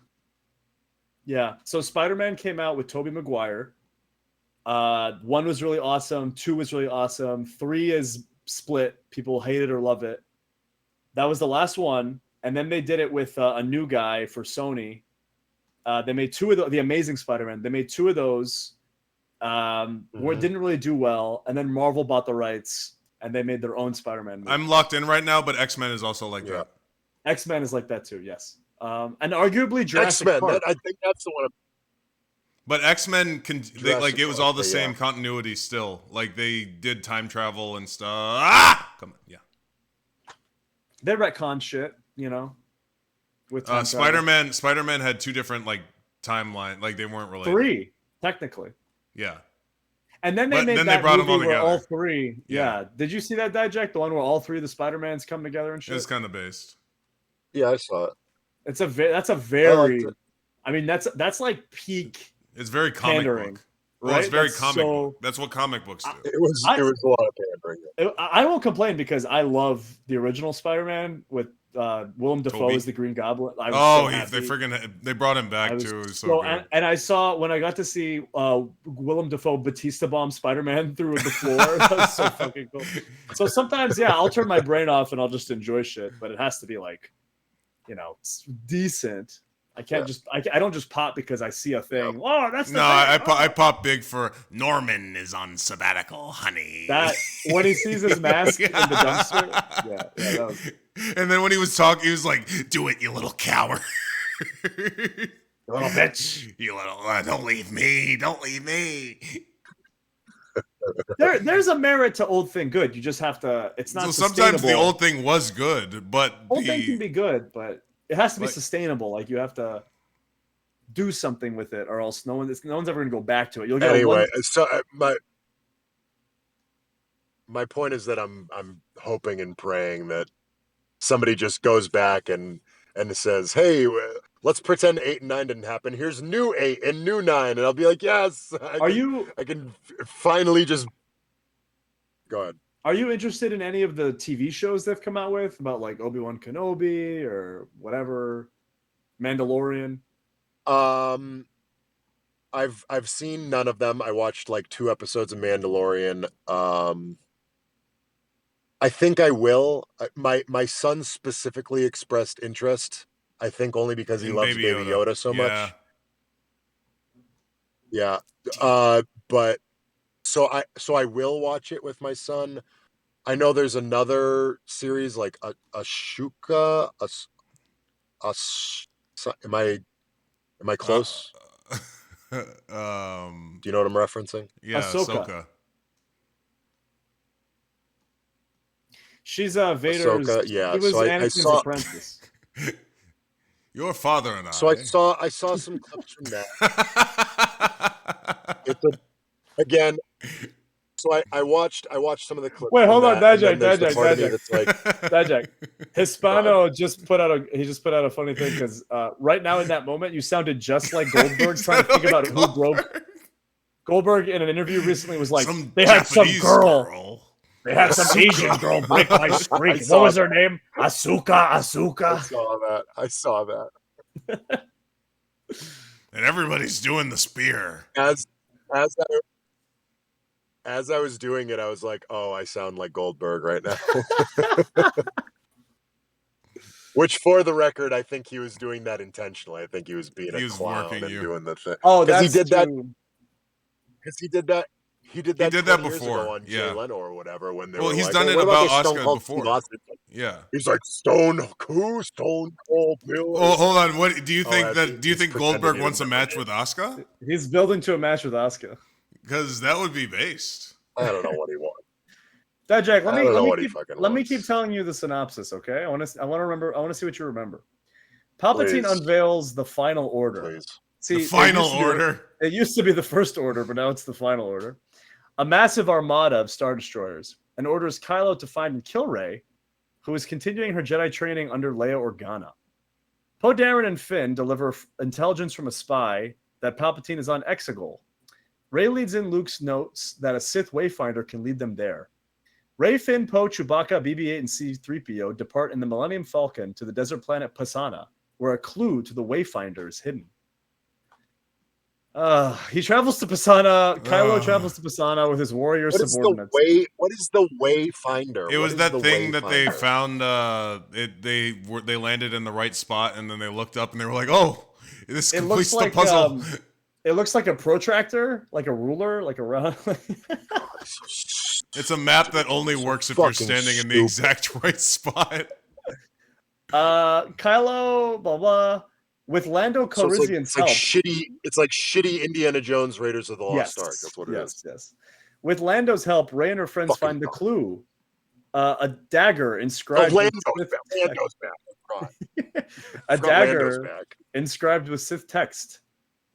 Yeah. So Spider-Man came out with Tobey Maguire. 1 was really awesome. 2 was really awesome. 3 is split. People hate it or love it. That was the last one. And then they did it with a new guy for Sony. They made 2 of the Amazing Spider-Man. They made 2 of those. Where it didn't really do well, and then Marvel bought the rights and they made their own Spider-Man movie. I'm locked in right now, but X-Men is also like that. X-Men is like that too, yes. And arguably Jurassic Park. I think that's the one. But X-Men it was all the same continuity still. Like they did time travel and stuff. Come on, yeah. They retcon shit, with time Spider-Man. Spider-Man had 2 different like timeline, like they weren't related. 3, technically. Yeah. And then they made that movie where all 3. Yeah. Did you see that, Dijak? The one where all 3 of the Spider-Mans come together and shit? It's kind of based. Yeah, I saw it. That's a very. I mean, that's like peak. It's very comic book. Right? Well, it's very comic book. That's what comic books do. It was a lot of pandering. I won't complain because I love the original Spider-Man with Willem Dafoe Toby? is the Green Goblin. I was so happy. They brought him back I was too. It was so so, good. and I saw when I got to see Willem Dafoe Batista bomb Spider-Man through the floor. That was so fucking cool. So sometimes, yeah, I'll turn my brain off and I'll just enjoy shit, but it has to be like, decent. I can't I don't just pop because I see a thing. Yep. Oh, that's the No, thing. I pop big for Norman is on sabbatical, honey. That when he sees his mask in the dumpster. Yeah, that was. And then when he was talking, he was like, "Do it, you little coward." You little bitch. You little, don't leave me. Don't leave me. There's a merit to old thing good. You just have to. It's not. So sometimes the sustainable. old thing was good, but Old thing can be good, but it has to be Like- sustainable. Like you have to do something with it, or else no one's ever going to go back to it. You'll get Anyway, so my point is that I'm hoping and praying that somebody just goes back and says, "Hey, let's pretend 8 and 9 didn't happen. Here's new 8 and new 9," and I'll be like, "Yes, I can finally just go ahead." Are you interested in any of the TV shows they've come out with about like Obi-Wan Kenobi or whatever, Mandalorian? I've seen none of them. I watched like 2 episodes of Mandalorian. I think I will. My son specifically expressed interest. I think only because he in loves Baby Yoda so Yeah. much. Yeah. But so I will watch it with my son. I know there's another series like Ashuka. Am I close? Do you know what I'm referencing? Yeah, Ahsoka. Ahsoka. She's Vader's. Ahsoka, yeah. He was So I Anakin's saw apprentice. Your father and I. So I saw some clips from that. It's again. So I watched some of the clips. Wait, hold from on, that, and then Dijak, there's the Dijak, part of me Dijak. that's like, Dijak. Hispano just put out a funny thing because right now in that moment you sounded just like Goldberg trying to think about who broke. Goldberg in an interview recently was like, they had some girl. They had some Asian girl break my streak. What was her name? Asuka. I saw that. And everybody's doing the spear. As I was doing it, I was like, "Oh, I sound like Goldberg right now." Which, for the record, I think he was doing that intentionally. I think he was being a clown and doing the thing. Oh, because that's he did that. true. Because he did that. He did that 20 years before, ago on Jay Leno or whatever. When they were he's like, done "Hey, it what about this Stone Asuka Cold before. Steve Austin thing?" Yeah. He's like Stone Cold Bill. Oh, hold on. What do you think do you think pretending Goldberg he wants a didn't match know with Asuka? He's building to a match with Asuka. Because that would be based. I don't know what he wants. Dijak, let me keep wants. telling you the synopsis, okay? I want to see what you remember. Palpatine Please. unveils the final order. Please. See, The final order. It used to be the first order, but now it's the final order. A massive armada of Star Destroyers, and orders Kylo to find and kill Rey, who is continuing her Jedi training under Leia Organa. Poe Dameron and Finn deliver intelligence from a spy that Palpatine is on Exegol. Rey leads in Luke's notes that a Sith Wayfinder can lead them there. Rey, Finn, Poe, Chewbacca, BB-8, and C-3PO depart in the Millennium Falcon to the desert planet Pasana, where a clue to the Wayfinder is hidden. He travels to Pasana. Kylo travels to Pasana with his warrior subordinates. What is the Wayfinder? It was that thing that they found. They landed in the right spot, and then they looked up and they were like, "Oh, this completes the puzzle." It looks like a protractor, like a ruler, like a round. It's a map that only works if you're standing in the exact right spot. Kylo, blah blah. With Lando Calrissian's help, it's like shitty Indiana Jones Raiders of the Lost Ark. That's what it is. Yes. With Lando's help, Rey and her friends find the clue: a dagger inscribed. Lando's back. A dagger inscribed with Sith text,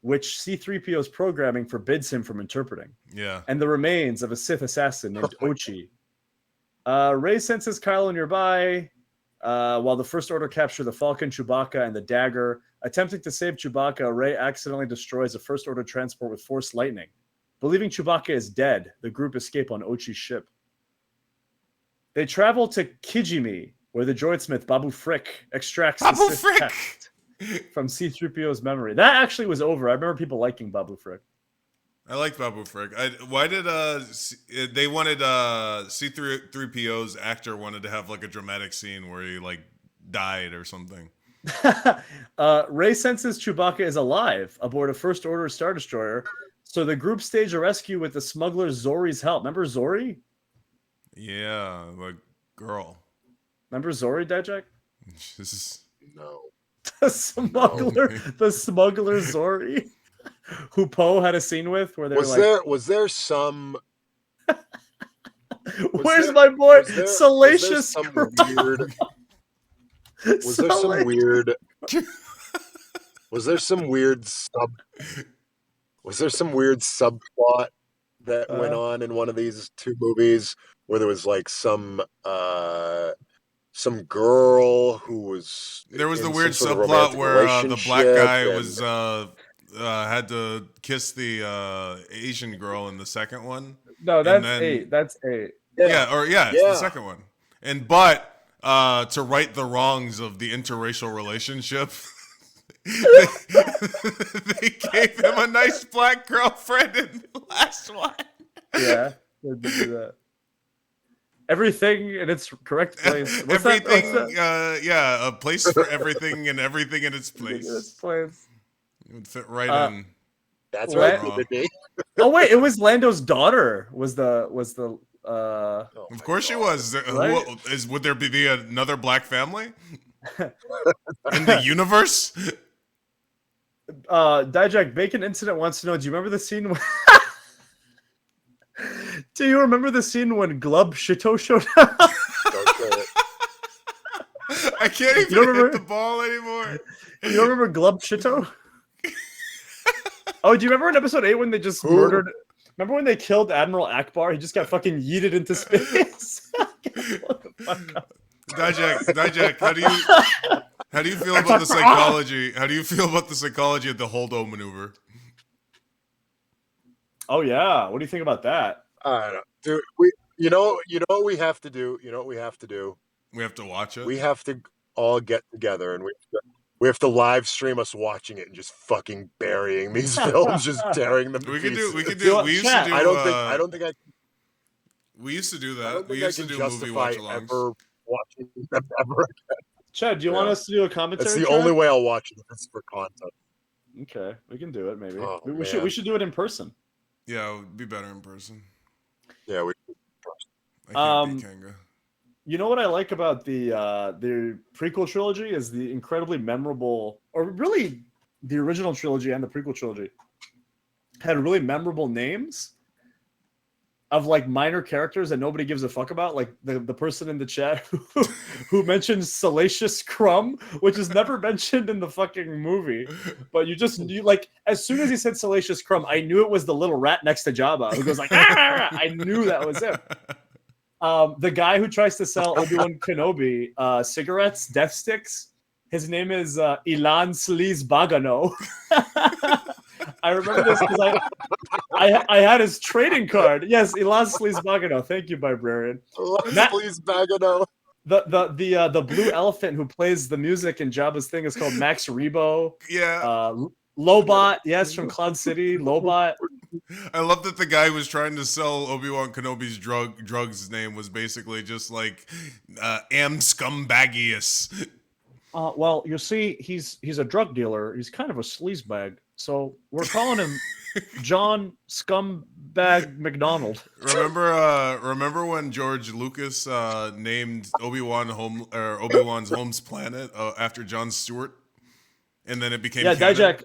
which C-3PO's programming forbids him from interpreting. Yeah. And the remains of a Sith assassin named Ochi. Rey senses Kylo nearby, while the First Order capture the Falcon, Chewbacca, and the dagger. Attempting to save Chewbacca, Rey accidentally destroys a First Order transport with Force lightning. Believing Chewbacca is dead, the group escape on Ochi's ship. They travel to Kijimi, where the droidsmith Babu Frick extracts Babu the Sith Frick! text from C-3PO's memory. That actually was over. I remember people liking Babu Frick. I liked Babu Frick. Why did they wanted C-3PO's actor wanted to have like a dramatic scene where he like died or something? Rey senses Chewbacca is alive aboard a First Order Star Destroyer, so the group stage a rescue with the smuggler Zori's help. Remember Zori? Yeah, the girl. Remember Zori, Dijak? This is No. The smuggler Zori, who Poe had a scene with, where they're Was there some where's my boy Salacious? Was there some weird was there some weird subplot that went on in one of these two movies where there was like some girl who was there was in the weird some sort of subplot where the black guy relationship was had to kiss the Asian girl in the second one. No, that's 8. That's 8. It's the second one. But to right the wrongs of the interracial relationship, they gave him a nice black girlfriend in the last one. Yeah, they did do that. Everything in its correct place. What's everything, that? a place for everything and everything in its place. It would fit right in. That's right. Oh wait, it was Lando's daughter. Was the Of course she was. Right? Would there be another black family in the universe? Dijak Bacon Incident wants to know, do you remember the scene when do you remember the scene when Glub Shito showed up? I can't even hit the ball anymore. You don't remember Glub Shito? Oh, do you remember in episode 8 when they just murdered? Remember when they killed Admiral Akbar? He just got fucking yeeted into space. Dijak, how do you feel about the psychology? How do you feel about the psychology of the Holdo maneuver? Oh yeah, what do you think about that? I don't know, dude. You know what we have to do. You know what we have to do. We have to watch it. We have to all get together and we have to live stream us watching it and just fucking burying these films, just tearing them to pieces. We used to do. I don't think I. We used to do that. I don't think We used I to can do movie watch justify alongs. ever watching them ever again. Chad, do you want us to do a commentary? That's the track? only way I'll watch it if it's for content. Okay, we can do it. Maybe Oh, we should do it in person. Yeah, it would be better in person. Yeah, we. I can't beat Kanga. You know what I like about the prequel trilogy is the incredibly memorable, or really the original trilogy and the prequel trilogy had really memorable names of like minor characters that nobody gives a fuck about. Like the person in the chat who mentioned Salacious Crumb, which is never mentioned in the fucking movie. But you like, as soon as he said Salacious Crumb, I knew it was the little rat next to Jabba who goes like, ah! I knew that was him. The guy who tries to sell Obi-Wan Kenobi cigarettes, death sticks, his name is Ilan Sleaze Bagano. I remember this because I had his trading card. Yes, Ilan Sleaze Bagano. Thank you, Librarian. Sleaze Bagano. The blue elephant who plays the music in Jabba's thing is called Max Rebo. Yeah. Lobot, yes, from Cloud City. Lobot. I love that the guy who was trying to sell Obi-Wan Kenobi's drugs name was basically just like Am Scumbaggius. Well, you see, he's a drug dealer. He's kind of a sleazebag. So we're calling him John Scumbag McDonald. Remember when George Lucas named Obi-Wan's home's planet after Jon Stewart, and then it became Dijak.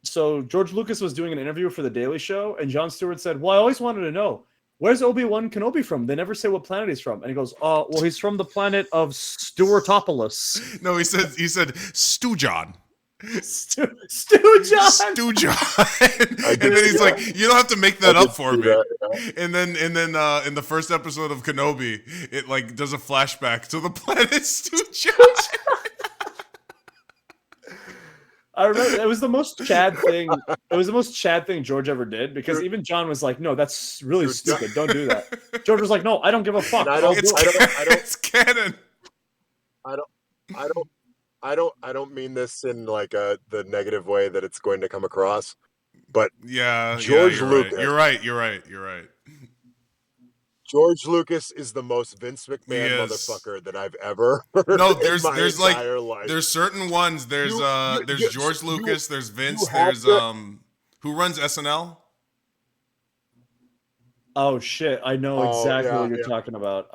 So George Lucas was doing an interview for The Daily Show, and Jon Stewart said, "Well, I always wanted to know, where's Obi-Wan Kenobi from? They never say what planet he's from." And he goes, "Oh, well, he's from the planet of Stewartopolis." No, he said Stewjon. Stewjon. Stewjon. And then he's like, "You don't have to make that up for me." That, yeah. And then in the first episode of Kenobi, it like does a flashback to the planet Stewjon. I remember it was the most Chad thing. It was the most Chad thing George ever did because even John was like, "No, that's really Dude, stupid. Don't do that." George was like, "No, I don't give a fuck. And I I'll don't, do I it." don't, I don't, It's canon. I don't, I don't, I don't mean this in like the negative way that it's going to come across, but Yeah, George you're right. Lucas, You're right. You're right. You're right. George Lucas is the most Vince He McMahon is. motherfucker that I've ever heard No, in my there's like entire life. there's certain ones. There's there's George Lucas. There's Vince. have There's to- who runs SNL? Oh shit! I know Oh, exactly yeah, what you're yeah. talking about.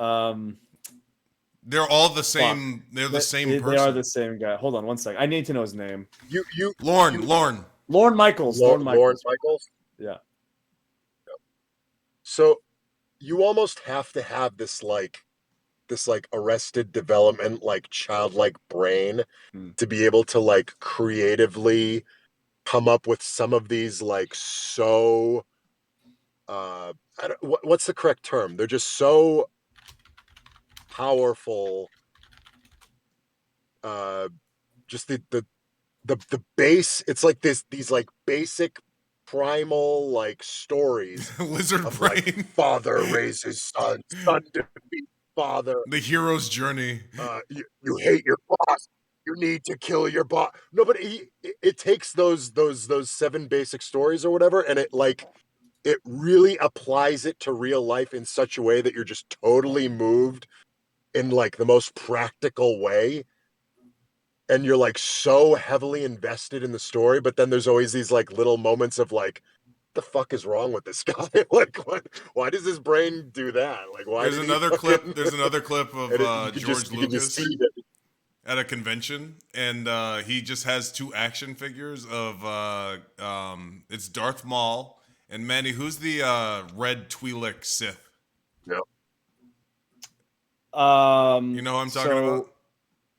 They're all the Fuck. same. They're the They, same they person. are the same guy. Hold on one second. I need to know his name. You, Lorne. Lorne Michaels. Lorne Lorne Michaels. Michaels. Yeah. So you almost have to have this like arrested development, like childlike brain Hmm. to be able to like creatively come up with some of these like so I don't, what's the correct term? They're just so powerful. Uh, just the base. It's like these like basic primal like stories Lizard of like brain. father raises son, son defeats father. The hero's journey. You hate your boss. You need to kill your boss. No, but it takes those seven basic stories or whatever, and it really applies it to real life in such a way that you're just totally moved in like the most practical way, and you're like so heavily invested in the story. But then there's always these like little moments of like, the fuck is wrong with this guy? Like, what? Why does his brain do that? Like, why There's did another he clip. fucking... There's another clip of George you could just Lucas see that. at a convention, and he just has two action figures of it's Darth Maul and Manny. Who's the red Twi'lek Sith? Yeah. You know who I'm talking about?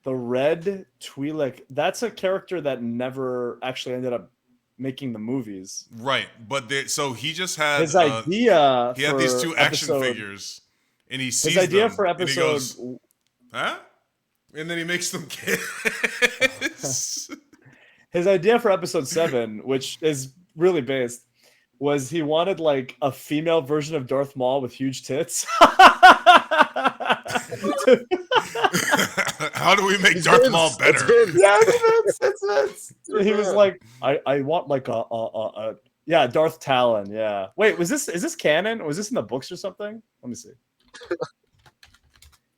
The red Twi'lek, that's a character that never actually ended up making the movies. Right, but so he just had His idea he had these two action episode, figures, and he sees his idea them, for and he episode goes, "Huh?" And then he makes them kiss. his idea for episode 7, which is really based, was he wanted like a female version of Darth Maul with huge tits. How do we make Darth Maul better? It's Vince. He was like, I want like a yeah, Darth Talon. Yeah. Wait, is this canon? Was this in the books or something? Let me see.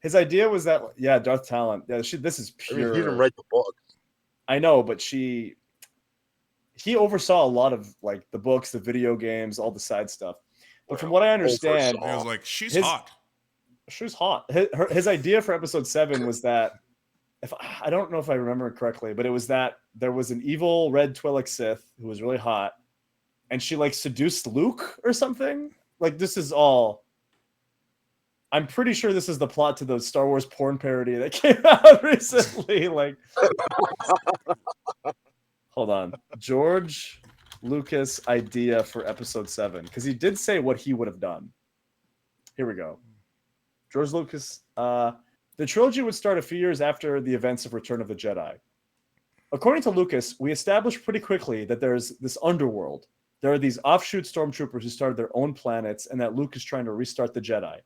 His idea was that Darth Talon. Yeah, this is I mean, pure. he didn't write the book. I know, but he oversaw a lot of like the books, the video games, all the side stuff. But from what I understand, he was like, "She's hot." She was hot. His idea for episode 7 was that, if I don't know if I remember it correctly, but it was that there was an evil red Twi'lek Sith who was really hot, and she like seduced Luke or something. Like this is all. I'm pretty sure this is the plot to the Star Wars porn parody that came out recently. Like, hold on, George Lucas idea for episode 7, because he did say what he would have done. Here we go. George Lucas, the trilogy would start a few years after the events of Return of the Jedi. According to Lucas, we established pretty quickly that there's this underworld. There are these offshoot stormtroopers who started their own planets, and that Luke is trying to restart the Jedi.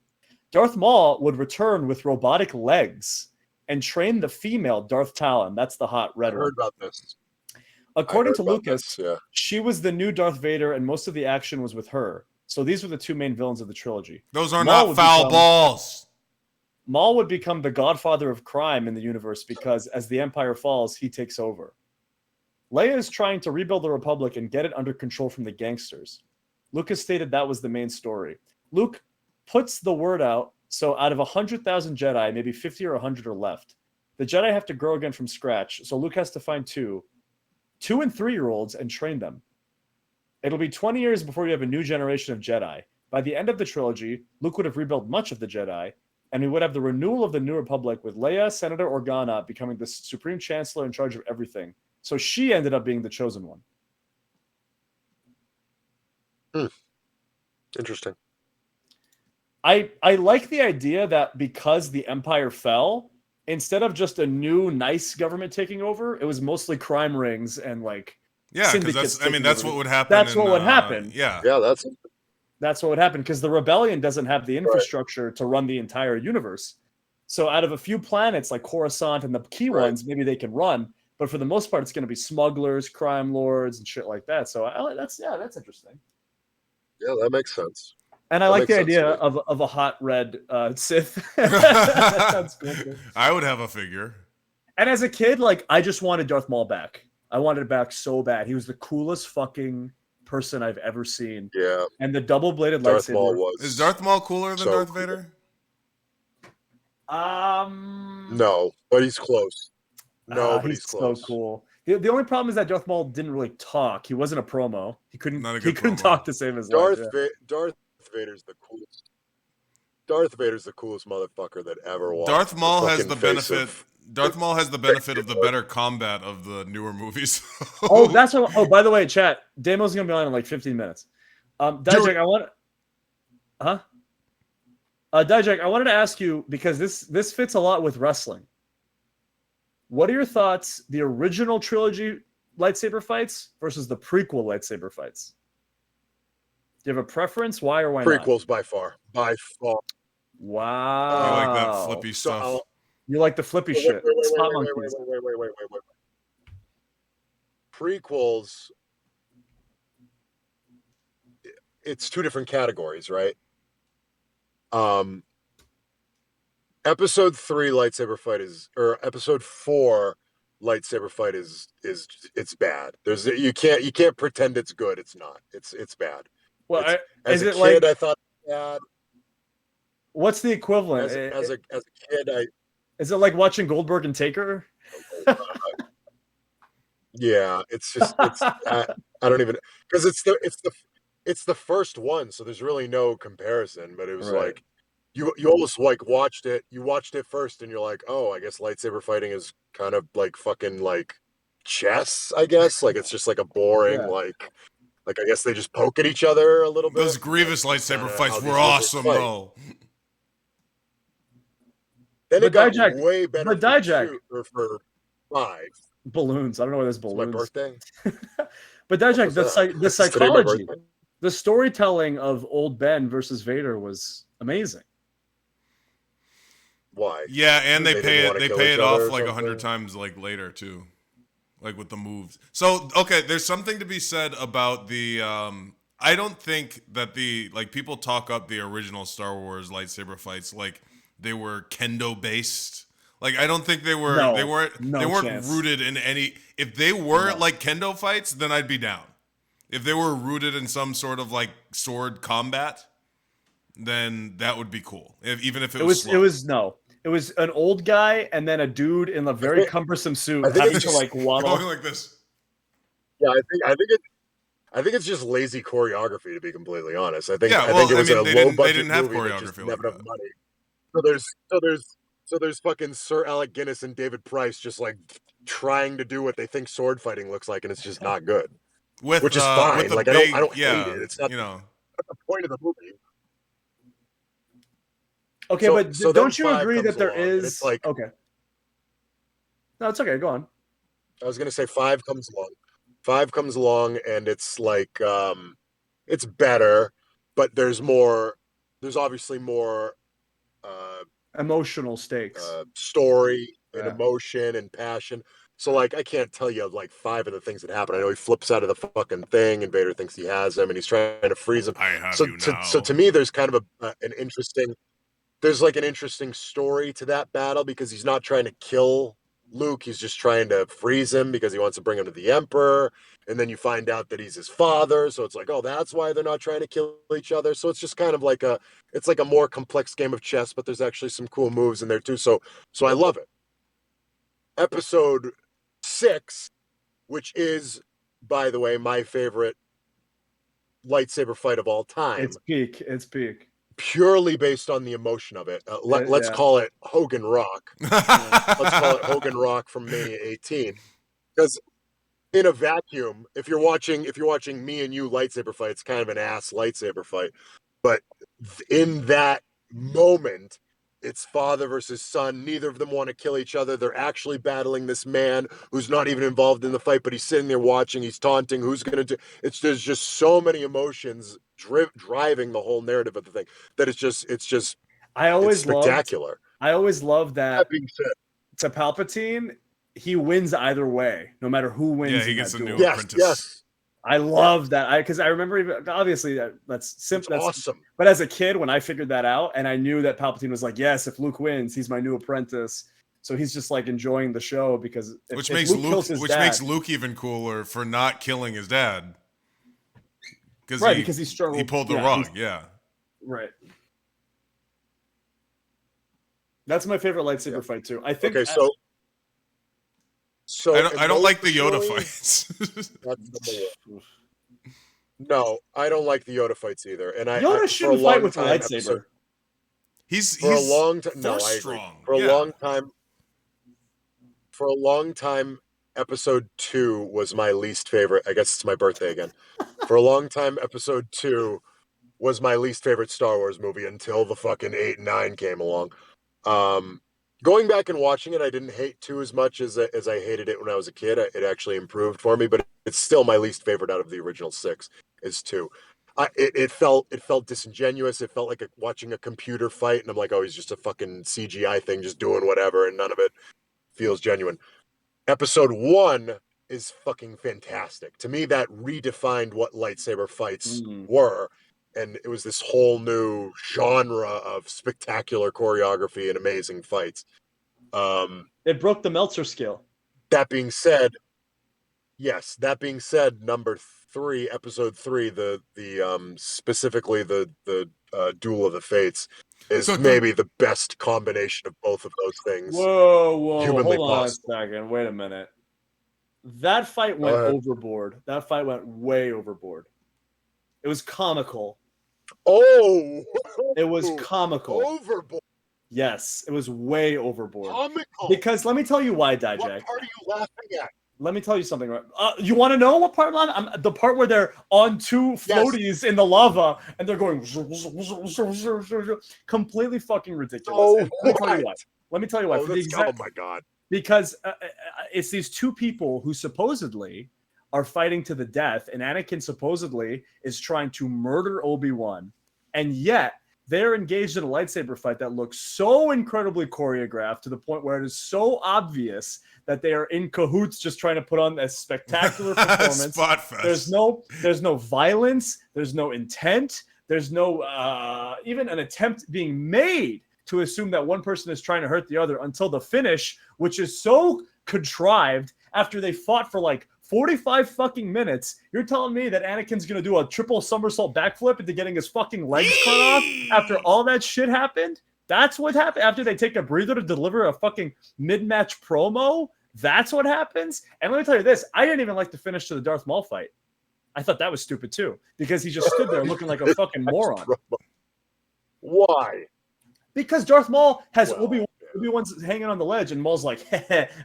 Darth Maul would return with robotic legs and train the female Darth Talon. That's the hot red one. I heard about this. According to Lucas, she was the new Darth Vader, and most of the action was with her. So these were the two main villains of the trilogy. Those are not foul balls. Maul would become the godfather of crime in the universe because as the Empire falls, he takes over. Leia is trying to rebuild the Republic and get it under control from the gangsters. Lucas stated that was the main story. Luke puts the word out, so out of 100,000 Jedi, maybe 50 or 100 are left. The Jedi have to grow again from scratch, so Luke has to find 2 and 3-year-olds and train them. It'll be 20 years before you have a new generation of Jedi. By the end of the trilogy, Luke would have rebuilt much of the Jedi, and we would have the renewal of the New Republic with Leia, Senator Organa, becoming the Supreme Chancellor in charge of everything. So she ended up being the chosen one. Interesting. I like the idea that because the Empire fell, instead of just a new nice government taking over, it was mostly crime rings and like Yeah, because syndicates. that's what would happen. That's what would happen. Yeah, Yeah, That's what would happen because the rebellion doesn't have the right. infrastructure to run the entire universe. So out of a few planets like Coruscant and the key Right. ones, maybe they can run, but for the most part, it's going to be smugglers, crime lords, and shit like that. So that's interesting. Yeah, that makes sense. And I That like makes the sense to idea me. of a hot red Sith. That sounds cool too. I would have a figure. And as a kid, like I just wanted Darth Maul back. I wanted it back so bad. He was the coolest fucking person I've ever seen. Yeah, And the double-bladed Darth lightsaber. Maul was. Is Darth Maul cooler than so Darth cool. Vader? No, but he's close. No, but he's close. So cool. The only problem is that Darth Maul didn't really talk. He wasn't a promo. He couldn't. Not a He good couldn't promo. talk to save his Darth life. Yeah. Darth Vader's the coolest. Darth Vader's the coolest motherfucker that ever walked. Darth Maul has the fucking face benefit. of- Darth Maul has the benefit of the better combat of the newer movies. Oh, that's what. Oh, by the way, chat. Damo's gonna be on in like 15 minutes. Dijak, I want. Huh? Dijak, I wanted to ask you because this fits a lot with wrestling. What are your thoughts? The original trilogy lightsaber fights versus the prequel lightsaber fights. Do you have a preference? Why or why not? Prequels by far. By far. Wow. You like that flippy So stuff? You like the flippy shit. Spot monkeys. Wait. Prequels, it's two different categories, right? Episode 3 lightsaber fight or episode 4 lightsaber fight is it's bad. You can't pretend it's good. It's not. It's bad. Well, as a kid, like, I thought it was bad. What's the equivalent? As a kid, is it like watching Goldberg and Taker? Yeah, it's I don't even, because it's the first one, so there's really no comparison. But it was Right. like you almost like watched it first, and you're like, oh, I guess lightsaber fighting is kind of like fucking like chess, I guess. Like it's just like a boring Yeah. like I guess they just poke at each other a little bit. Those Grievous That's lightsaber kinda fights how these were wizards awesome, fight. though. Then But it got Dijak- way better but Dijak- for 5. Balloons. I don't know why there's It's my balloons. birthday. But Dijak, What was that? the Is today my psychology, birthday? the storytelling of old Ben versus Vader was amazing. Why? Yeah, and They they didn't pay it. wanna They kill pay each it other off or like something? 100 times like later too, like with the moves. So okay, there's something to be said about the. I don't think that the like people talk up the original Star Wars lightsaber fights like they were kendo based. Like I don't think they were. No, they weren't. no they weren't chance. rooted in any. If they were No. like kendo fights, then I'd be down. If they were rooted in some sort of like sword combat, then that would be cool. Even if it was slow. It was an old guy and then a dude in a very cumbersome suit I think having it's to just like waddle. going like this. Yeah, I think it's just lazy choreography, to be completely honest. I think Yeah, I well, think it was I mean, a they low didn't- they budget didn't have movie that just choreography didn't have like enough that. money. So there's fucking Sir Alec Guinness and David Price just like trying to do what they think sword fighting looks like, and it's just not good. With Which is fine. With the Like big, I don't yeah, hate it. It's not you know. the point of the movie. Okay, So- but so then don't you 5 agree comes that there along, and is it's like- okay? No, it's okay. Go on. I was gonna say 5 comes along. 5 comes along, and it's like it's better, but there's obviously more Emotional stakes. story and Yeah. emotion and passion. So like I can't tell you like 5 of the things that happen. I know he flips out of the fucking thing, and Vader thinks he has him, and he's trying to freeze him. I have So you now. so to me, there's kind of an interesting. There's like an interesting story to that battle because he's not trying to kill Luke. He's just trying to freeze him because he wants to bring him to the Emperor. And then you find out that he's his father. So it's like, oh, that's why they're not trying to kill each other. So it's just kind of like it's like a more complex game of chess, but there's actually some cool moves in there too. So I love it. Episode 6, which is, by the way, my favorite lightsaber fight of all time. It's peak. It's peak. Purely based on the emotion of it. Let's Yeah. call it Hogan Rock. Let's call it Hogan Rock from Mania 18. Because in a vacuum, if you're watching me and you lightsaber fight, it's kind of an ass lightsaber fight. But in that moment, it's father versus son. Neither of them want to kill each other. They're actually battling this man who's not even involved in the fight, but he's sitting there watching. He's taunting. Who's going to do? There's just so many emotions driving the whole narrative of the thing that it's I always loved spectacular. that That being said, to Palpatine, he wins either way, no matter who wins. Yeah, he in gets that a new duel. apprentice. yes. I love that. Because I remember, obviously, that's simple. It's That's awesome. But as a kid, when I figured that out, and I knew that Palpatine was like, yes, if Luke wins, he's my new apprentice. So he's just like enjoying the show because Which if makes Luke kills his dad, makes Luke even cooler for not killing his dad. Right, because he struggled. He pulled the rug. Yeah. Right. That's my favorite lightsaber fight too. I think. Okay, so I don't like the Yoda emotionally, fights. that's number one. No, I don't like the Yoda fights either. And Yoda shouldn't fight with a lightsaber. He's for a long time. No, force I agree. strong. For a long time, episode 2 was my least favorite. I guess it's my birthday again. For a long time, episode 2 was my least favorite Star Wars movie until the fucking 8 and 9 came along. Going back and watching it, I didn't hate 2 as much as I hated it when I was a kid. It actually improved for me, but it's still my least favorite out of the original 6 is 2. It felt disingenuous. It felt like watching a computer fight, and I'm like, oh, he's just a fucking CGI thing, just doing whatever, and none of it feels genuine. Episode 1 is fucking fantastic. To me, that redefined what lightsaber fights were, and it was this whole new genre of spectacular choreography and amazing fights. It broke the Meltzer scale. That being said, number 3, episode 3, the specifically the Duel of the Fates is maybe the best combination of both of those things. Whoa, humanly hold on possible. a second. Wait a minute. That fight went overboard. That fight went way overboard. It was comical. Oh, it was comical. Overboard. Yes, it was way overboard. Comical. Because let me tell you why, Dijak. What part are you laughing at? Let me tell you something. You want to know what part? The part where they're on 2 floaties in the lava and they're going completely fucking ridiculous. Oh, let me tell you why. Oh my god. Because it's these 2 people who supposedly are fighting to the death, and Anakin supposedly is trying to murder Obi-Wan, and yet they're engaged in a lightsaber fight that looks so incredibly choreographed to the point where it is so obvious that they are in cahoots just trying to put on a spectacular performance. Spot fest. There's no violence, there's no intent, there's no even an attempt being made to assume that one person is trying to hurt the other until the finish, which is so contrived after they fought for like 45 fucking minutes. You're telling me that Anakin's going to do a triple somersault backflip into getting his fucking legs cut off after all that shit happened? That's what happened after they take a breather to deliver a fucking mid-match promo? That's what happens? And let me tell you this, I didn't even like the finish to the Darth Maul fight. I thought that was stupid too, because he just stood there looking like a fucking moron. Why? Because Darth Maul has Obi-Wan's hanging on the ledge, and Maul's like,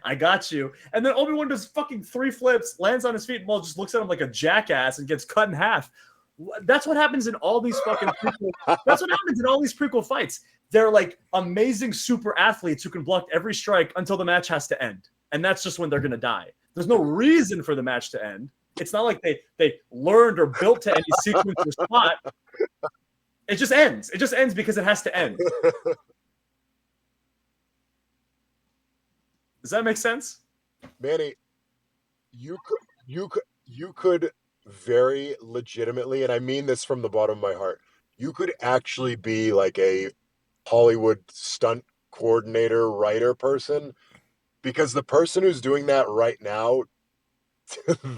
I got you. And then Obi-Wan does fucking 3 flips, lands on his feet, and Maul just looks at him like a jackass and gets cut in half. That's what happens in all these fucking prequel. That's what happens in all these prequel fights. They're like amazing super athletes who can block every strike until the match has to end. And that's just when they're going to die. There's no reason for the match to end. It's not like they learned or built to any sequence or spot. It just ends. It just ends because it has to end. Does that make sense? Manny, you could very legitimately, and I mean this from the bottom of my heart, you could actually be like a Hollywood stunt coordinator, writer person, because the person who's doing that right now,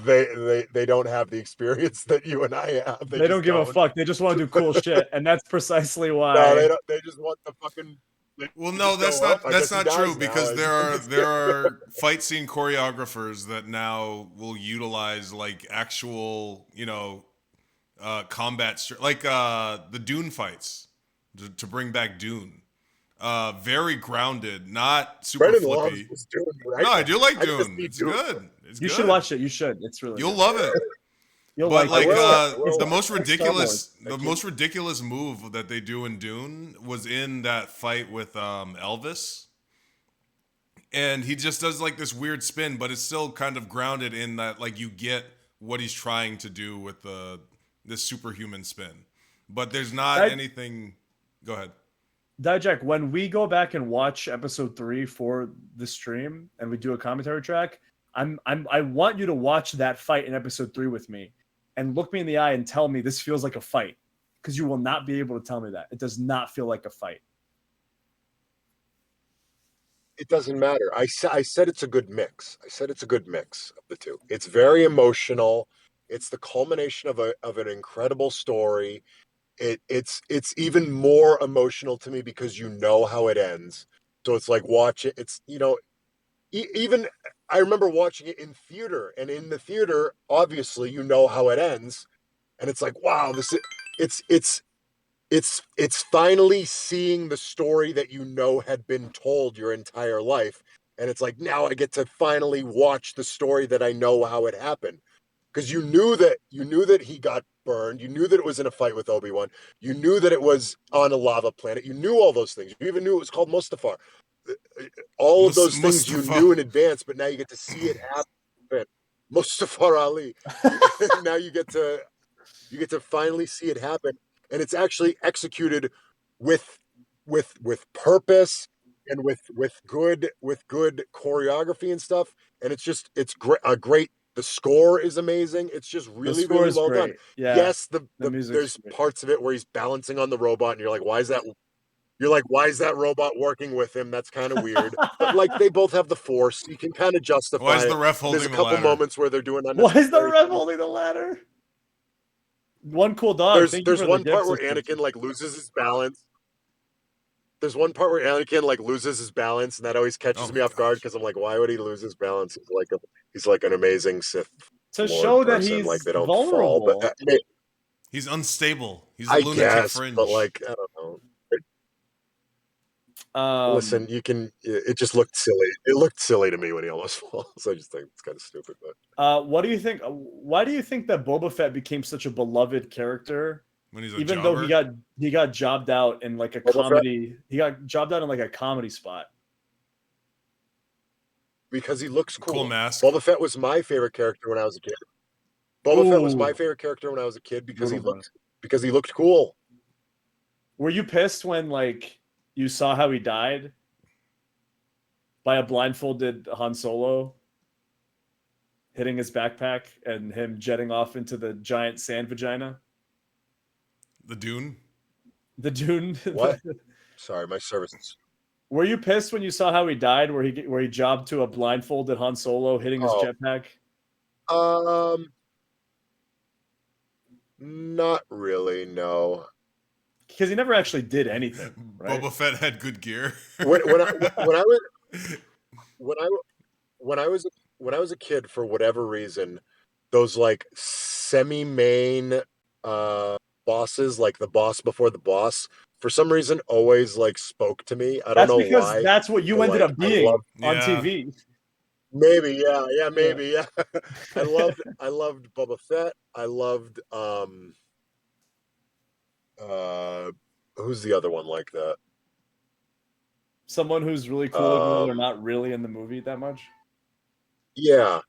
they don't have the experience that you and I have. They don't give a fuck. They just want to do cool shit, and that's precisely why. No, they don't. They just want the fucking. Well, no, that's not true, because there are fight scene choreographers that now will utilize like actual, combat, like the Dune fights to bring back Dune. Very grounded, not super Brennan flippy. loves Dune, right? No, I do like Dune. It's good. You should watch it. You should. It's really You'll good. love it. You'll But like like it. I will. the most It's Star Wars. ridiculous move that they do in Dune was in that fight with Elvis. And he just does like this weird spin, but it's still kind of grounded in that like you get what he's trying to do with this superhuman spin. But there's not That anything. Go ahead. Dijak, when we go back and watch episode 3 for the stream and we do a commentary track, I want you to watch that fight in episode 3 with me and look me in the eye and tell me this feels like a fight, because you will not be able to tell me that. It does not feel like a fight. It doesn't matter. I said it's a good mix. I said it's a good mix of the two. It's very emotional. It's the culmination of an incredible story. It's even more emotional to me because you know how it ends. So it's like watch it. It's even I remember watching it in theater, and in the theater, obviously you know how it ends, and it's like wow, it's finally seeing the story that you know had been told your entire life, and it's like now I get to finally watch the story that I know how it happened, because you knew that he got burned, you knew that it was in a fight with Obi-Wan, you knew that it was on a lava planet, you knew all those things, you even knew it was called Mustafar. All of those things you Mustafa. knew in advance, but now you get to see it happen. Mustafar Ali. Now you get to finally see it happen, and it's actually executed with with purpose and with good choreography and stuff, and it's great. The score is amazing. It's just The really score really is well done. great. Yeah, Yes, the music's there's great. parts of it where he's balancing on the robot and you're like, why is that robot working with him? That's kind of weird. But like they both have the force. You can kind of Why justify is the it. ref And there's a holding the couple ladder? moments where they're doing Why is the unnecessary ref things. holding the ladder? One cool dog. There's Thank you there's for the one part gift where system. Anakin like loses his balance. There's one part where Anakin like loses his balance, and that always Oh catches my me off guard gosh. because I'm like, why would he lose his balance? He's like an amazing Sith To Lord show that person. Like he's they don't fall, but vulnerable. He's unstable. He's a I lunatic guess. But fringe. like I don't know. Um, Listen, you can. It just looked silly. It looked silly to me when he almost falls. I just think it's kind of stupid. But what do you think? Why do you think that Boba Fett became such a beloved character, When he's a even though he jobber. got jobbed out in like a Boba Fett, comedy? He got jobbed out in like a comedy spot. because he looks Cool cool. mask. Boba Fett was my favorite character when I was a kid. Boba Fett was my Ooh, favorite character when I was a kid because he brutal one. looked cool. Were you pissed when like you saw how he died by a blindfolded Han Solo hitting his backpack and him jetting off into the giant sand vagina? The Dune. The Dune. What? Sorry, my service. Were you pissed when you saw how he died, where he jobbed to a blindfolded Han Solo hitting his Oh, jetpack? not really. No. Because he never actually did anything, right? Boba Fett had good gear. When I when I was when I was a kid, for whatever reason, those like semi-main bosses, like the boss before the boss, for some reason always like spoke to me. I don't That's know because why, that's what but you ended like up I love being on Yeah. TV. maybe yeah Yeah. maybe yeah. I loved Boba Fett. I loved uh who's the other one like that? Someone who's really cool, even though they're Um not really in the movie that much. yeah.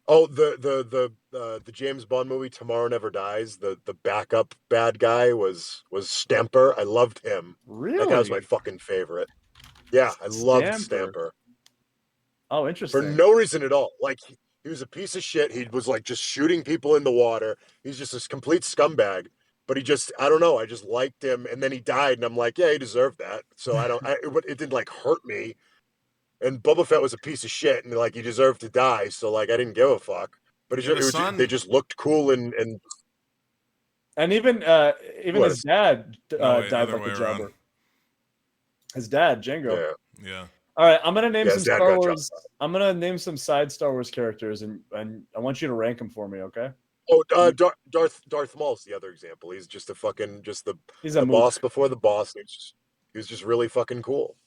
Oh, the James Bond movie Tomorrow Never Dies. The backup bad guy was Stamper. I loved him. That guy was my Really? fucking favorite. Yeah, I loved Stamper. Stamper Oh, for interesting. no reason at all. Like he was a piece of shit. He was like just shooting people in the water. He's just this complete scumbag. But he just, I don't know. I just liked him, and then he died, and I'm like, yeah, he deserved that. So I don't. It didn't like hurt me. And Boba Fett was a piece of shit, and like he deserved to die. So like I didn't give a fuck. But He had a they son. just looked cool, and And even what? his dad No, wait, died other like way a around. jobber. His dad, Django. Yeah, Yeah. All right, I'm gonna name yeah. some His dad Star got shot. Wars. I'm gonna name some side Star Wars characters, and I want you to rank them for me, okay? Oh, Darth Maul's the other example. He's just a fucking He's a the boss mook. before the boss. He was just really fucking cool.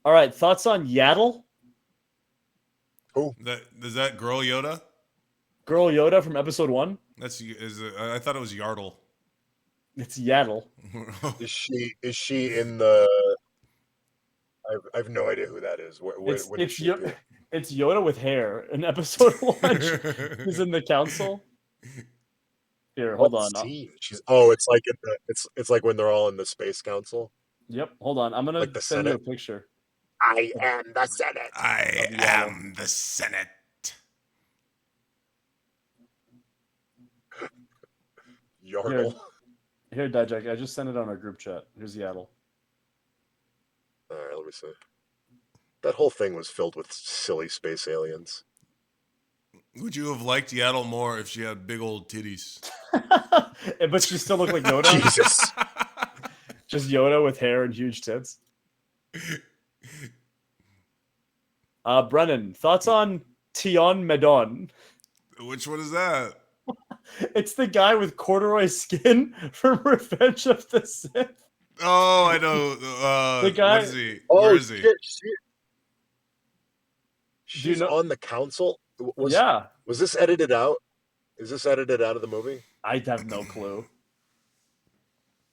All right, thoughts on Yaddle? Who? That is that girl Yoda? Girl Yoda from episode 1? I thought it was Yardle. It's Yaddle. Is she in the? I have no idea who that is. When did she appear? It's Yoda with hair in episode 1. He's in the council. Here, hold What on. scene? It's like it's like when they're all in the space council, Yep, hold on. I'm gonna like the send you a Senate. picture. I am the Senate. I Yaddle. am the Senate. Yardle. Here, Dijak, I just sent it on our group chat. Here's Yaddle. All right, let me see. That whole thing was filled with silly space aliens. Would you have liked Yaddle more if she had big old titties? But she still looked like Yoda. Jesus. Just Yoda with hair and huge tits. Brennan, thoughts on Tion Medon? Which one is that? It's the guy with corduroy skin from Revenge of the Sith. Oh, I know. The guy- What is he? Oh, Where is he? shit, Do you she's know- on the council. Yeah, Was this edited out? Is this edited out of the movie? I have no clue.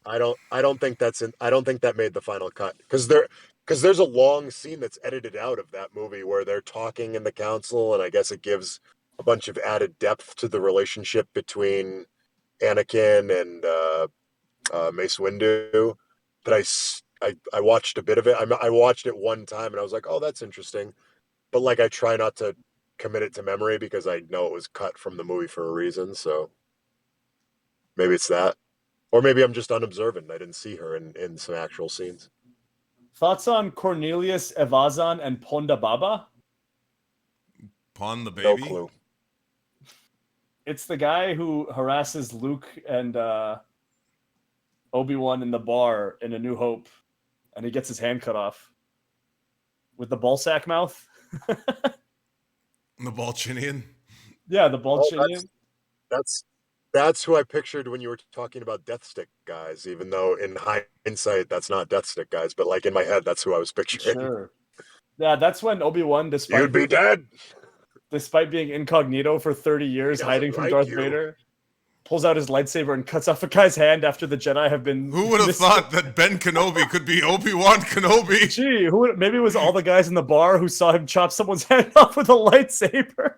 I don't think that's in. I don't think that made the final cut because there's a long scene that's edited out of that movie where they're talking in the council, and I guess it gives a bunch of added depth to the relationship between Anakin and Mace Windu. That I watched a bit of it. I watched it one time and I was like, oh, that's interesting, but like I try not to commit it to memory because I know it was cut from the movie for a reason. So maybe it's that. Or maybe I'm just unobservant. I didn't see her in some actual scenes. Thoughts on Cornelius Evazan and Ponda Baba? Pawn the No baby? clue. It's the guy who harasses Luke and Obi-Wan in the bar in A New Hope, and he gets his hand cut off with the ballsack mouth. The Balchinian? Yeah, the Oh, Balchinian. that's who I pictured when you were talking about Death Stick guys, even though in hindsight that's not Death Stick guys, but like in my head that's who I was picturing. Sure. Yeah, that's when Obi-Wan, You'd be dead. despite being incognito for 30 years, He hiding doesn't from like Darth you. Vader, pulls out his lightsaber and cuts off a guy's hand after the Jedi have been. Who would have thought that Ben Kenobi could be Obi-Wan Kenobi? Gee, maybe it was all the guys in the bar who saw him chop someone's hand off with a lightsaber.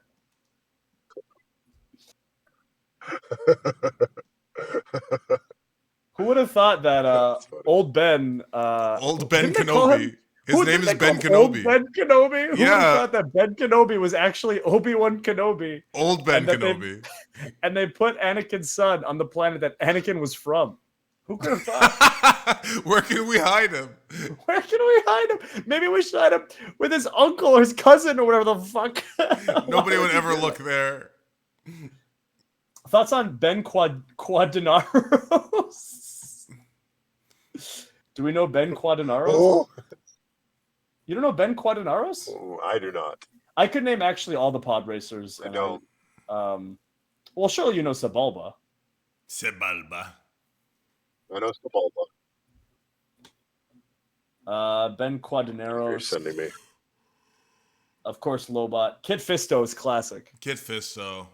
Who would have thought that That's funny. old Ben Old Ben didn't they call him- Kenobi. His who name did is they call Ben him? Old Kenobi. Ben Kenobi? Who would Yeah. have thought that Ben Kenobi was actually Obi-Wan Kenobi? Old Ben And that they- Kenobi. And they put Anakin's son on the planet that Anakin was from. Who could have thought? Where can we hide him? Where can we hide him? Maybe we should hide him with his uncle or his cousin or whatever the fuck. Nobody Why would you ever do look that? there. Thoughts on Ben Quadinaros? Do we know Ben Quadinaros? Oh, You don't know Ben Quadinaros? I do not. I could name actually all the pod racers. I don't. Well, surely you know Sabalba. Sebalba. I know Sebulba. Ben You're Quadinaros. sending me. Of course, Lobot. Kit Fisto is classic. Kid Fisto.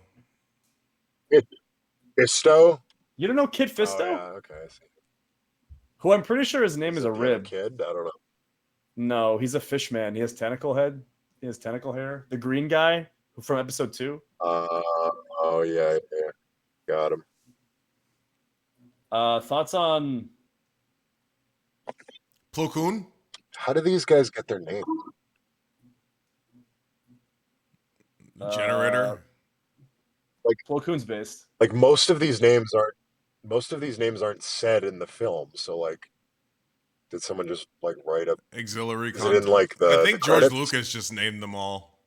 Fisto? You don't know Kit Fisto? Oh, yeah, okay. I see. Who I'm pretty sure his name is a it the other rib. kid? I don't know. No, he's a fish man. He has tentacle head. He has tentacle hair. The green guy from episode 2. Oh yeah. Got him. Thoughts on Plo Koon? How do these guys get their name? Generator? Plo Koon's based? Like most of these names aren't said in the film. So like, did someone just like write up? Auxiliary Is it content. in like the? I the think George credits? Lucas just named them all.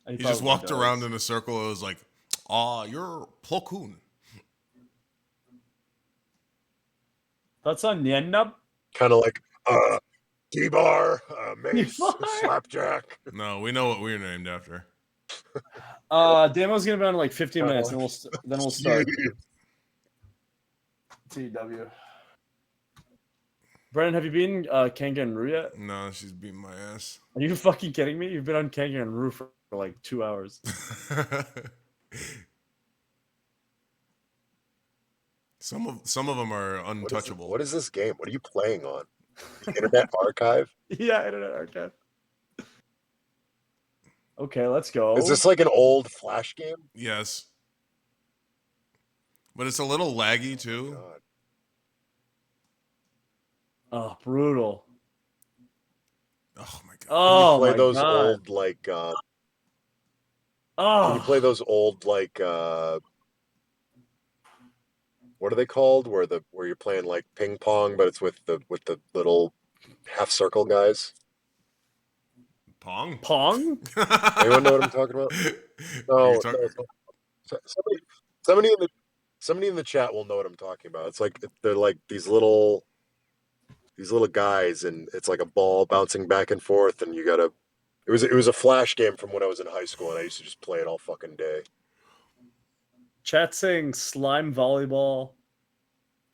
He just probably walked does. around in a circle and was like, you're Plo Koon. Thoughts on Niennub? Kind of like D-bar, Mace, T-Bar. Slapjack. No, we know what we're named after. Demo's gonna be on in like 15 minutes, and then we'll start. TW. Brennan, have you been Kangaroo yet? No, she's beating my ass. Are you fucking kidding me? You've been on Kangaroo for like 2 hours. Some of them are untouchable. What is this game? What are you playing on? The Internet Archive? Yeah, Internet Archive. Okay, let's Is go. this like an old Flash game? Yes, but it's a little laggy too. God. Oh, brutal. Oh my god. Can you Oh play my those god. old like can you play Oh, those old like what are they called? Where you're playing like ping pong, but it's with the little half circle guys. Pong. Pong? Anyone know what I'm talking about? Are you No, talking? no. Somebody in the somebody in the chat will know what I'm talking about. It's like they're like these little guys, and it's like a ball bouncing back and forth, and you gotta. It was a Flash game from when I was in high school, and I used to just play it all fucking day. Chat saying slime volleyball,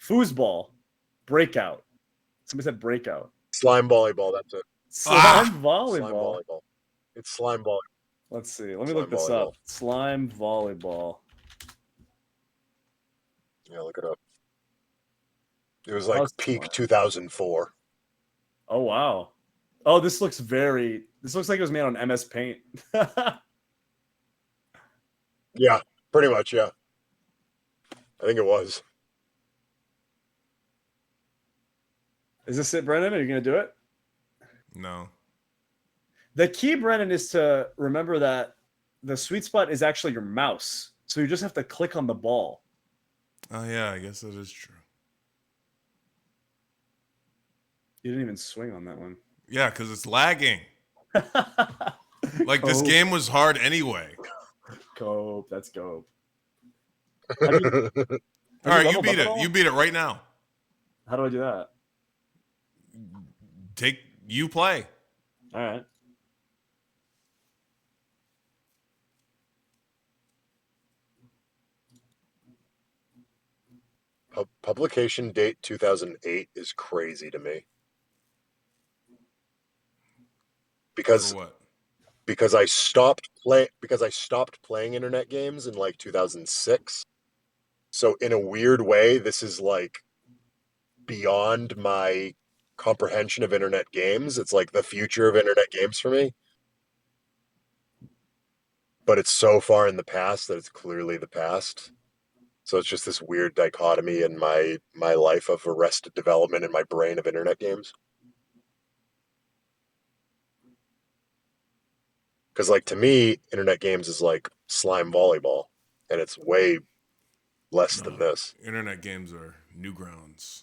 foosball, breakout. Somebody said breakout. Slime volleyball. That's it. Slime Ah, Slime volleyball. volleyball. It's slime volleyball. Let's see. Let me look Slime this volleyball. up. Slime volleyball. Yeah, look it up. It was like Oh, peak slime. 2004. Oh wow. Oh, this looks like it was made on MS Paint. Yeah, pretty much. Yeah, I think it was. Is this it, Brennan? Are you gonna do it? no. The key, Brennan, is to remember that the sweet spot is actually your mouse. So you just have to click on the ball. Oh yeah, I guess that is true. You didn't even swing on that one. Yeah, because it's lagging. Like this Cope. game was hard anyway. Cope. That's cope. All Have you right, you leveled beat up at it. all? You beat it right now. How do I do that? You play. All right. Publication date 2008 is crazy to me For because what? I stopped playing internet games in like 2006. So in a weird way, this is like beyond my comprehension of internet games. It's like the future of internet games for me. But it's so far in the past that it's clearly the past. So it's just this weird dichotomy in my life of arrested development in my brain of internet games. Because like to me, internet games is like slime volleyball, and it's way less than No, this. internet games are Newgrounds.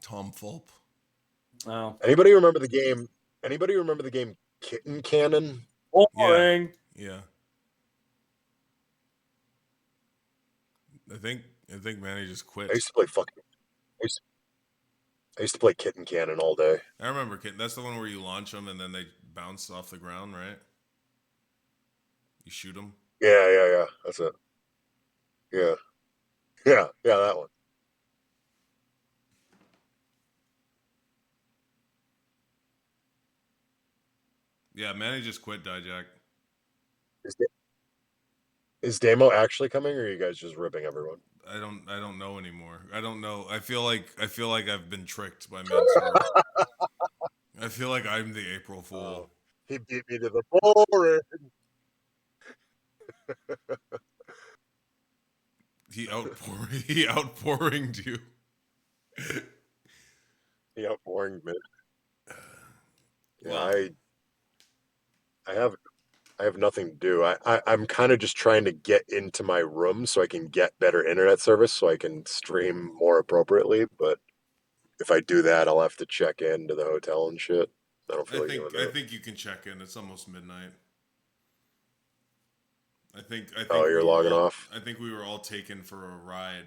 Tom Fulp. Oh. Anybody remember the game? Anybody remember the game Kitten Cannon? Yeah, Boring. yeah. I think Manny just I quit. used to play fucking. I used I used to play Kitten Cannon all day. I remember that's the one where you launch them and then they bounce off the ground, right? You shoot them. Yeah. That's it. Yeah, yeah. That one. Yeah, Manny just quit Dijak. Is, is Damo actually coming, or are you guys just ripping everyone? I don't know anymore. I don't know. I feel like I've been tricked by Mansoor. I feel like I'm the April Fool. He beat me to the boring. He outpouring you. He outboring me. Yeah, Well, I have nothing to do. I'm kind of just trying to get into my room so I can get better internet service so I can stream more appropriately. But if I do that, I'll have to check into the hotel and shit. I don't I feel like think doing I that. think you can check in. It's almost midnight. I Oh, think you're we were logging all off. I think we were all taken for a ride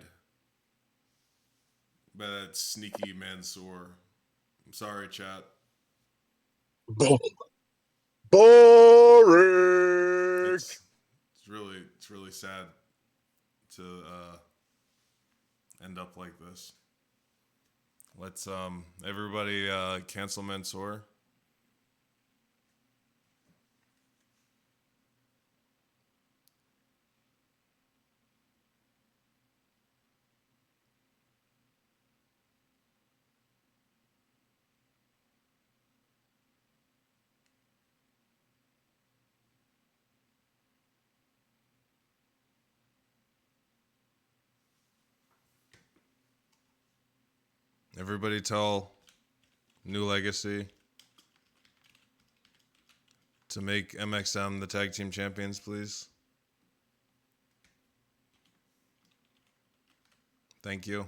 by that sneaky Mansoor. I'm sorry, chat. Boring. It's really sad to end up like this. Let's everybody cancel Mansoor. Everybody tell New Legacy to make MXM the tag team champions, please. Thank you.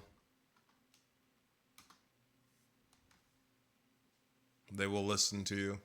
They will listen to you.